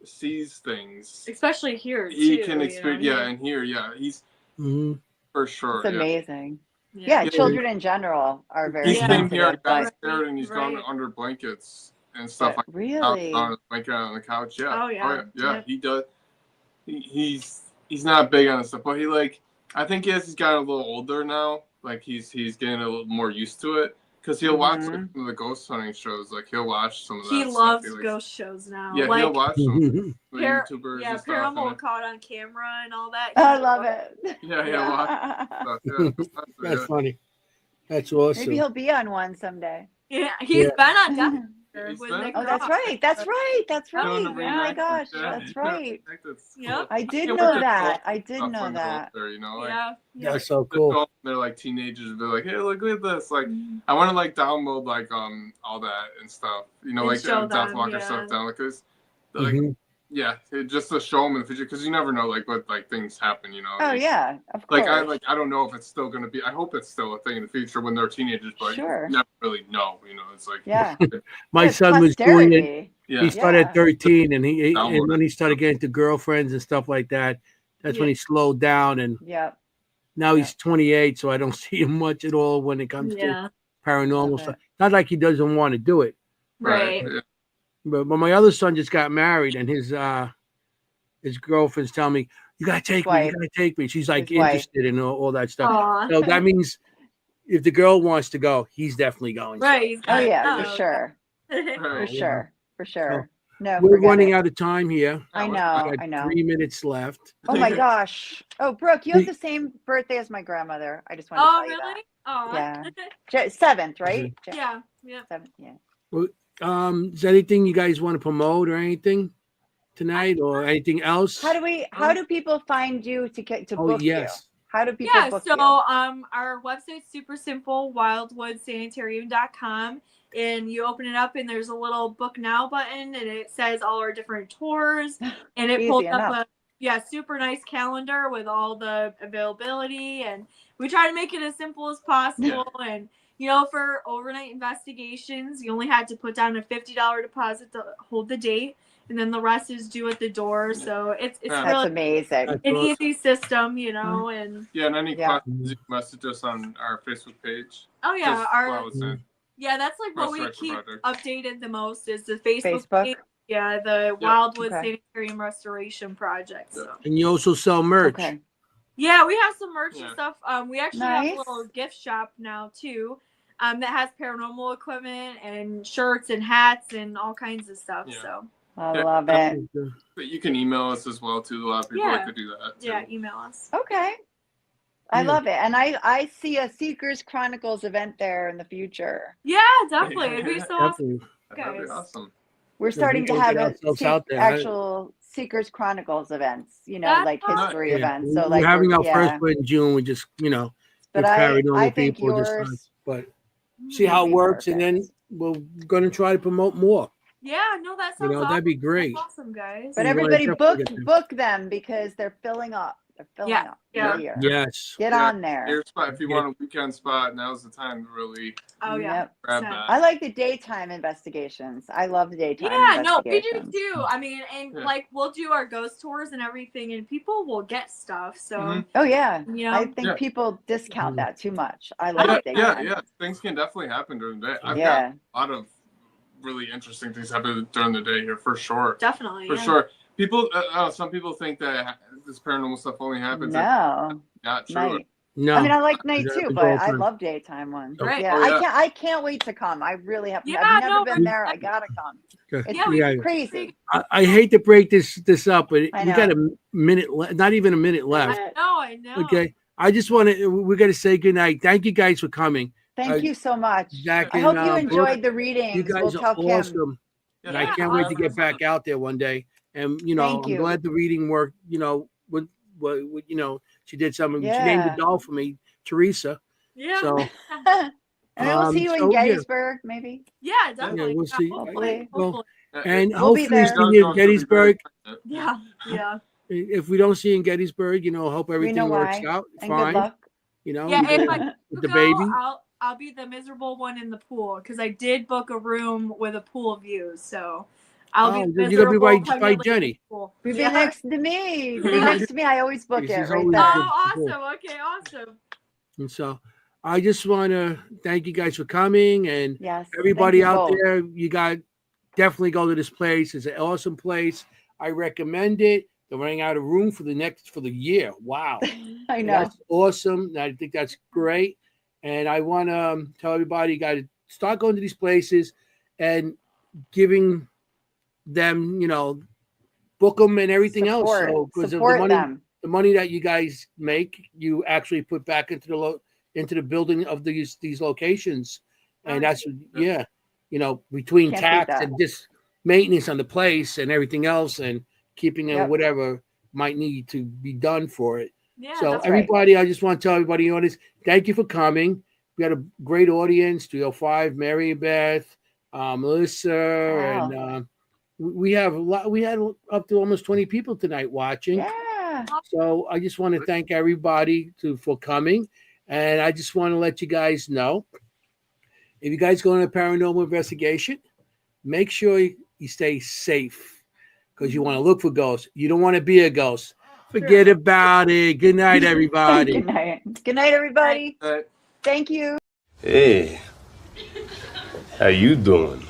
sees things, especially here. He can experience, and here, he's for sure. It's amazing. Yeah, children in general are very. He came here and got scared, and he's gone under blankets and stuff like really on a blanket on the couch. He does. He's not big on this stuff, but he like I think he's gotten a little older now. Like he's getting a little more used to it. Because he'll watch like, some of the ghost hunting shows. Like he'll watch some of that. He loves ghost shows now. Yeah, like, he'll watch some YouTubers. Yeah, and stuff, Paranormal Caught on Camera and all that. I love it. Yeah, watch stuff. That's funny. That's awesome. Maybe he'll be on one someday. Yeah, he's been on Death. That's right. Oh my gosh, that's right. I did know that. You know, that's so cool. They're like teenagers. They're like, hey, look at this. Like, I want to like download like all that and stuff. You know, like Deathwalker stuff down because like just to show them in the future because you never know like what like things happen. You know. Oh yeah, of course. I don't know if it's still gonna be. I hope it's still a thing in the future when they're teenagers, but you never really know. You know, it's like my son was doing it. Yeah. He started at 13, and and then he started getting to girlfriends and stuff like that. That's when he slowed down, and now he's 28, so I don't see him much at all when it comes to paranormal stuff. Not like he doesn't want to do it, right? But my other son just got married, and his girlfriend's telling me, "You gotta take me. You gotta take me." She's like interested in all that stuff. Aww. So that means if the girl wants to go, he's definitely going. Right? Oh yeah, for sure. For sure. No, we're running out of time here. I know. 3 minutes left. Oh my gosh. Oh, Brooke, you have the same birthday as my grandmother. I just want to tell you that. Oh, really? Yeah. 7th, right? Yeah. 7th. Yeah. Well, is there anything you guys want to promote or anything tonight or anything else? How do people find you to book you? How do people book you? Our website's super simple, wildwoodsanitarium.com, and you open it up and there's a little book now button and it says all our different tours and it pulls up a super nice calendar with all the availability, and we try to make it as simple as possible. And you know, for overnight investigations, you only had to put down a $50 deposit to hold the date, and then the rest is due at the door. So it's really amazing. An easy system, you know. And and any questions, you can message us on our Facebook page. Oh yeah, that's like what we keep updated the most is the Facebook page. Yeah, the Wildwood Sanitarium Restoration Project. So. And you also sell merch. Okay. Yeah, we have some merch and stuff. We actually have a little gift shop now too, that has paranormal equipment and shirts and hats and all kinds of stuff. Yeah. So I love it. But you can email us as well too. A lot of people like to do that too. Yeah, email us. Okay. I love it. And I see a Seekers Chronicles event there in the future. Yeah, definitely. It'd be so awesome. That'd be awesome. We're starting to have actual Seekers Chronicles events, you know, like history events. So we're having our first one in June. We just, but I think yours, but see how it works, and then we're going to try to promote more. Yeah, no, that sounds awesome. That'd be great. That's awesome, guys. But everybody book them because they're filling up. They're filling Yeah, up yeah. every year. Yes. Get Yeah, on there. Your spot. If you want a weekend spot, now's the time to really Oh yeah. Yep. grab 100%. that. I like the daytime investigations. I love the daytime Yeah, no, we do investigations. too. I mean, and Yeah. like we'll do our ghost tours and everything, and people will get stuff. So Mhm. Oh yeah. you know, I think Yeah. people discount Mhm. that too much. I Yeah, love Yeah, daytime. yeah. Things can definitely happen during the day. I've Yeah. got a lot of really interesting things happen during the day here for sure. definitely. For yeah. sure. People, some people think that this paranormal stuff only happens at No. not true. Night. No. I mean, I like night That too, happens but all the I time. love daytime ones. Right. Yeah, Oh, yeah. I can't wait to come. I really have. Yeah, I've never no, been we're- there. I gotta come. Okay. It's Yeah, we- Yeah. crazy. I hate to break this up, but I we got know. a minute, not even a minute left. I know. Okay. I just want to, we got to say goodnight. Thank you guys for coming. Thank you so much. Zach I hope and, you Brooke, enjoyed the You readings. guys We'll are tell Kim. awesome. And I Yeah, can't wait to get awesome. back out there one day. And, Thank I'm you. glad the reading worked, with she did something. She named the Yeah. doll for me, Teresa. Yeah. So, And we'll see you in so, yeah. Gettysburg, maybe. yeah, definitely. Yeah, we'll see. Hopefully. Well, Yeah, and it- We'll be hopefully there. see you in Gettysburg. yeah, yeah. If we don't see you in Gettysburg, hope everything know works why. out And fine. good luck. Yeah, with if the- I with the go, baby. I'll be the miserable one in the pool because I did book a room with a pool view, so I'll be the Oh, you're gonna be miserable by pregnant lady in Jenny. the pool. Be Yeah. next to me. Be next to me. I always book She's it right always there. good. Oh, awesome. Okay, awesome. And so, I just want to thank you guys for coming, and Yes. everybody thank you out both. there. You got definitely go to this place. It's an awesome place. I recommend it. They're running out of room for the year. Wow. I know. That's awesome. I think that's great. And I want to tell everybody, you got to start going to these places and giving them, book them and everything else. Support, So, because support them. the money that you guys make, you actually put back into the building of these locations, and that's between Can't beat tax that. and just maintenance on the place and everything else, and keeping it Yep. whatever might need to be done for it. Yeah, So that's right. everybody, I just want to tell everybody on this, thank you for coming. We had a great audience, 305, Mary Beth, Melissa, Wow. and we have a lot. We had up to almost 20 people tonight watching. Yeah. So I just want to thank everybody for coming, and I just want to let you guys know, if you guys go on a paranormal investigation, make sure you stay safe, because you want to look for ghosts. You don't want to be a ghost. Forget about it. Good night, everybody. Good night. Good night, everybody. But Thank you. Hey, how you doing?